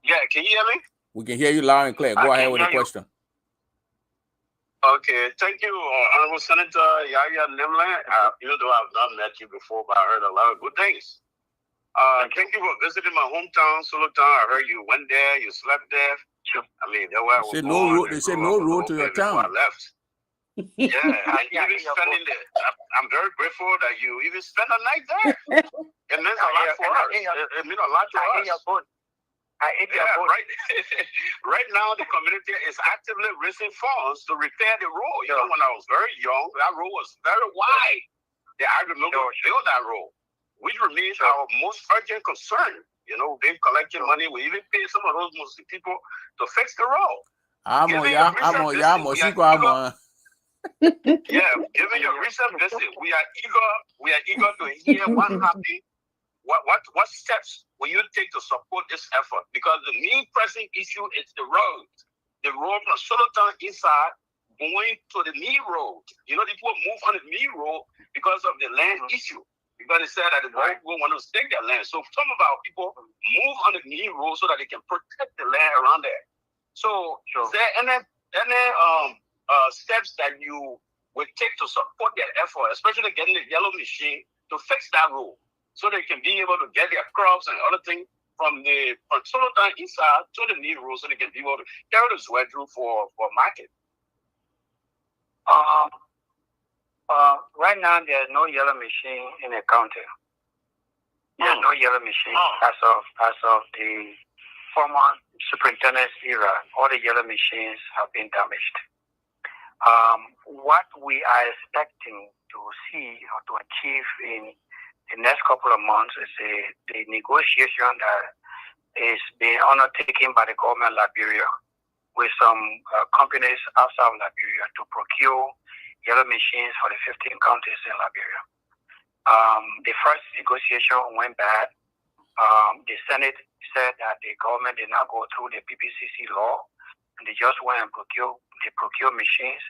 Yeah, can you hear me? We can hear you loud and clear. Go ahead with the question. Okay, thank you, Honorable Senator Yaya Nimlan. Even though I've not met you before, but I heard a lot of good things. Thank you for visiting my hometown, Solotown. I heard you went there, you slept there. I mean, there were they said no road to your town. I left. Yeah, I'm very grateful that you even spent a night there. It means a lot for us. It means a lot to us. Right. Right now, the community is actively raising funds to repair the road. You know, when I was very young, that road was very wide. The agriculture built that road, which remains our most urgent concern. You know, they've collected money. We even pay some of those Muslim people to fix the road. Given your recent visit, we are eager to hear what steps will you take to support this effort? Because the main pressing issue is the road. The road from Solotown inside going to the knee road. You know, people move on the knee road because of the land issue. because they said that the white people want to take their land. So some of our people move on the new road so that they can protect the land around there. So is there any steps that you would take to support their effort, especially getting the yellow machine to fix that road so they can be able to get their crops and other things from Solotang inside to the new road so they can be able to carry the sweat through for market? Right now, there's no yellow machine in the county. There's no yellow machine as of the former superintendent's era. All the yellow machines have been damaged. What we are expecting to see or to achieve in the next couple of months is the negotiation that is being undertaken by the government of Liberia with some companies outside of Liberia to procure yellow machines for the 15 counties in Liberia. The first negotiation went bad. The Senate said that the government did not go through the PPCC law, and they just went and procure machines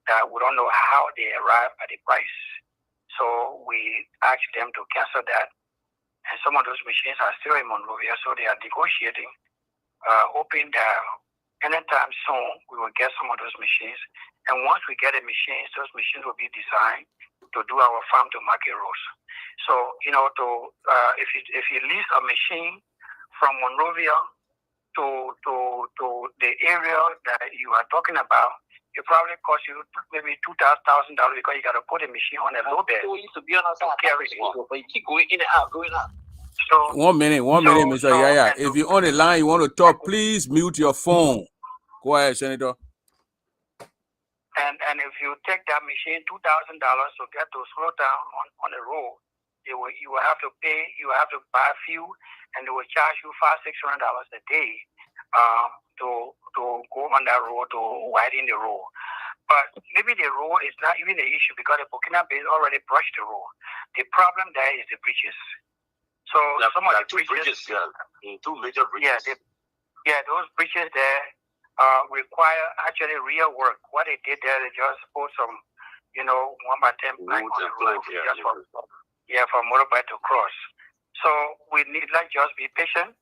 that we don't know how they arrive at the price. So we asked them to cancel that, and some of those machines are still in Monrovia, so they are negotiating, hoping that anytime soon we will get some of those machines. And once we get the machines, those machines will be designed to do our farm to market roads. So, if you lease a machine from Monrovia to the area that you are talking about, it probably costs you maybe $2,000 because you got to put a machine on a low bed to carry it. But you keep going in and out, going out. So 1 minute, Mr. Yaya. If you're on the line, you want to talk, please mute your phone. Go ahead, Senator. And if you take that machine, $2,000 to get to slow down on the road, you will have to pay. You will have to buy fuel, and they will charge you $500-600 a day to go on that road to widen the road. But maybe the road is not even the issue because the Burkina Faso already brushed the road. The problem there is the bridges. So some of the bridges, two major bridges. Yeah, those bridges there require actually real work. What they did there, they just put some, 1x10 plank on the road for motorbike to cross. So we need to just be patient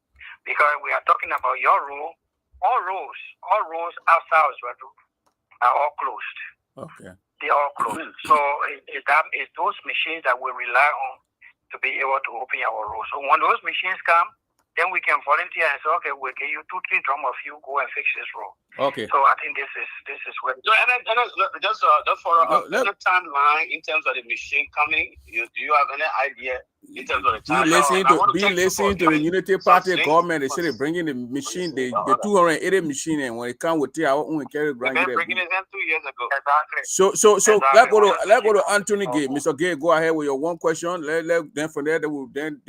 because we are talking about your road. All roads outside of Zwadru are all closed. Okay. They are all closed. So it's those machines that we rely on to be able to open our roads. So when those machines come, then we can volunteer and say, okay, we'll give you 2-3 drum of you, go and fix this road. Okay. So I think this is where. So, just for a timeline in terms of the machine coming, do you have any idea in terms of the time? Be listening to the Unity Party government. They say they're bringing the machine, the 280 machine, and when it comes with our own carry bringing it in 2 years ago. Exactly. So exactly. let's go to Anthony Gay. Mr. Gay, go ahead with your one question. Then from there, they will then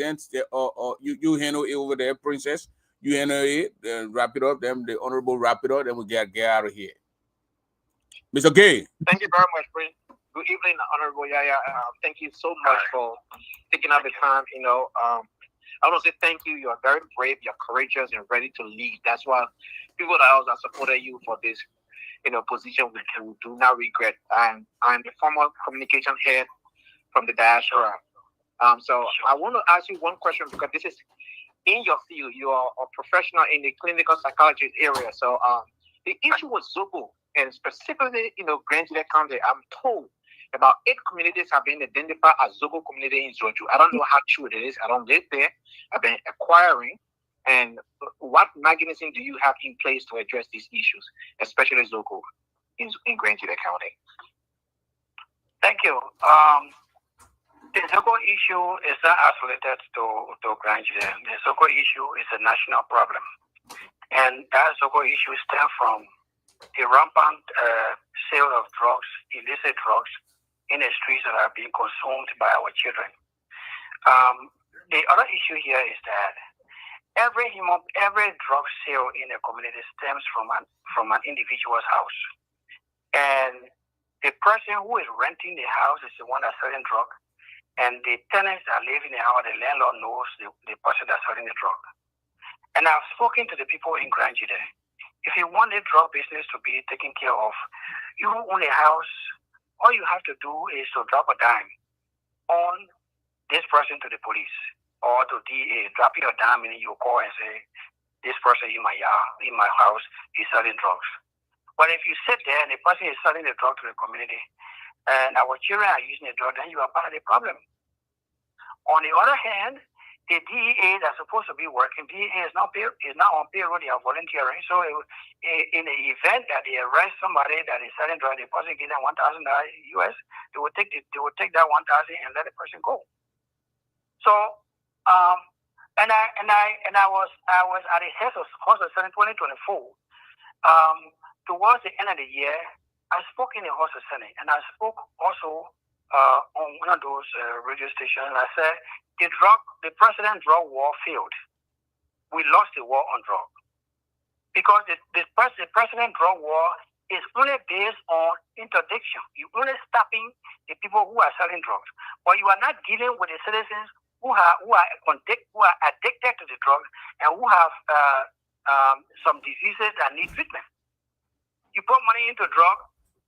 you handle it over there, Princess. You handle it, then wrap it up. Then the honorable wrap it up. Then we get out of here. Mr. Gay. Thank you very much, Prince. Good evening, Honorable Yaya. Thank you so much for taking out the time. I want to say thank you. You are very brave. You're courageous and ready to lead. That's why people that supported you for this, position we do not regret. I'm the former communication head from the diaspora. So I want to ask you one question because this is in your field. You are a professional in the clinical psychology area. So the issue with Zogo, and specifically, Grand Gedeh County, I'm told about 8 communities have been identified as Zogo community in Zwadru. I don't know how true it is. I don't live there. I've been acquiring. And what mechanism do you have in place to address these issues, especially Zogo in Grand Gedeh County? Thank you. The Zogo issue is not isolated to Grand Gedeh. The Zogo issue is a national problem. And that Zogo issue stems from the rampant sale of drugs, illicit drugs, in the streets that are being consumed by our children. The other issue here is that every drug sale in a community stems from an individual's house. And the person who is renting the house is the one that's selling drug. And the tenants that live in the house, the landlord knows the person that's selling the drug. And I've spoken to the people in Grand Gedeh. If you want the drug business to be taken care of, you own a house, all you have to do is to drop a dime on this person to the police or to DA, drop your dime and you call and say, this person in my yard, in my house, is selling drugs. But if you sit there and the person is selling the drug to the community, and our children are using the drug, then you are part of the problem. On the other hand, the DEA that's supposed to be working, DEA is not on payroll, they are volunteering. So in the event that they arrest somebody that is selling drugs, the person gives them $1,000 US, they will take that 1,000 and let the person go. So and I was at the head of Hospital Senate 2024. Towards the end of the year, I spoke in the Hospital Senate, and I spoke also on one of those radio stations. I said, the president drug war failed. We lost the war on drug. Because the president drug war is only based on interdiction. You're only stopping the people who are selling drugs. But you are not dealing with the citizens who are addicted to the drug and who have some diseases that need treatment. You put money into drug,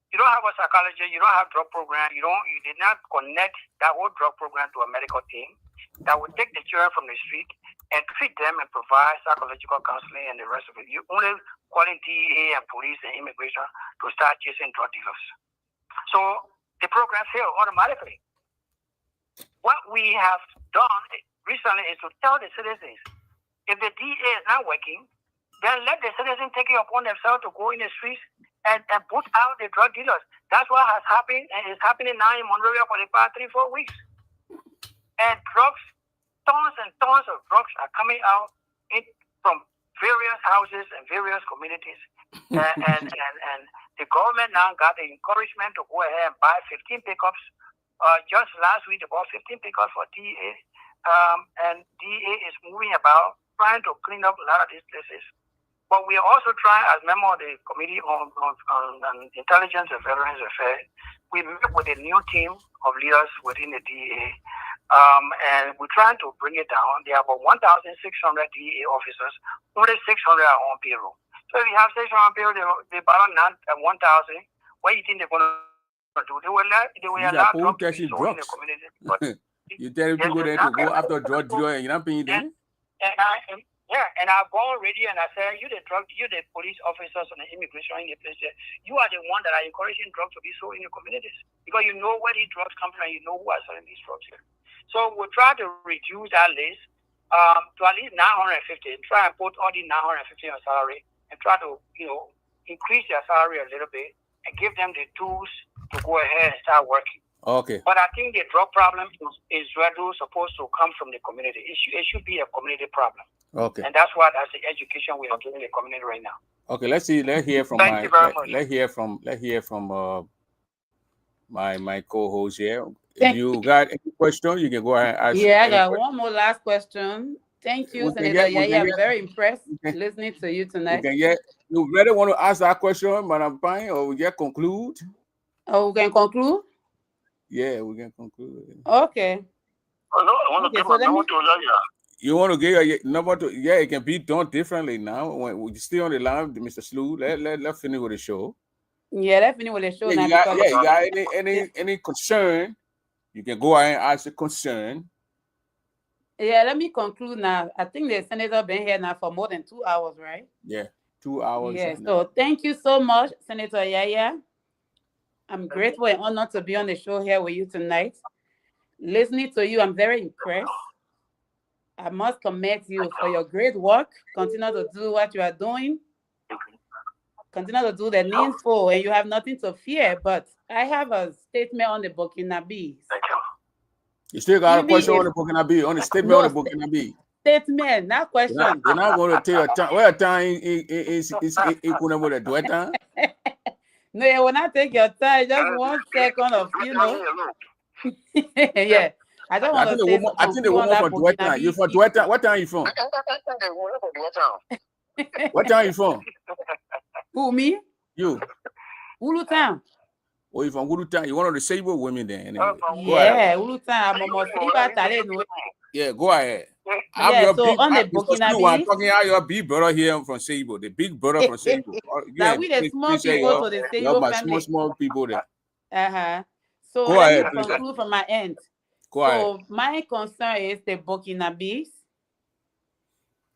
you don't have a psychologist, you don't have drug program, you did not connect that whole drug program to a medical team that would take the children from the street and treat them and provide psychological counseling and the rest of it. You only calling DEA and police and immigration to start chasing drug dealers. So the program failed automatically. What we have done recently is to tell the citizens, if the DEA is not working, then let the citizens take it upon themselves to go in the streets and put out the drug dealers. That's what has happened and is happening now in Monrovia for the past 3-4 weeks. And drugs, tons and tons of drugs are coming out from various houses and various communities. and the government now got the encouragement to go ahead and buy 15 pickups. Just last week, they bought 15 pickups for DEA. And DEA is moving about trying to clean up a lot of these places. But we are also trying, as member of the Committee on Intelligence and Veterans Affairs, we met with a new team of leaders within the DEA, and we're trying to bring it down. There are about 1,600 DEA officers, only 600 are on payroll. So if you have 600 on payroll, they balance 1,000. What do you think they're going to do? They will allow drugs to be sold in the community. But you tell people there to go after drug dealer and you're not paying them? And I've gone already and I said, you the police officers and the immigration in the place there, you are the one that are encouraging drugs to be sold in the communities. Because you know where these drugs come from and you know who are selling these drugs here. So we'll try to reduce that list to at least 950, try and put all the 950 on salary and try to, increase their salary a little bit and give them the tools to go ahead and start working. Okay. But I think the drug problem is really supposed to come from the community. It should be a community problem. Okay. And that's the education we are giving the community right now. Okay, let's hear from my co-host here. If you got any question, you can go ahead and ask. Yeah, I got one more last question. Thank you, Senator Yaya. I'm very impressed listening to you tonight. You really want to ask that question, Madam Pine, or we can conclude? Oh, we can conclude? Yeah, we can conclude. Okay. I want to give my number to Yaya. You want to give your number to? Yeah, it can be done differently now. When we stay on the line, Mr. Slew, let's finish with the show. Yeah, let's finish with the show. You got any concern? You can go ahead and ask a concern. Yeah, let me conclude now. I think the senator been here now for more than 2 hours, right? Yeah, 2 hours. Yeah, so thank you so much, Senator Yaya. I'm grateful and honored to be on the show here with you tonight. Listening to you, I'm very impressed. I must commend you for your great work. Continue to do what you are doing. Continue to do the needful, and you have nothing to fear. But I have a statement on the Burkinabe. You still got a question on the Burkinabe, on the statement on the Burkinabe. Statement, not question. You're not going to tell your time. What time is equal to do it? No, you will not take your time. Just 1 second of, yeah. I don't want to say I think the woman from Duetan. You from Duetan? What town are you from? What town are you from? Who, me? You. Ulu Town. Oh, you from Ulu Town? You one of the disabled women there? Anyway. Yeah, Ulu Town. Yeah, go ahead. Yeah, so on the Burkinabe. I'm talking about your big brother here from Seibo, the big brother from Seibo. That we the small people to the Seibo family. Small people there. So let me conclude from my end. Go ahead. My concern is the Burkinabes.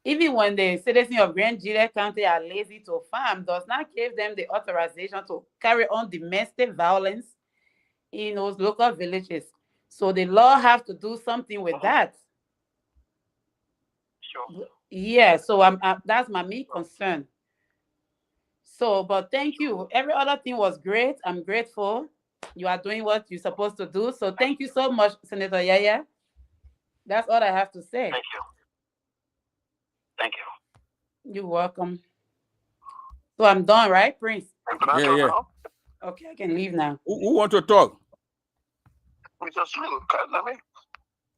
Even when the citizens of Grand Gedeh County are lazy to farm, does not give them the authorization to carry on domestic violence in those local villages. So the law have to do something with that. Sure. Yeah, so that's my main concern. So, but thank you. Every other thing was great. I'm grateful. You are doing what you're supposed to do. So thank you so much, Senator Yaya. That's all I have to say. Thank you. Thank you. You're welcome. So I'm done, right, Prince? Yeah. Okay, I can leave now. Who want to talk? Mr. Smith, let me.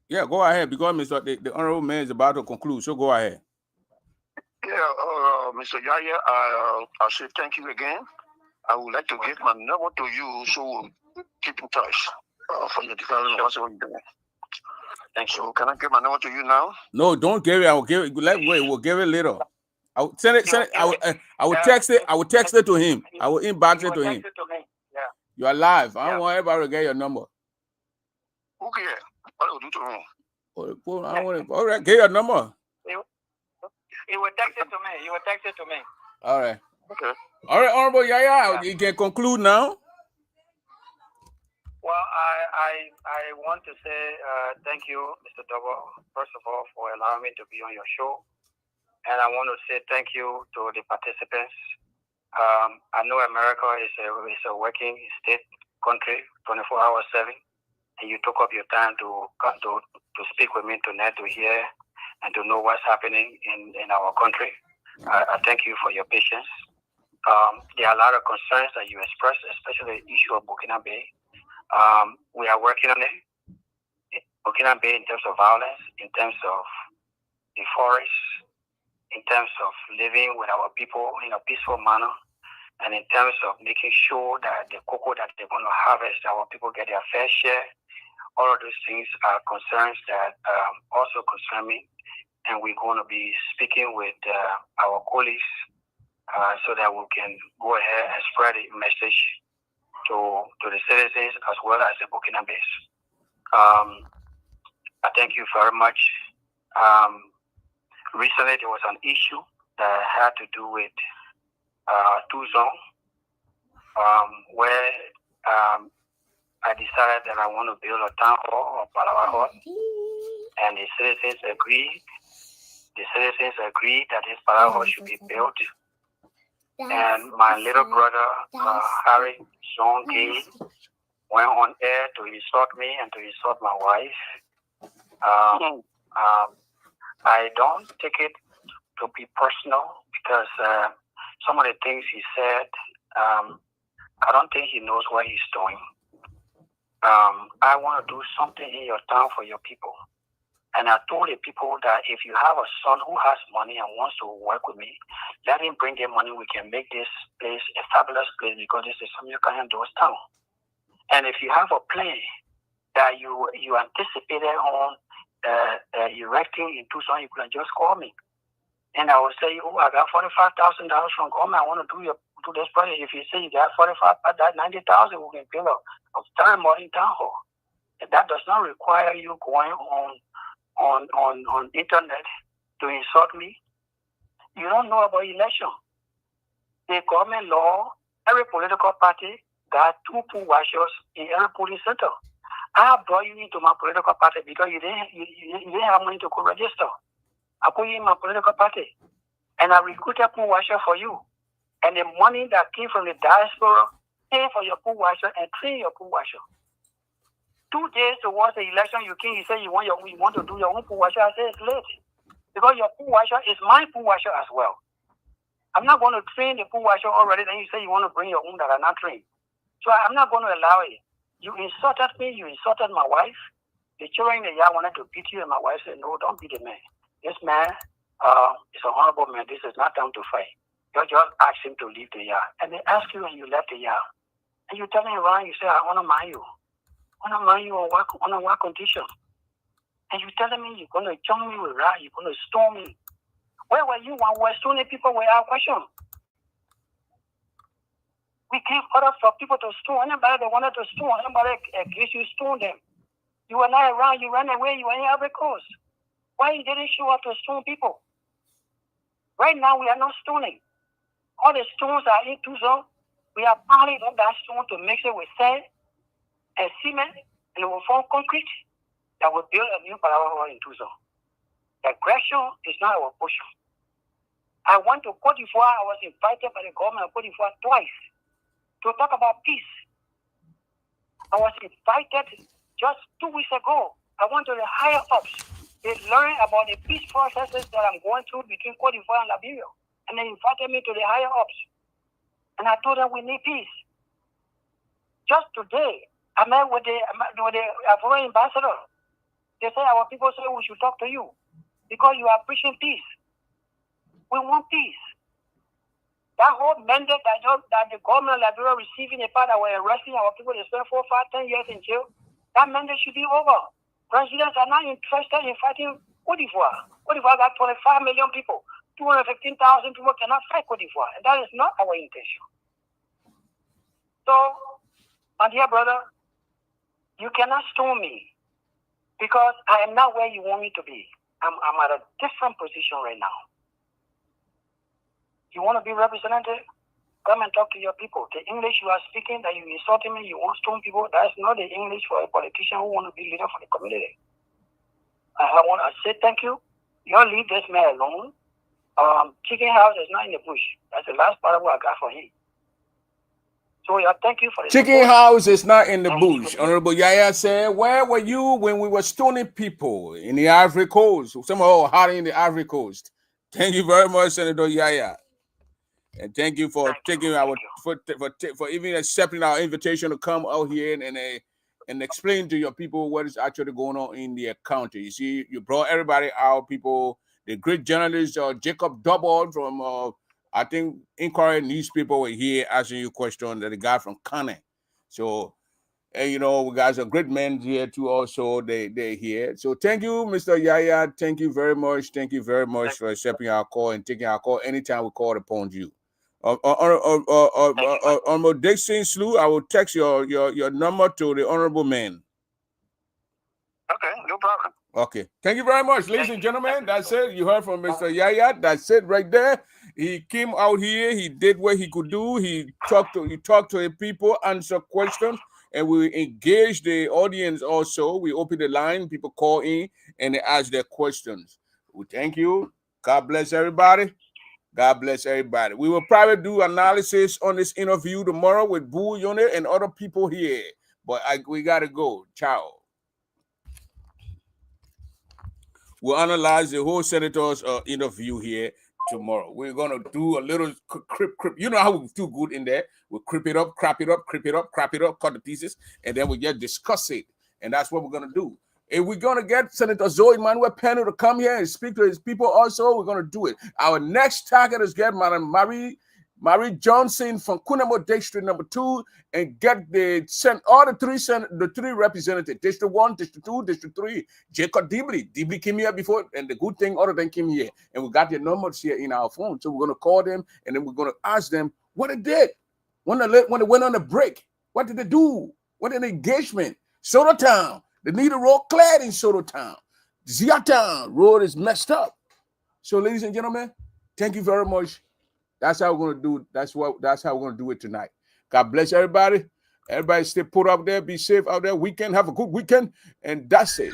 Yeah, go ahead, because the honorable man is about to conclude. So go ahead. Yeah, Mr. Yaya, I say thank you again. I would like to give my number to you so we'll keep in touch for your development. Thank you. Can I give my number to you now? No, don't give it. I will give it. We'll give it later. I will send it. I will text it. I will text it to him. I will inbox it to him. Yeah. You are live. I don't want everybody to get your number. Okay. What will do to me? All right, get your number. You will text it to me. All right. Okay. All right, Honorable Yaya, you can conclude now. Well, I want to say thank you, Mr. Double, first of all, for allowing me to be on your show. And I want to say thank you to the participants. I know America is a working state country, 24 hours 7, and you took up your time to speak with me tonight to hear and to know what's happening in our country. I thank you for your patience. There are a lot of concerns that you expressed, especially the issue of Burkina Bay. We are working on it. Burkina Bay in terms of violence, in terms of the forest, in terms of living with our people in a peaceful manner, and in terms of making sure that the cocoa that they're going to harvest, our people get their fair share. All of those things are concerns that also concern me, and we're going to be speaking with our colleagues so that we can go ahead and spread the message to the citizens as well as the Burkina Faso. I thank you very much. Recently, there was an issue that had to do with Tuzon, where I decided that I want to build a town hall or Palawa Hall, and the citizens agreed. The citizens agreed that this Palawa Hall should be built. And my little brother, Harry John Gay, went on air to insult me and to insult my wife. I don't take it to be personal because some of the things he said, I don't think he knows what he's doing. I want to do something in your town for your people. And I told the people that if you have a son who has money and wants to work with me, let him bring the money. We can make this place a fabulous place because this is Samuel-Kayando's town. And if you have a plan that you anticipated on erecting in Tucson, you can just call me. And I will say, oh, I got $45,000 from government. I want to do this project. If you say you got $90,000, we can build a time modern town hall. And that does not require you going on internet to insult me. You don't know about election. The government law, every political party got 2 pool washers in every polling center. I brought you into my political party because you didn't have money to go register. I put you in my political party, and I recruited pool washer for you. And the money that came from the diaspora pay for your pool washer and train your pool washer. 2 days towards the election, you came, you say you want to do your own pool washer. I say it's late. Because your pool washer is my pool washer as well. I'm not going to train the pool washer already, then you say you want to bring your own that are not trained. So I'm not going to allow it. You insulted me, you insulted my wife. The children in the yard wanted to beat you, and my wife said, no, don't beat the man. This man is an honorable man. This is not time to fight. You just ask him to leave the yard. And they ask you and you left the yard. And you tell him around, you say, I want to marry you. I want to marry you on what condition? And you telling me you're going to jump me with rod, you're going to storm me. Where were you when we were stoning people without question? We gave orders for people to stone. Anybody that wanted to stone, anybody agrees you stone them. You were not around. You ran away. You were in Ivory Coast. Why you didn't show up to stone people? Right now, we are not stoning. All the stones are in Tucson. We are piling up that stone to mix it with sand and cement, and it will form concrete that will build a new Palawan in Tucson. Aggression is not our portion. I went to Cote d'Ivoire. I was invited by the government of Cote d'Ivoire twice to talk about peace. I was invited just 2 weeks ago. I went to the higher ups. They learned about the peace processes that I'm going through between Cote d'Ivoire and Liberia. And they invited me to the higher ups. And I told them we need peace. Just today, I met with the Ivorian ambassador. They said our people say we should talk to you because you are preaching peace. We want peace. That whole mandate that the government of Liberia receiving the part that we're arresting our people, they spend 4, 5, 10 years in jail, that mandate should be over. Presidents are not interested in fighting Cote d'Ivoire. Cote d'Ivoire got 25 million people. 215,000 people cannot fight Cote d'Ivoire. And that is not our intention. So, my dear brother, you cannot stone me because I am not where you want me to be. I'm at a different position right now. You want to be representative? Come and talk to your people. The English you are speaking, that you insulting me, you want stone people, that's not the English for a politician who want to be leader for the community. I want to say thank you. You don't leave this man alone. Chicken house is not in the bush. That's the last part of what I got for him. So yeah, thank you for the Chicken house is not in the bush. Honorable Yaya said, where were you when we were stoning people in the Ivory Coast? Somehow hiding in the Ivory Coast. Thank you very much, Senator Yaya. And thank you for for even accepting our invitation to come out here and explain to your people what is actually going on in their county. You see, you brought everybody out, people, the great journalist Jacob Double from I think Inquiry newspaper were here asking you a question, that the guy from Kane. So and you know, we guys are great men here too. Also, they're here. So thank you, Mr. Yaya. Thank you very much. Thank you very much for accepting our call and taking our call anytime we call upon you. Honorable Dixon Slew, I will text your number to the honorable man. Okay, no problem. Okay, thank you very much, ladies and gentlemen. That's it. You heard from Mr. Yaya. That's it right there. He came out here. He did what he could do. He talked to the people, answered questions, and we engage the audience also. We open the line. People call in and they ask their questions. We thank you. God bless everybody. God bless everybody. We will probably do analysis on this interview tomorrow with Boo Unit and other people here. But we got to go. Ciao. We'll analyze the whole senator's interview here tomorrow. We're going to do a little crip. You know how we do good in there. We'll crip it up, crap it up, cut the pieces, and then we just discuss it. And that's what we're going to do. If we're going to get Senator Zoe Manuel Peno to come here and speak to his people also, we're going to do it. Our next target is get Madam Marie Johnson from Kunamo District number 2 and get all the three representatives, District 1, District 2, District 3, Jacob Dibley. Dibley came here before, and the good thing, other than came here. And we got their numbers here in our phone. So we're going to call them, and then we're going to ask them what they did. When they went on the break, what did they do? What an engagement. Soda Town. They need a road cleared in Soda Town. Zia Town road is messed up. So, ladies and gentlemen, thank you very much. That's how we're gonna do it. That's how we're gonna do it tonight. God bless everybody. Everybody stay put up there. Be safe out there. Weekend. Have a good weekend. And that's it.